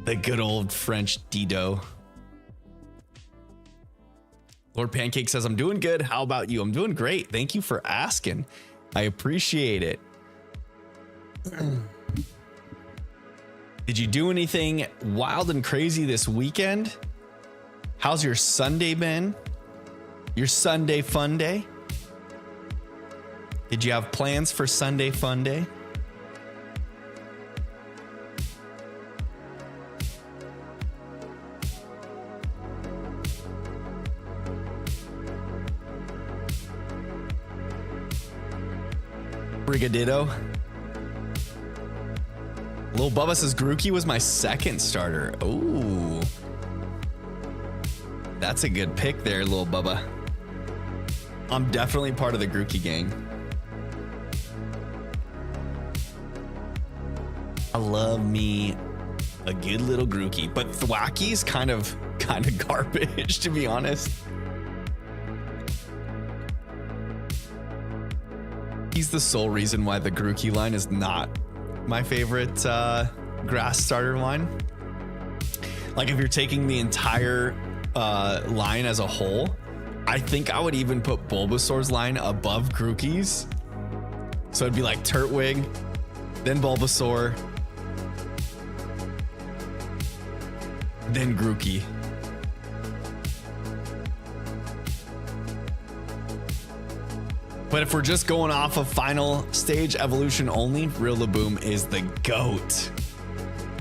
The good old French Ditto. Lord Pancake says, I'm doing good. How about you? I'm doing great. Thank you for asking. I appreciate it. Did you do anything wild and crazy this weekend? How's your Sunday been? Your Sunday fun day? Did you have plans for Sunday fun day? Brigadito. Lil Bubba says Grookey was my second starter. Ooh. That's a good pick there, Lil Bubba. I'm definitely part of the Grookey gang. I love me a good little Grookey, but Thwacky's kind of garbage, to be honest. He's the sole reason why the Grookey line is not my favorite grass starter line. Like if you're taking the entire line as a whole, I think I would even put Bulbasaur's line above Grookey's. So it'd be like Turtwig, then Bulbasaur, then Grookey. But if we're just going off of final stage evolution only, Rillaboom is the GOAT.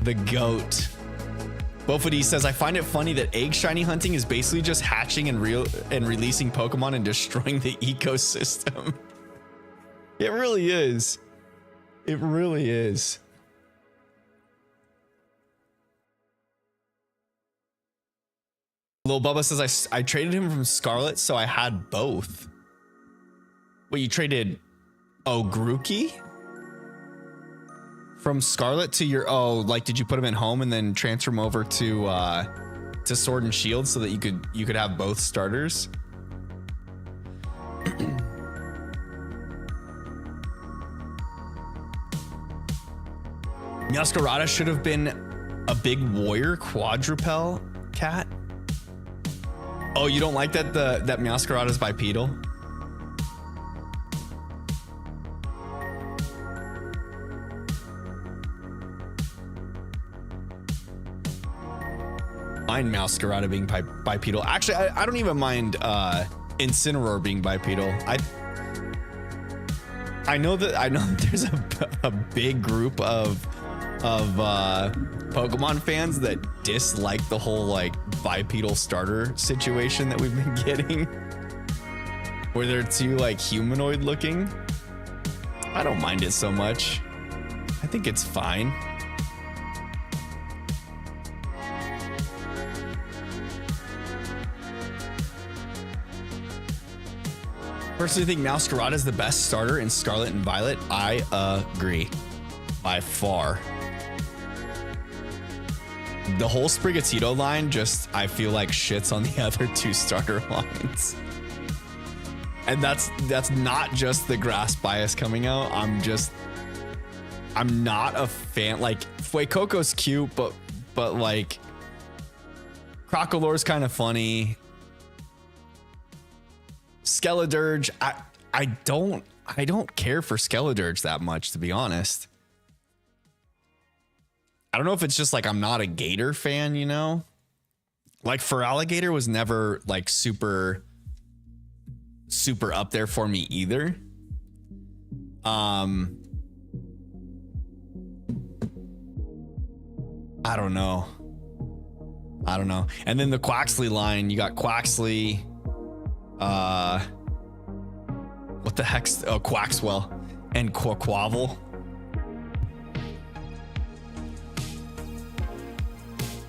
The GOAT. Bofity says, I find it funny that egg shiny hunting is basically just hatching and releasing Pokemon and destroying the ecosystem. It really is. It really is. Lil Bubba says, I traded him from Scarlet, so I had both. Wait, you traded Grookey from Scarlet to your like did you put him at home and then transfer him over to Sword and Shield so that you could have both starters? Meowscarada should have been a big warrior quadrupel cat. Oh, you don't like that that Meowscarada is bipedal? Mind Meowscarada being bipedal. Actually, I don't even mind Incineroar being bipedal. I know that there's a big group of Pokemon fans that dislike the whole like bipedal starter situation that we've been getting, where they're too like humanoid looking. I don't mind it so much. I think it's fine. Personally think Meowscarada is the best starter in Scarlet and Violet. I agree. By far. The whole Sprigatito line just, I feel like, shits on the other two starter lines. And that's not just the grass bias coming out. I'm not a fan. Like, Fuecoco's cute, but like, Crocolore's kind of funny. Skeledirge, I don't care for Skeledirge that much, to be honest. I don't know if it's just like I'm not a Gator fan, you know? Like Feraligatr was never like super up there for me either. I don't know. And then the Quaxley line, you got Quaxley, what the heck's Quaxwell and Quaquaval.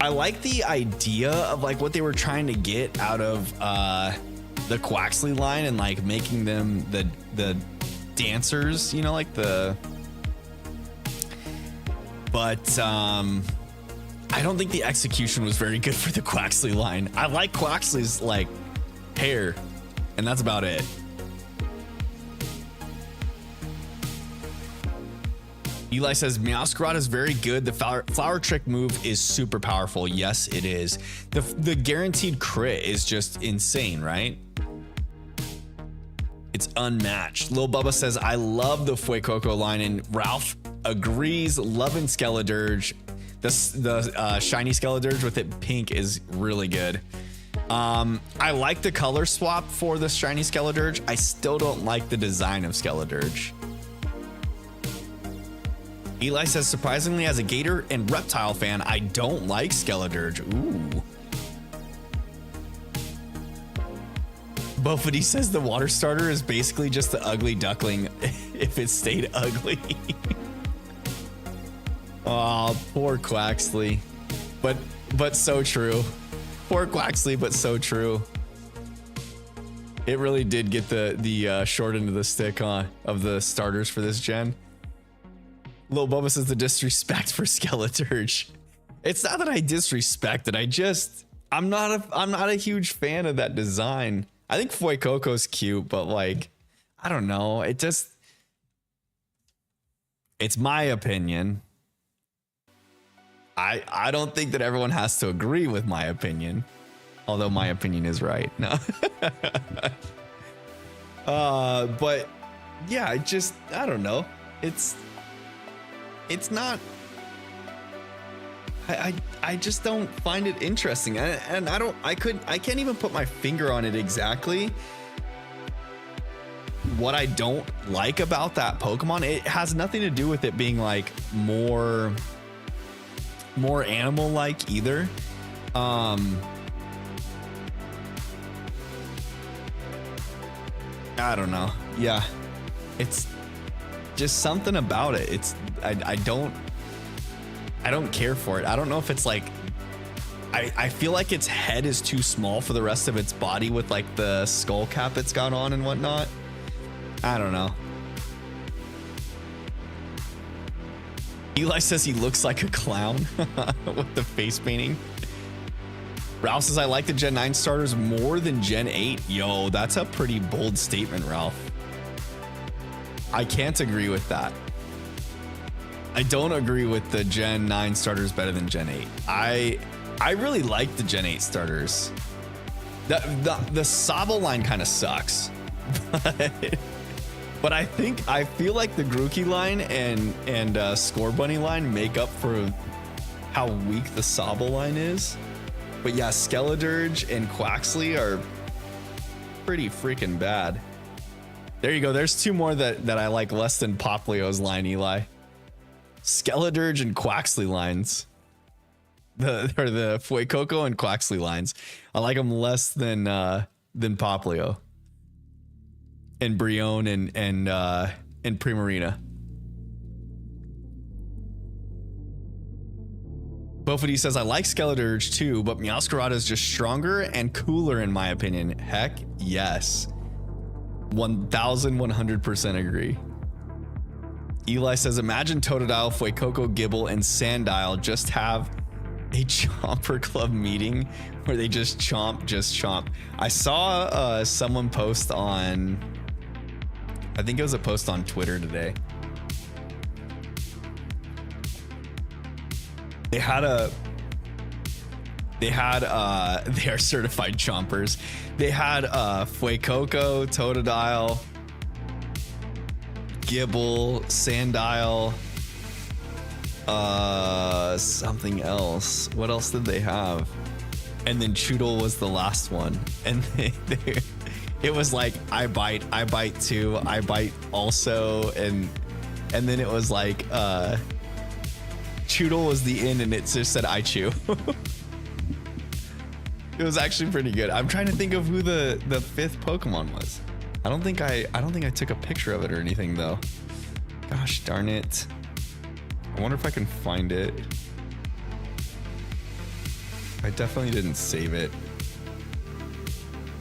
I like the idea of like what they were trying to get out of the Quaxley line and like making them the dancers, you know, like but I don't think the execution was very good for the Quaxley line. I like Quaxley's like hair, and that's about it. Eli says Meowscarada is very good. The flower trick move is super powerful. Yes, it is. The guaranteed crit is just insane, right? It's unmatched. Lil Bubba says I love the Fuecoco line, and Ralph agrees. Loving Skeledirge. The shiny Skeledirge with it pink is really good. I like the color swap for the shiny Skeledirge. I still don't like the design of Skeledirge. Eli says, surprisingly, as a Gator and Reptile fan, I don't like Skeledirge. Ooh. Bofody says the water starter is basically just the ugly duckling if it stayed ugly. Oh, poor Quaxley. But so true. Poor Quaxley, but so true. It really did get the short end of the stick, huh, of the starters for this gen. Lil Bubba says the disrespect for Skeledirge. It's not that I disrespect it. I'm not a huge fan of that design. I think Fuecoco's cute, but like, I don't know. It's my opinion. I don't think that everyone has to agree with my opinion, although my opinion is right. No. But yeah, I don't know. It's not, I just don't find it interesting. And I can't even put my finger on it exactly. What I don't like about that Pokemon, it has nothing to do with it being like more animal like either. I don't know. Yeah. It's just something about it. I don't care for it. I don't know if it's like, I feel like its head is too small for the rest of its body with like the skull cap it's got on and whatnot. I don't know. Eli says he looks like a clown with the face painting. Ralph says I like the Gen 9 starters more than Gen 8. Yo, that's a pretty bold statement, Ralph. I can't agree with that. I don't agree with the Gen 9 starters better than Gen 8. I really like the Gen 8 starters. The Sabo line kind of sucks. But I feel like the Grookey line and Score Bunny line make up for how weak the Sabo line is. But yeah, Skeledirge and Quaxley are pretty freaking bad. There you go. There's two more that I like less than Popplio's line, Eli. Skeledirge and Quaxley lines. The Fuecoco and Quaxley lines. I like them less than Popplio. And Brion and Primarina. Bofity says, I like Skeledirge too, but Meowscarada is just stronger and cooler in my opinion. Heck yes. 1100% agree. Eli says, imagine Totodile, Fuecoco, Gibble, and Sandile just have a Chomper Club meeting where they just chomp. I saw someone post on, I think it was a post on Twitter today. They are certified chompers. They had Fuecoco, Totodile, Gibble, Sandile, something else. What else did they have? And then Choodle was the last one. And it was like, I bite too, I bite also, and then it was like Choodle was the end and it just said I chew. It was actually pretty good. I'm trying to think of who the fifth Pokemon was. I don't think I took a picture of it or anything though. Gosh darn it. I wonder if I can find it. I definitely didn't save it.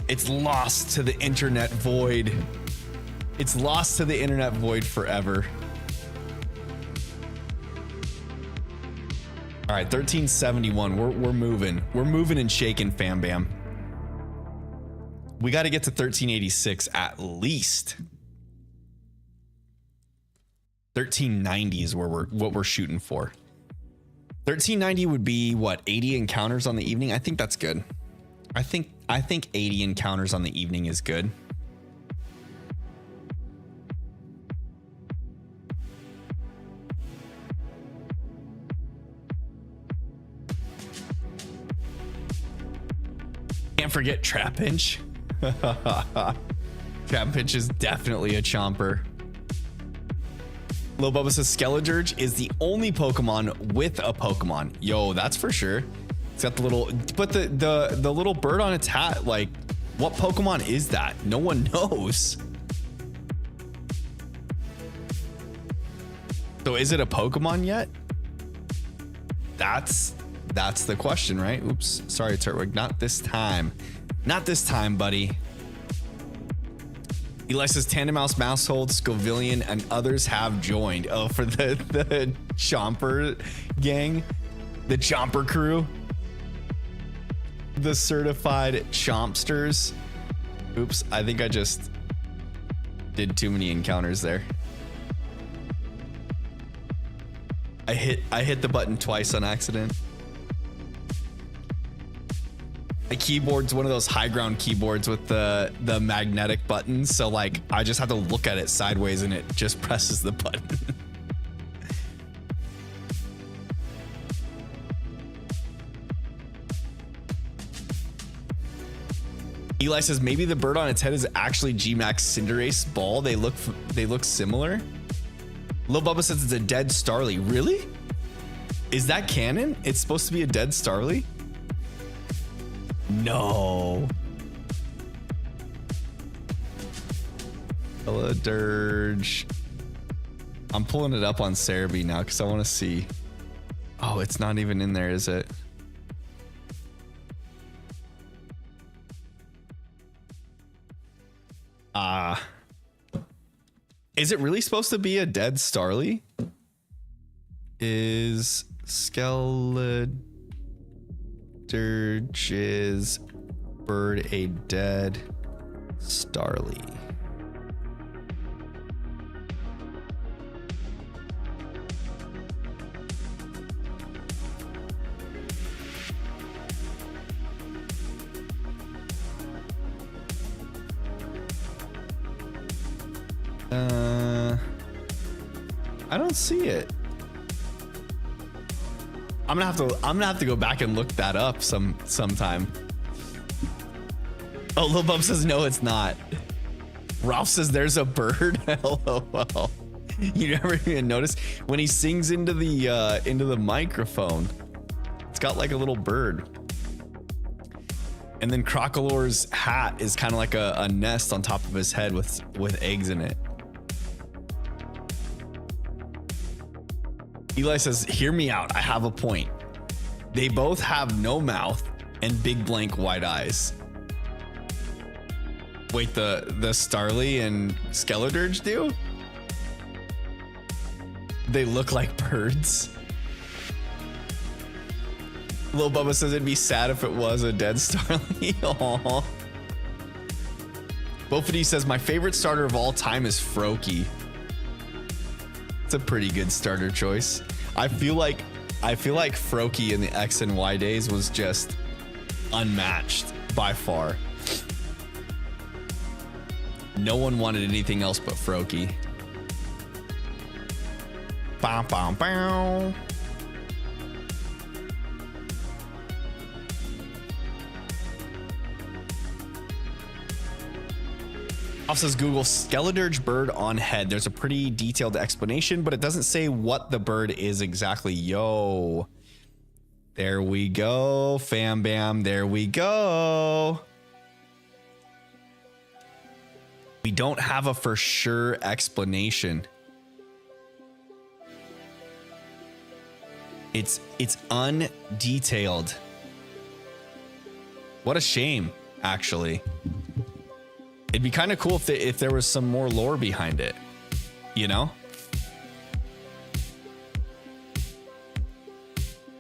It's lost to the internet void. It's lost to the internet void forever. All right, 1371. We're moving. We're moving and shaking, fam bam. We got to get to 1386 at least. 1390 is what we're shooting for. 1390 would be what, 80 encounters on the evening? I think that's good. I think 80 encounters on the evening is good. Can't forget Trapinch. Trapinch is definitely a chomper. Lil Bubba says Skeledirge is the only Pokemon with a Pokemon. Yo, that's for sure. It's got the little, but the little bird on its hat, like, what Pokemon is that? No one knows. So is it a Pokemon yet? That's the question, right? Oops, sorry, Turtwig. Not this time. Not this time, buddy. Eli says Tandemaus, Mousehold, Scovillian, and others have joined. Oh, for the Chomper gang, the Chomper crew, the certified Chompsters. Oops, I think I just did too many encounters there. I hit the button twice on accident. The keyboard's one of those high ground keyboards with the magnetic buttons, so like I just have to look at it sideways and it just presses the button. Eli says maybe the bird on its head is actually G-Max Cinderace ball. They look similar. Lil Bubba says it's a dead Starly. Really? Is that canon? It's supposed to be a dead Starly? No. Skeledirge. I'm pulling it up on Cerebi now because I want to see. Oh, it's not even in there, is it? Is it really supposed to be a dead Starly? Is Skeledirge's bird a dead Starly? I don't see it. I'm gonna have to go back and look that up sometime. Oh, Lil Bub says no, it's not. Ralph says there's a bird. LOL. You never even notice when he sings into the microphone. It's got like a little bird. And then Crocolor's hat is kind of like a nest on top of his head with eggs in it. Eli says, hear me out. I have a point. They both have no mouth and big blank white eyes. Wait, the Starly and Skeledirge do? They look like birds. Lil Bubba says it'd be sad if it was a dead Starly. Aww. Bofity says my favorite starter of all time is Froakie. It's a pretty good starter choice. I feel like Froakie in the X and Y days was just unmatched by far. No one wanted anything else but Froakie. Bow, bow, bow. Says Google Skeledirge bird on head. There's a pretty detailed explanation, but it doesn't say what the bird is exactly. Yo, there we go, fam bam, there we go. We don't have a for sure explanation. It's undetailed. What a shame, actually. It'd be kind of cool if there was some more lore behind it, you know?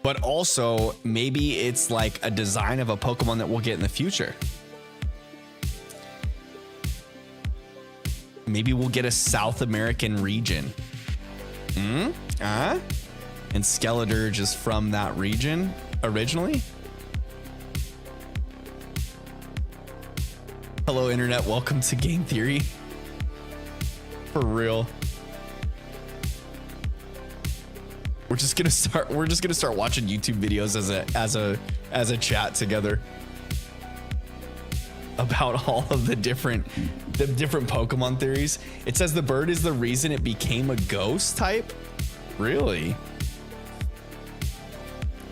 But also, maybe it's like a design of a Pokemon that we'll get in the future. Maybe we'll get a South American region. And Skeledirge is from that region originally. Hello, internet. Welcome to Game Theory. For real. We're just gonna start watching YouTube videos as a chat together about all of the different Pokemon theories. It says the bird is the reason it became a ghost type. Really?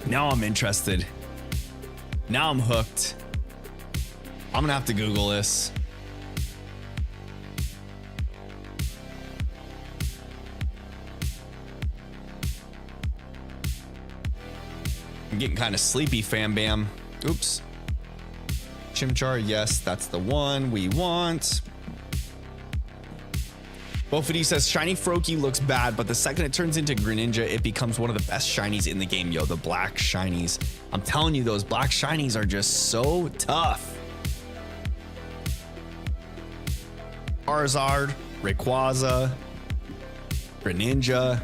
Now I'm interested. Now I'm hooked. I'm gonna have to Google this. I'm getting kind of sleepy, fam bam. Oops. Chimchar, yes, that's the one we want. Bofity says shiny Froakie looks bad, but the second it turns into Greninja, it becomes one of the best shinies in the game. Yo, the black shinies. I'm telling you, those black shinies are just so tough. Charizard, Rayquaza, Greninja.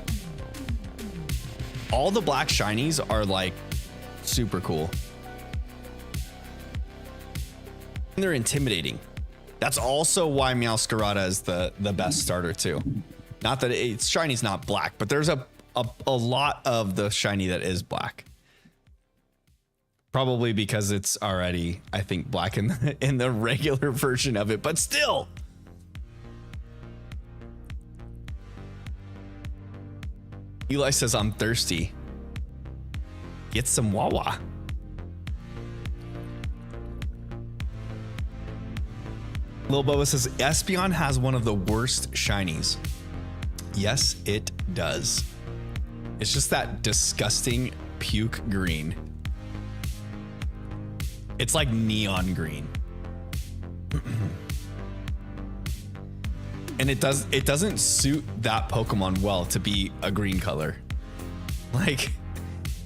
All the black shinies are like super cool. And they're intimidating. That's also why Meowscarada is the best starter too. Not that it's shiny's not black, but there's a lot of the shiny that is black. Probably because it's already, I think, black in the regular version of it, but still. Eli says, I'm thirsty. Get some Wawa. Lil Boba says, Espeon has one of the worst shinies. Yes, it does. It's just that disgusting puke green. It's like neon green. And it doesn't suit that Pokemon well to be a green color. Like,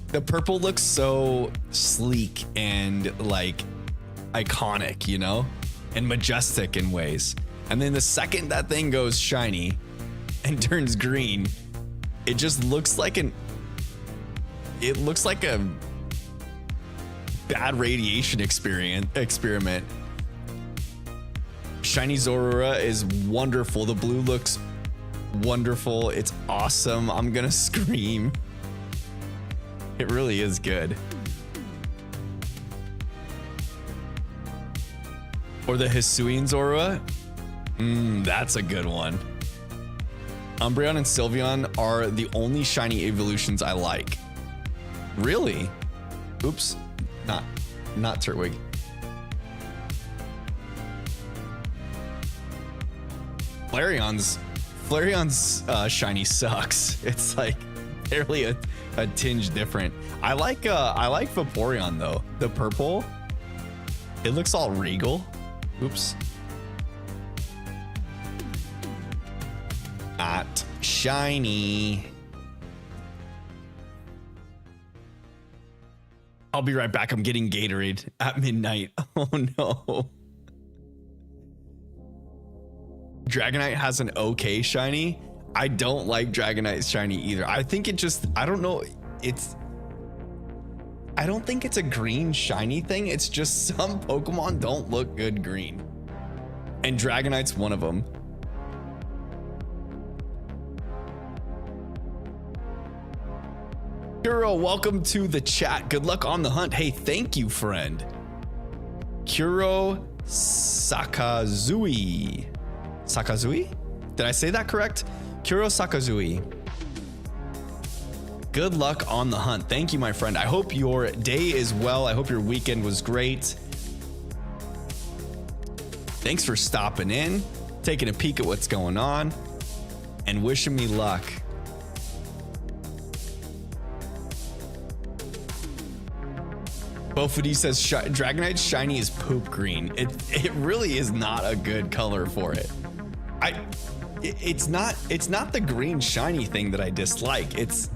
the purple looks so sleek and like iconic, you know, and majestic in ways. And then the second that thing goes shiny and turns green, it just looks like a bad radiation experiment. Shiny Zorora is wonderful. The blue looks wonderful. It's awesome. I'm gonna scream. It really is good. Or the Hisuian Zorora. That's a good one. Umbreon and Sylveon are the only shiny evolutions I like. Really? Oops. Not Turtwig. Flareon's shiny sucks. It's like barely a tinge different. I like Vaporeon though. The purple. It looks all regal. Oops. Not shiny. I'll be right back. I'm getting Gatorade at midnight. Oh no. Dragonite has an okay shiny. I don't like Dragonite's shiny either. I think it just, I don't know. I don't think it's a green shiny thing. It's just some Pokemon don't look good green. And Dragonite's one of them. Kuro, welcome to the chat. Good luck on the hunt. Hey, thank you, friend. Kuro Sakazui. Sakazui? Did I say that correct? Kuro Sakazui. Good luck on the hunt. Thank you, my friend. I hope your day is well. I hope your weekend was great. Thanks for stopping in, taking a peek at what's going on, and wishing me luck. Bofudi says Dragonite's shiny is poop green. It really is not a good color for it. It's not the green shiny thing that I dislike. It's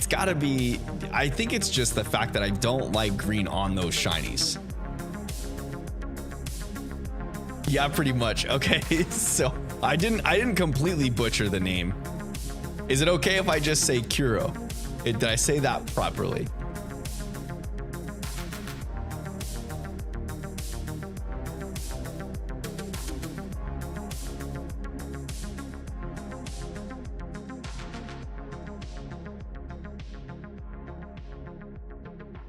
gotta be, I think it's just the fact that I don't like green on those shinies. Yeah, pretty much. Okay, so I didn't completely butcher the name. Is it okay if I just say Kuro? Did I say that properly?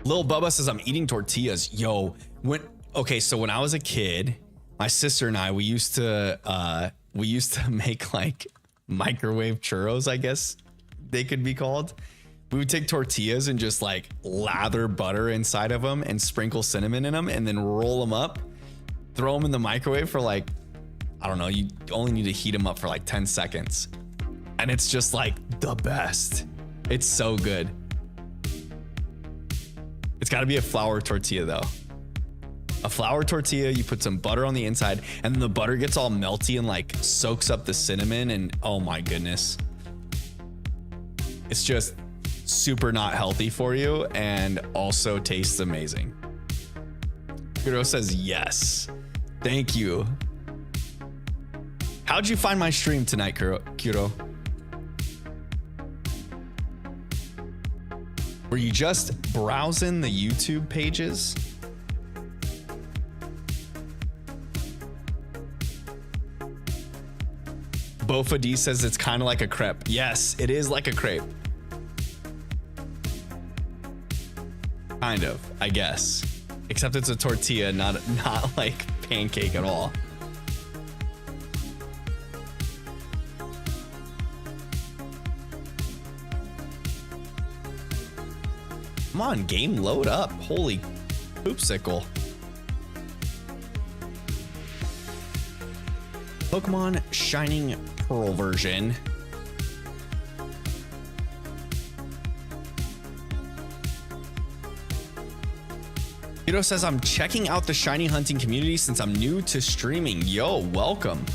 Lil Bubba says I'm eating tortillas. Yo, okay, so when I was a kid, my sister and I, we used to make like microwave churros, I guess they could be called. We would take tortillas and just like lather butter inside of them and sprinkle cinnamon in them and then roll them up, throw them in the microwave for like, I don't know, you only need to heat them up for like 10 seconds. And it's just like the best. It's so good. It's got to be a flour tortilla though. A flour tortilla, you put some butter on the inside and then the butter gets all melty and like soaks up the cinnamon and oh my goodness. It's just super not healthy for you and also tastes amazing. Kuro says yes. Thank you. How'd you find my stream tonight, Kuro? Were you just browsing the YouTube pages? Bofa D says it's kind of like a crepe. Yes, it is like a crepe. Kind of, I guess. Except it's a tortilla, not like pancake at all. Come on, game, load up. Holy poopsicle. Pokemon Shining Pearl version. Hito says, I'm checking out the shiny hunting community since I'm new to streaming. Yo, welcome.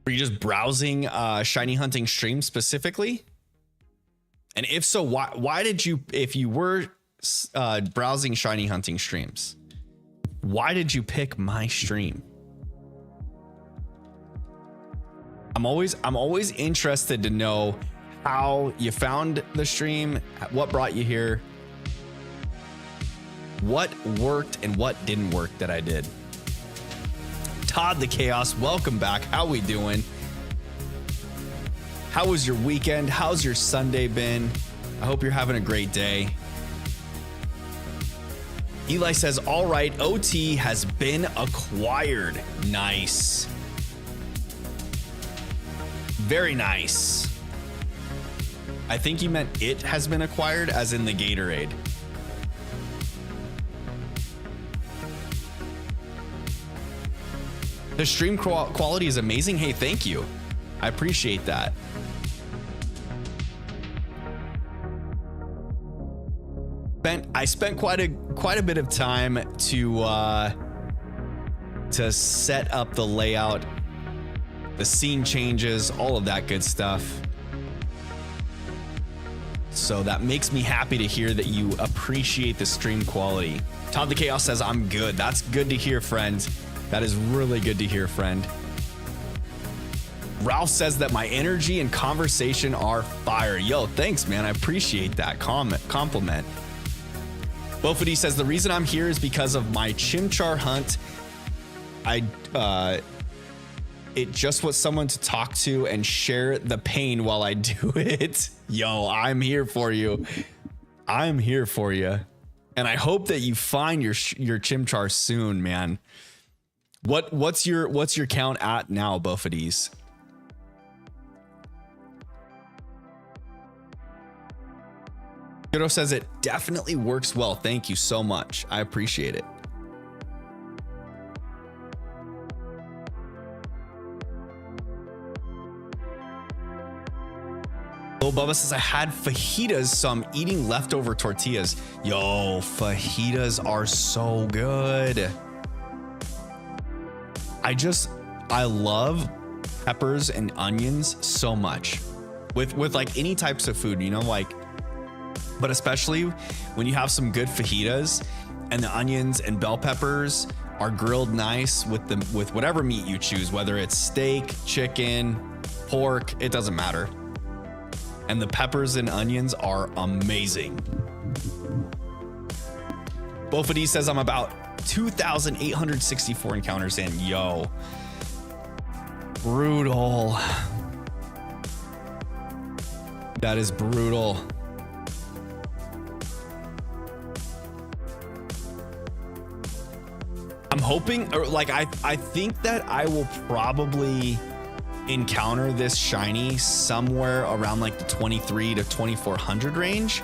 Were you just browsing shiny hunting streams specifically? And if so, why did you, if you were browsing shiny hunting streams, why did you pick my stream? I'm always interested to know how you found the stream, what brought you here, what worked and what didn't work that I did. Todd the Chaos, welcome back. How we doing? How was your weekend? How's your Sunday been? I hope you're having a great day. Eli says, all right, OT has been acquired. Nice. Very nice. I think you meant it has been acquired, as in the Gatorade. The stream quality is amazing. Hey, thank you. I appreciate that. I spent quite a bit of time to set up the layout, the scene changes, all of that good stuff. So that makes me happy to hear that you appreciate the stream quality. Todd the Chaos says, I'm good. That's good to hear, friend. That is really good to hear, friend. Ralph says that my energy and conversation are fire. Yo, thanks, man. I appreciate that compliment. Bofity says, the reason I'm here is because of my chimchar hunt. It just was someone to talk to and share the pain while I do it. Yo, I'm here for you. I'm here for you. And I hope that you find your chimchar soon, man. What's your count at now, Boffities? Kiddo says it definitely works well. Thank you so much. I appreciate it. Lil Bubba says I had fajitas, so I'm eating leftover tortillas. Yo, fajitas are so good. I love peppers and onions so much with like any types of food, you know, like, but especially when you have some good fajitas and the onions and bell peppers are grilled nice with whatever meat you choose, whether it's steak, chicken, pork, it doesn't matter. And the peppers and onions are amazing. Bofity says I'm about 2,864 encounters in. Yo, brutal. That is brutal. I'm hoping, or like, I think that I will probably encounter this shiny somewhere around like the 23 to 2400 range,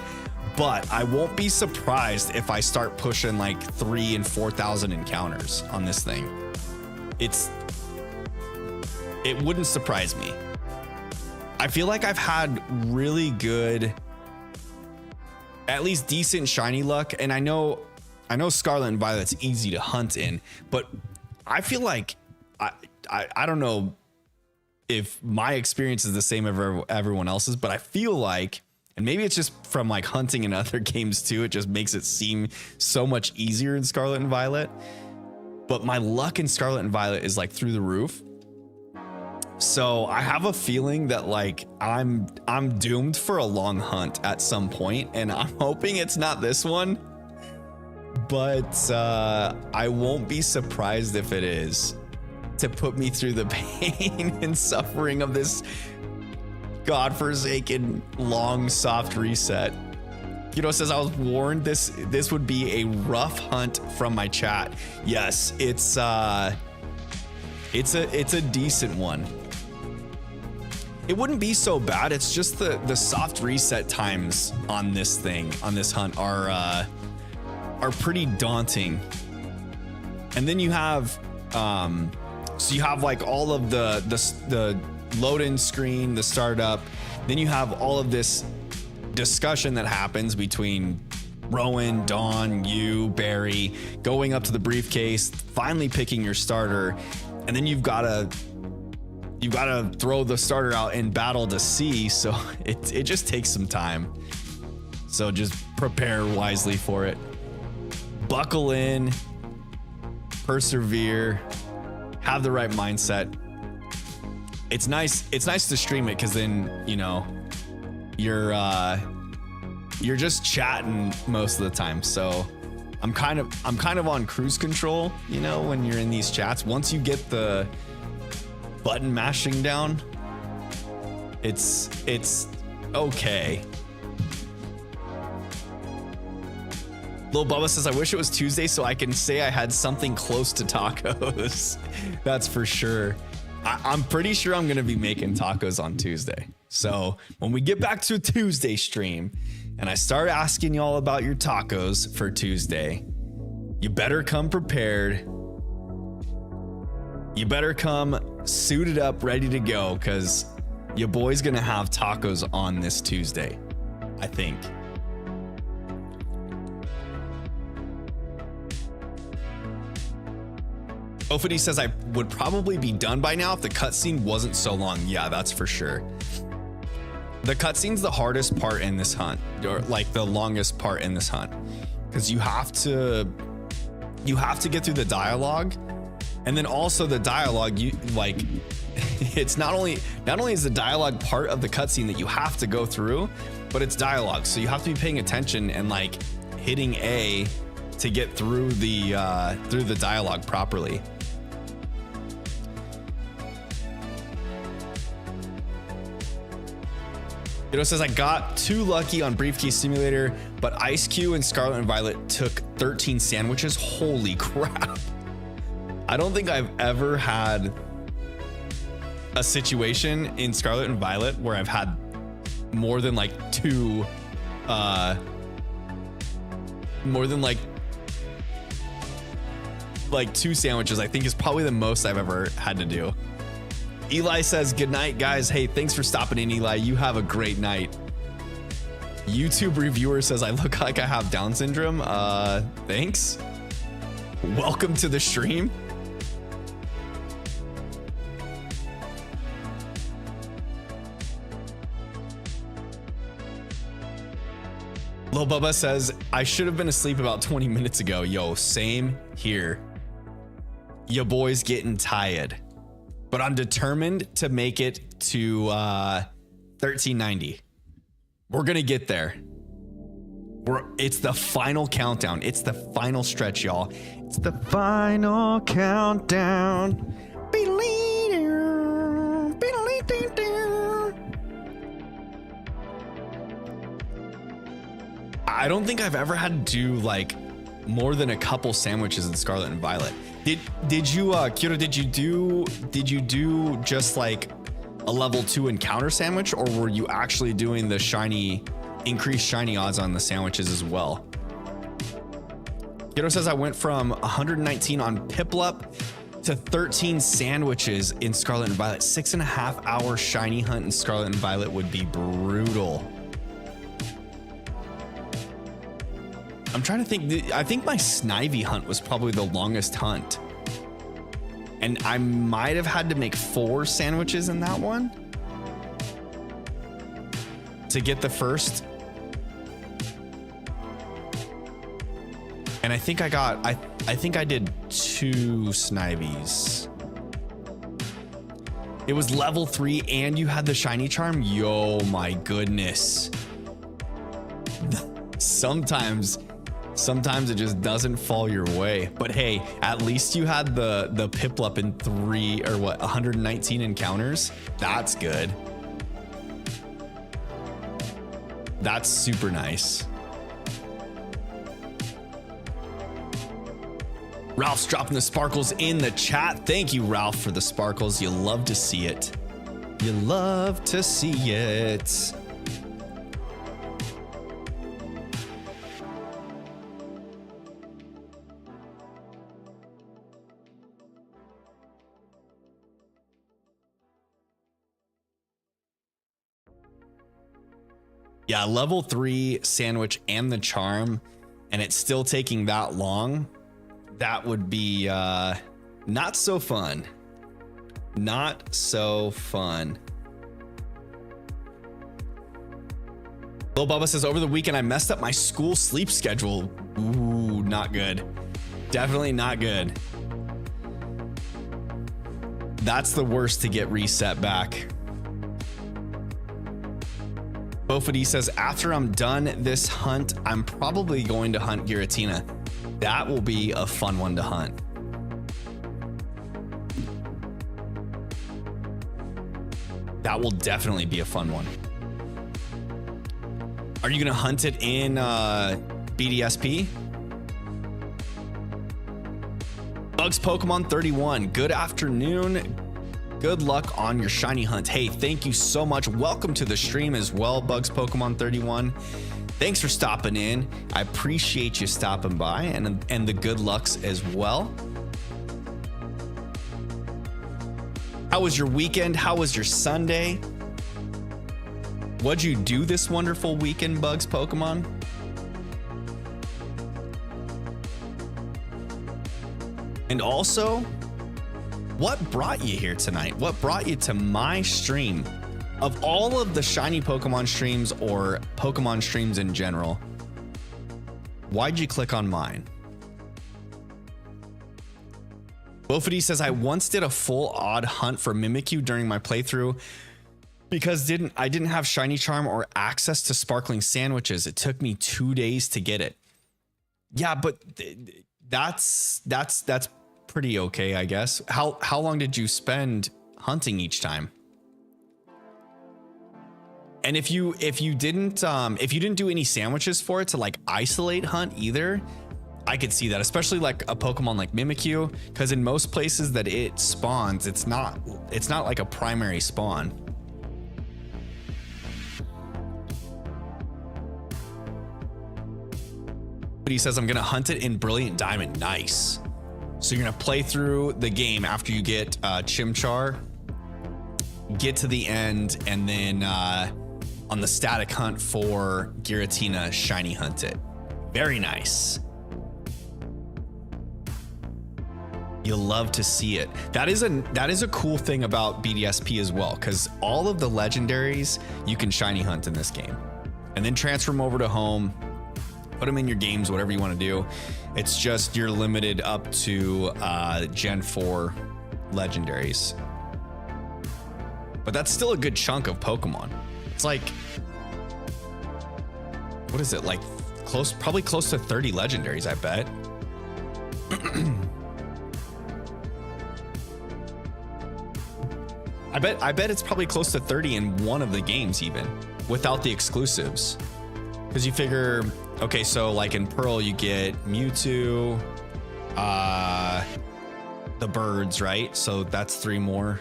but I won't be surprised if I start pushing like 3,000 and 4,000 encounters on this thing. It wouldn't surprise me. I feel like I've had really good, at least decent shiny luck, and I know Scarlet and Violet's easy to hunt in, but I feel like I don't know if my experience is the same as everyone else's, but I feel like, and maybe it's just from like hunting in other games too, it just makes it seem so much easier in Scarlet and Violet, but my luck in Scarlet and Violet is like through the roof. So I have a feeling that like I'm doomed for a long hunt at some point, and I'm hoping it's not this one, but I won't be surprised if it is, to put me through the pain and suffering of this godforsaken long soft reset. You know, it says I was warned this would be a rough hunt from my chat. Yes, it's a decent one. It wouldn't be so bad. It's just the soft reset times on this hunt are pretty daunting. And then you have so you have like all of the load in screen, the startup, then you have all of this discussion that happens between Rowan, Dawn, you, Barry, going up to the briefcase, finally picking your starter, and then you've got to throw the starter out in battle to see, so it just takes some time. So just prepare wisely for it. Buckle in, persevere, have the right mindset. It's nice to stream it, because then, you know, you're just chatting most of the time. So I'm kind of on cruise control, you know, when you're in these chats. Once you get the button mashing down, it's okay. Lil Bubba says, I wish it was Tuesday so I can say I had something close to tacos. That's for sure. I'm pretty sure I'm gonna be making tacos on Tuesday. So when we get back to a Tuesday stream and I start asking y'all about your tacos for Tuesday, you better come prepared. You better come suited up, ready to go, because your boy's gonna have tacos on this Tuesday, I think. Ofody says I would probably be done by now if the cutscene wasn't so long. Yeah, that's for sure. The cutscene's the hardest part in this hunt, or like the longest part in this hunt, because you have to get through the dialogue, and then also the dialogue, you like, it's not only is the dialogue part of the cutscene that you have to go through, but it's dialogue, so you have to be paying attention and like hitting A to get through the dialogue properly. It says I got too lucky on Briefcase Simulator, but Ice Cube and Scarlet and Violet took 13 sandwiches. Holy crap. I don't think I've ever had a situation in Scarlet and Violet where I've had more than like two sandwiches. I think is probably the most I've ever had to do. Eli says, good night, guys. Hey, thanks for stopping in, Eli. You have a great night. YouTube reviewer says, I look like I have Down syndrome. Thanks. Welcome to the stream. Lil Bubba says, I should have been asleep about 20 minutes ago. Yo, same here. Your boy's getting tired. But I'm determined to make it to 1390. We're gonna get there. It's the final countdown. It's the final stretch, y'all. It's the final countdown. I don't think I've ever had to do like more than a couple sandwiches in Scarlet and Violet. Did you Kira, did you do just like a level 2 encounter sandwich, or were you actually doing the increased shiny odds on the sandwiches as well? Kira says I went from 119 on Piplup to 13 sandwiches in Scarlet and Violet. 6.5 hour shiny hunt in Scarlet and Violet would be brutal. I'm trying to think. I think my Snivy hunt was probably the longest hunt. And I might have had to make 4 sandwiches in that one to get the first. And I think I think I did 2 Snivies. It was level 3 and you had the shiny charm. Yo, my goodness. Sometimes it just doesn't fall your way, but hey, at least you had the Piplup in 119 encounters. That's good. That's super nice. Ralph's dropping the sparkles in the chat. Thank you, Ralph, for the sparkles. You love to see it. You love to see it. Yeah, level 3 sandwich and the charm, and it's still taking that long. That would be not so fun. Not so fun. Lil Bubba says, over the weekend, I messed up my school sleep schedule. Ooh, not good. Definitely not good. That's the worst to get reset back. Bofody says, after I'm done this hunt, I'm probably going to hunt Giratina. That will be a fun one to hunt. That will definitely be a fun one. Are you going to hunt it in BDSP? Bugs Pokemon 31, good afternoon. Good luck on your shiny hunt. Hey, thank you so much. Welcome to the stream as well, Bugs Pokemon 31. Thanks for stopping in. I appreciate you stopping by and the good lucks as well. How was your weekend? How was your Sunday? What'd you do this wonderful weekend, Bugs Pokemon? And also, what brought you here tonight? What brought you to my stream? Of all of the shiny Pokemon streams or Pokemon streams in general, why'd you click on mine? Bofody says, I once did a full odd hunt for Mimikyu during my playthrough because I didn't have shiny charm or access to sparkling sandwiches. It took me 2 days to get it. Yeah, but that's pretty okay, I guess. How long did you spend hunting each time? And if you didn't do any sandwiches for it to like isolate hunt either, I could see that, especially like a Pokemon like Mimikyu, because in most places that it spawns, it's not like a primary spawn. But he says, I'm gonna hunt it in Brilliant Diamond. Nice. So you're gonna play through the game after you get Chimchar, get to the end, and then on the static hunt for Giratina, shiny hunt it. Very nice. You'll love to see it. That is a cool thing about BDSP as well, because all of the legendaries you can shiny hunt in this game, and then transfer them over to home, put them in your games, whatever you want to do. It's just you're limited up to Gen 4 legendaries. But that's still a good chunk of Pokemon. It's like, what is it, like probably close to 30 legendaries, I bet. I bet it's probably close to 30 in one of the games, even without the exclusives. Because you figure, okay, so like in Pearl, you get Mewtwo, the birds, right? So that's 3 more.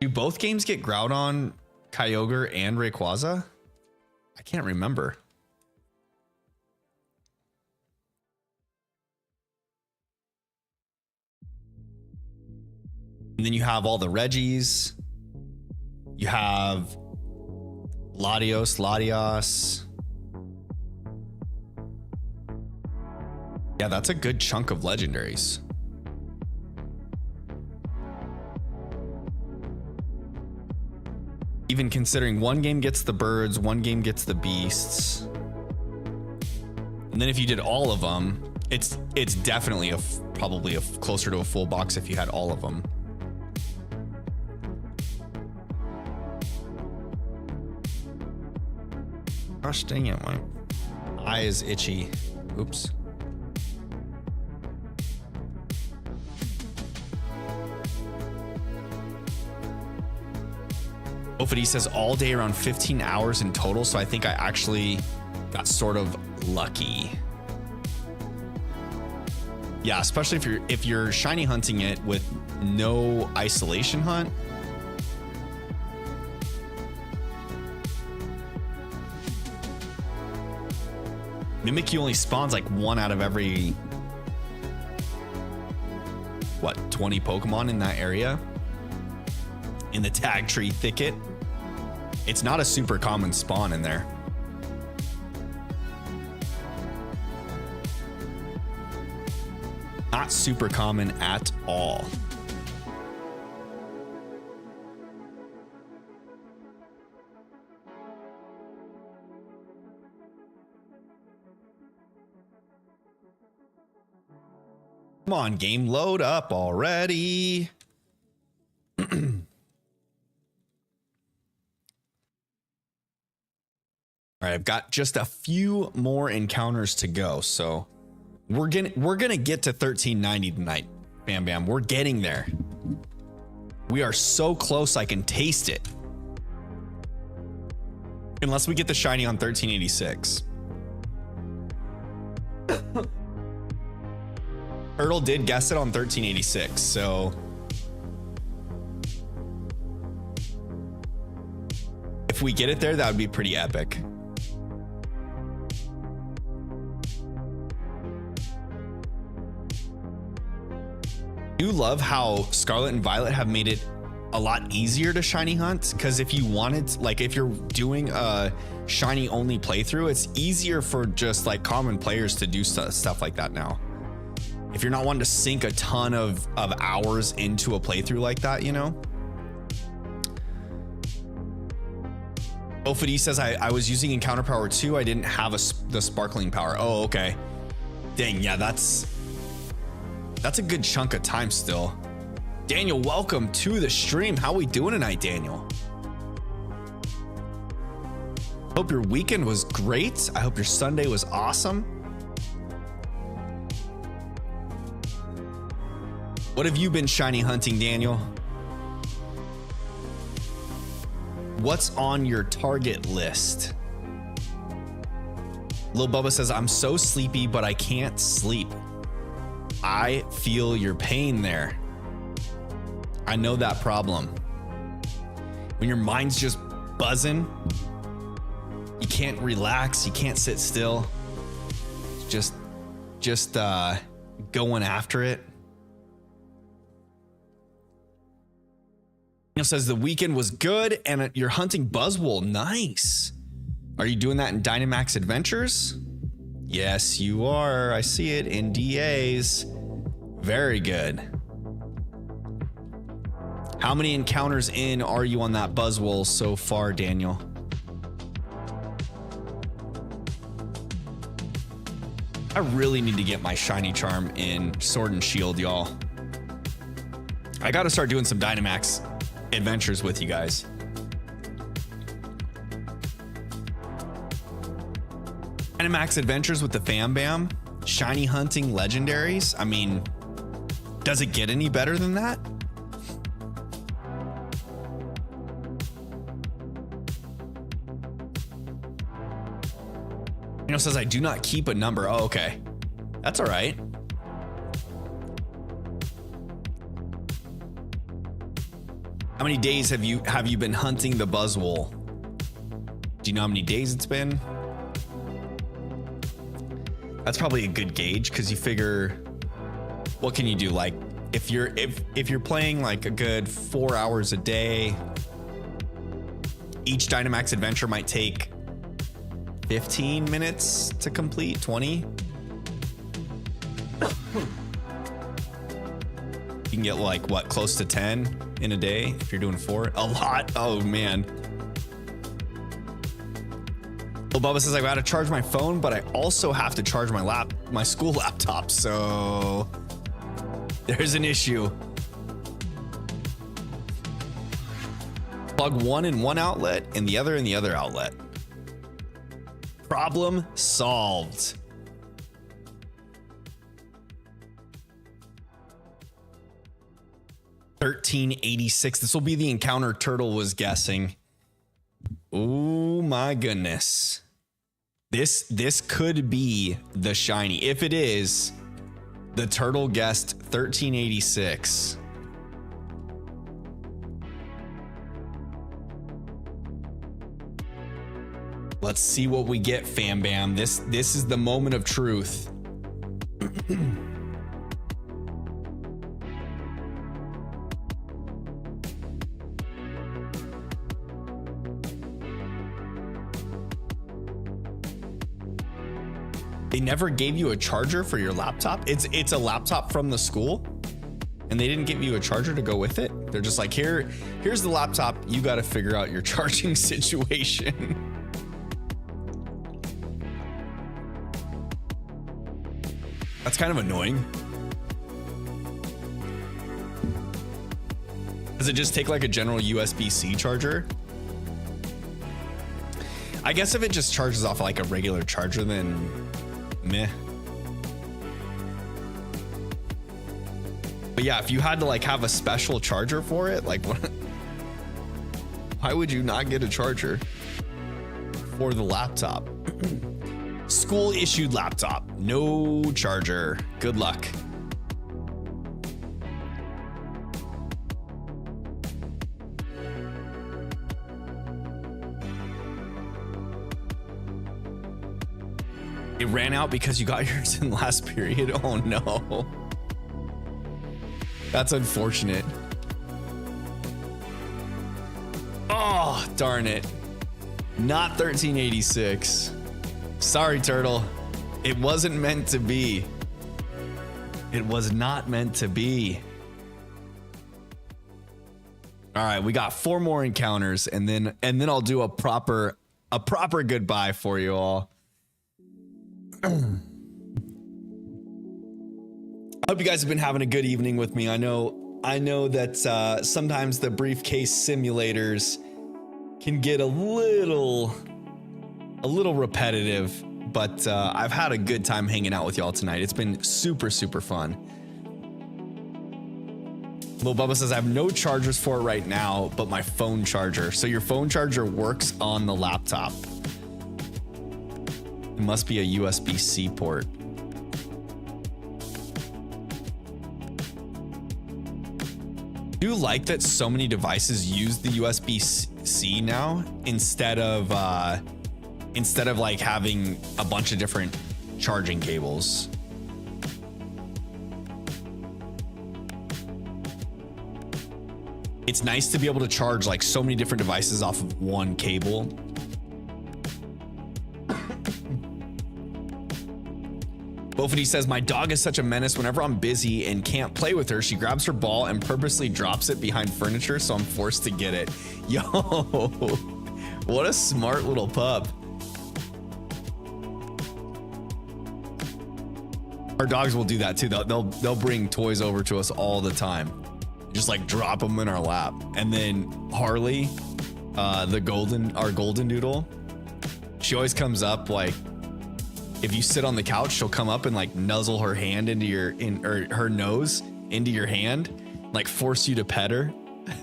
Do both games get Groudon, Kyogre, and Rayquaza? I can't remember. And then you have all the Reggies. You have Latios. Yeah, that's a good chunk of legendaries. Even considering one game gets the birds, one game gets the beasts. And then if you did all of them, it's definitely probably closer to a full box if you had all of them. Gosh dang it, my eye is itchy. Oops. Ofady says all day around 15 hours in total, so I think I actually got sort of lucky. Yeah, especially if you're shiny hunting it with no isolation hunt. Mimikyu only spawns like 1 out of every, what, 20 Pokemon in that area? In the tag tree thicket. It's not a super common spawn in there. Not super common at all. Come on, game, load up already. All right, I've got just a few more encounters to go, so we're gonna get to 1390 tonight. Bam Bam, we're getting there. We are so close, I can taste it. Unless we get the shiny on 1386. Ertl did guess it on 1386, so if we get it there, that would be pretty epic. I do love how Scarlet and Violet have made it a lot easier to shiny hunt, because if you wanted, like if you're doing a shiny only playthrough, it's easier for just like common players to do stuff like that now. If you're not wanting to sink a ton of hours into a playthrough like that, you know. Ofadi says I was using encounter power 2. I didn't have the sparkling power. Oh, okay. Dang, yeah, that's a good chunk of time still. Daniel, welcome to the stream. How we doing tonight, Daniel? Hope your weekend was great. I hope your Sunday was awesome. What have you been shiny hunting, Daniel? What's on your target list? Lil Bubba says, I'm so sleepy, but I can't sleep. I feel your pain there. I know that problem. When your mind's just buzzing, you can't relax, you can't sit still. Just going after it. Says the weekend was good and you're hunting Buzzwole. Nice. Are you doing that in Dynamax Adventures? Yes, you are. I see it in DAs. Very good. How many encounters in are you on that Buzzwole so far, Daniel? I really need to get my shiny charm in Sword and Shield, y'all. I got to start doing some Dynamax Adventures with you guys. Dynamax Adventures with the Fam Bam, shiny hunting legendaries. I mean, does it get any better than that? You know, says I do not keep a number. Oh, okay. That's all right. How many days have you been hunting the Buzzwole? Do you know how many days it's been? That's probably a good gauge, because you figure, what can you do? Like if you're playing like a good 4 hours a day, each Dynamax adventure might take 15 minutes to complete, 20. You can get like what, close to 10 in a day if you're doing 4. A lot. Oh man. Well, Bubba says I gotta charge my phone, but I also have to charge my school laptop. So there's an issue. Plug one in one outlet and the other in the other outlet. Problem solved. $13.86. This will be the encounter Turtle was guessing. Oh my goodness. This could be the shiny. If it is, the Turtle guessed $13.86. Let's see what we get, Fam Bam. This is the moment of truth. They never gave you a charger for your laptop. It's a laptop from the school, and they didn't give you a charger to go with it. They're just like, here's the laptop. You got to figure out your charging situation. That's kind of annoying. Does it just take like a general USB-C charger? I guess if it just charges off like a regular charger, then meh. But yeah, if you had to like have a special charger for it, like what? Why would you not get a charger for the laptop? School issued laptop, no charger. Good luck. It ran out because you got yours in last period. Oh no. That's unfortunate. Oh, darn it. Not 1386. Sorry, Turtle. It wasn't meant to be. It was not meant to be. All right, we got 4 more encounters, and then I'll do a proper goodbye for you all. I hope you guys have been having a good evening with me. I know that sometimes the briefcase simulators can get a little repetitive, but I've had a good time hanging out with y'all tonight. It's been super fun. Lil Bubba says I have no chargers for it right now, but my phone charger. So your phone charger works on the laptop. It must be a USB-C port. I do like that so many devices use the USB-C now instead of like having a bunch of different charging cables. It's nice to be able to charge like so many different devices off of one cable. Bofity says, my dog is such a menace. Whenever I'm busy and can't play with her, she grabs her ball and purposely drops it behind furniture, so I'm forced to get it. Yo, what a smart little pup. Our dogs will do that too. They'll bring toys over to us all the time. Just like drop them in our lap. And then Harley, our golden doodle, she always comes up like, if you sit on the couch, she'll come up and like nuzzle her hand into her nose into your hand, like force you to pet her.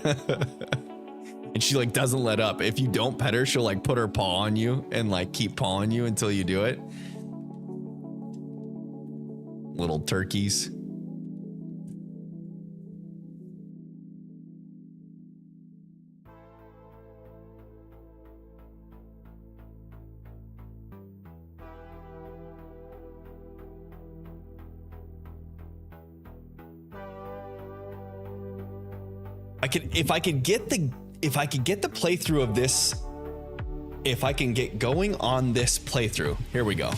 And she like doesn't let up. If you don't pet her, she'll like put her paw on you and like keep pawing you until you do it. Little turkeys. If I could get the playthrough of this, if I can get going on this playthrough, here we go.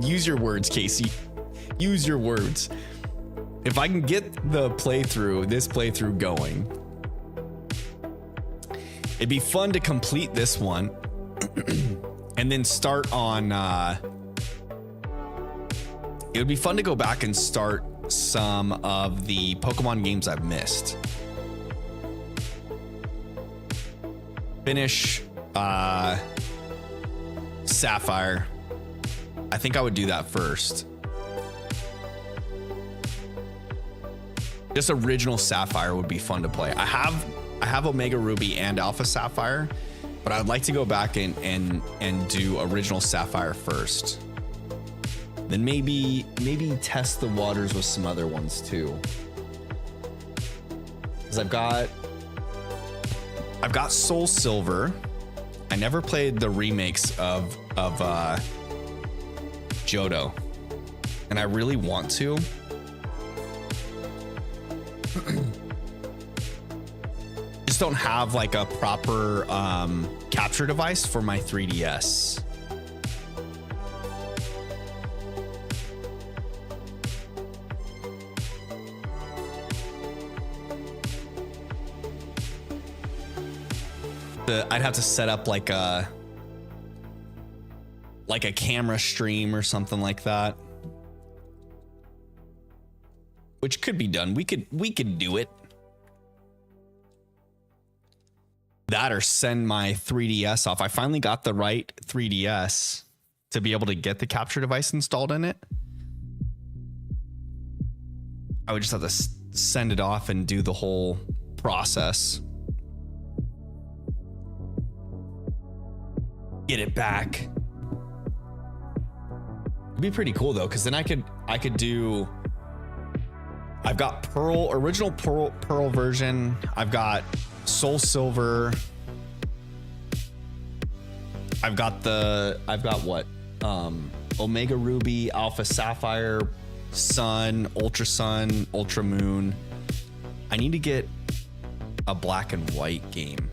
Use your words, Casey. Use your words. If I can get this playthrough going, it'd be fun to complete this one and then start on, it would be fun to go back and start some of the Pokemon games I've missed. Finish Sapphire. I think I would do that first. Just original Sapphire would be fun to play. I have Omega Ruby and Alpha Sapphire, but I'd like to go back and do original Sapphire first. Then maybe test the waters with some other ones too. Because I've got Soul Silver. I never played the remakes of Johto, and I really want to. Just don't have like a proper capture device for my 3DS. I'd have to set up like a camera stream or something like that, which could be done. We could do it. That or send my 3DS off. I finally got the right 3DS to be able to get the capture device installed in it. I would just have to send it off and do the whole process. Get it back. It'd be pretty cool though, because then I could do. I've got original Pearl version. I've got Soul Silver. I've got what? Omega Ruby, Alpha Sapphire, Sun, Ultra Sun, Ultra Moon. I need to get a black and white game.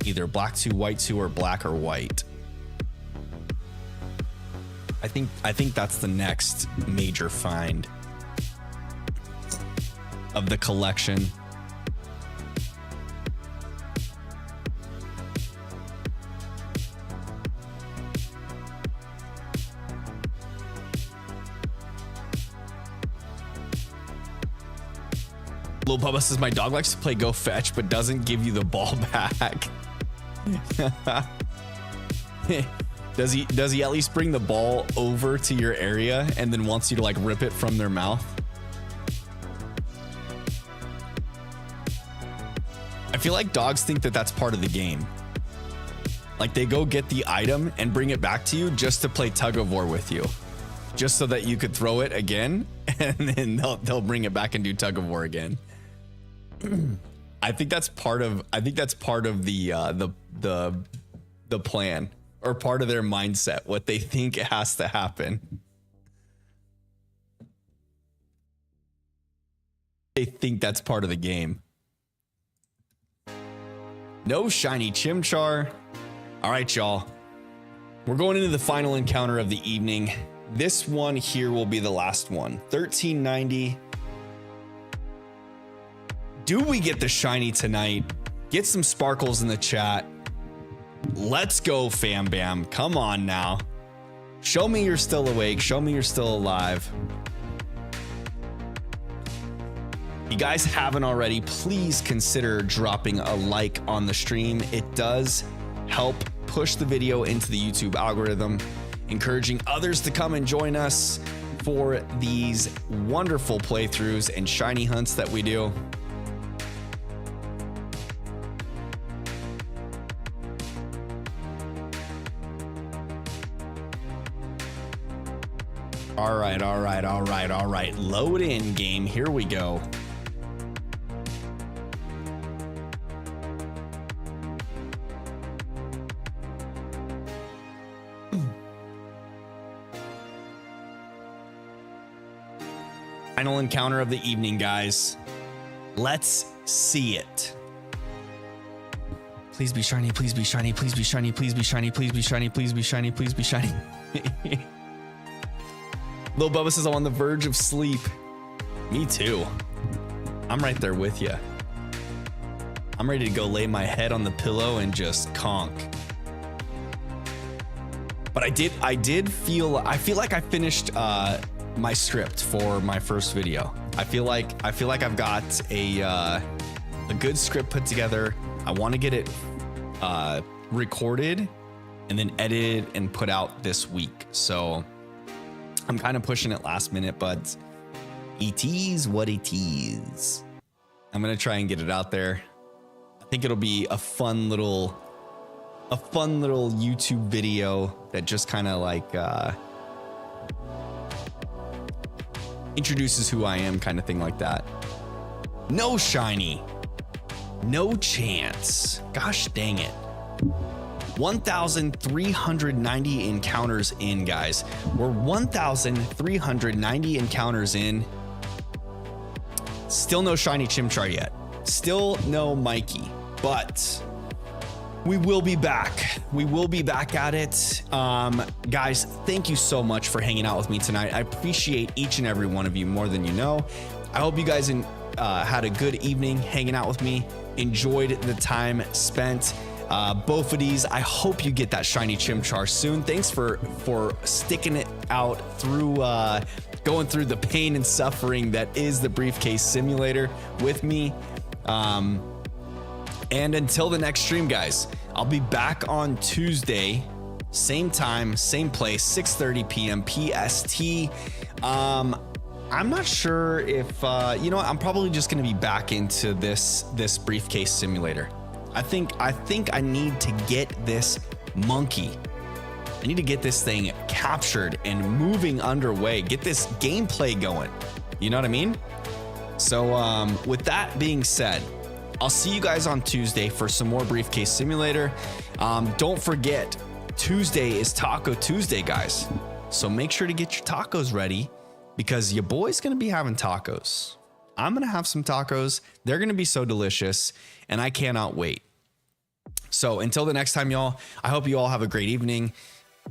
Either black 2, white 2, or black or white. I think that's the next major find of the collection. Lil Bubba says my dog likes to play Go Fetch but doesn't give you the ball back. Does he at least bring the ball over to your area and then wants you to like rip it from their mouth? I feel like dogs think that that's part of the game. Like they go get the item and bring it back to you just to play tug of war with you, just so that you could throw it again and then they'll bring it back and do tug of war again. I think that's part of the plan, or part of their mindset, what they think has to happen. They think that's part of the game. No shiny Chimchar. All right, y'all. We're going into the final encounter of the evening. This one here will be the last one. 1390. Do we get the shiny tonight? Get some sparkles in the chat. Let's go, fam bam. Come on now. Show me you're still awake. Show me you're still alive. If you guys haven't already, please consider dropping a like on the stream. It does help push the video into the YouTube algorithm, encouraging others to come and join us for these wonderful playthroughs and shiny hunts that we do. All right. Load in, game. Here we go. Final encounter of the evening, guys. Let's see it. Please be shiny, please be shiny, please be shiny, please be shiny, please be shiny, please be shiny, please be shiny. Lil Bubba says I'm on the verge of sleep. Me too. I'm right there with you. I'm ready to go lay my head on the pillow and just conk. But I feel like I finished my script for my first video. I feel like I've got a good script put together. I want to get it recorded and then edited and put out this week. So I'm kind of pushing it last minute, but it is what it is. I'm gonna try and get it out there. I think it'll be a fun little YouTube video that just kind of like introduces who I am, kind of thing like that. No shiny, no chance. Gosh dang it. 1,390 encounters in, guys. We're 1,390 encounters in. Still no shiny Chimchar yet. Still no Mikey, but we will be back. We will be back at it. Guys, thank you so much for hanging out with me tonight. I appreciate each and every one of you more than you know. I hope you guys had a good evening hanging out with me. Enjoyed the time spent. Both of these, I hope you get that shiny Chimchar soon. Thanks for sticking it out through going through the pain and suffering that is the briefcase simulator with me. And until the next stream, guys, I'll be back on Tuesday, same time, same place, 6:30 p.m. PST. I'm not sure if, you know what, I'm probably just going to be back into this briefcase simulator. I think I need to get this monkey. I need to get this thing captured and moving underway, get this gameplay going. You know what I mean? So with that being said, I'll see you guys on Tuesday for some more briefcase simulator. Don't forget, Tuesday is Taco Tuesday, guys. So make sure to get your tacos ready, because your boy's gonna be having tacos. I'm gonna have some tacos. They're gonna be so delicious, and I cannot wait. So until the next time, y'all, I hope you all have a great evening.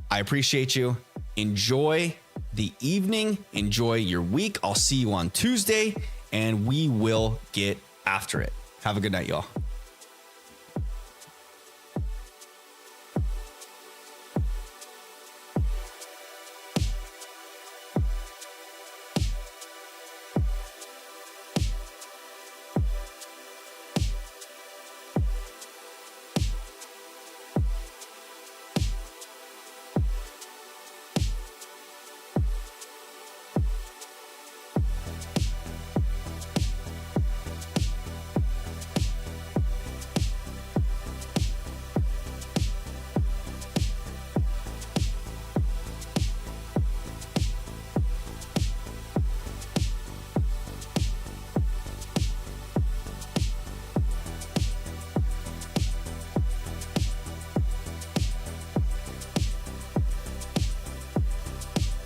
I appreciate you. Enjoy the evening. Enjoy your week. I'll see you on Tuesday, and we will get after it. Have a good night, y'all.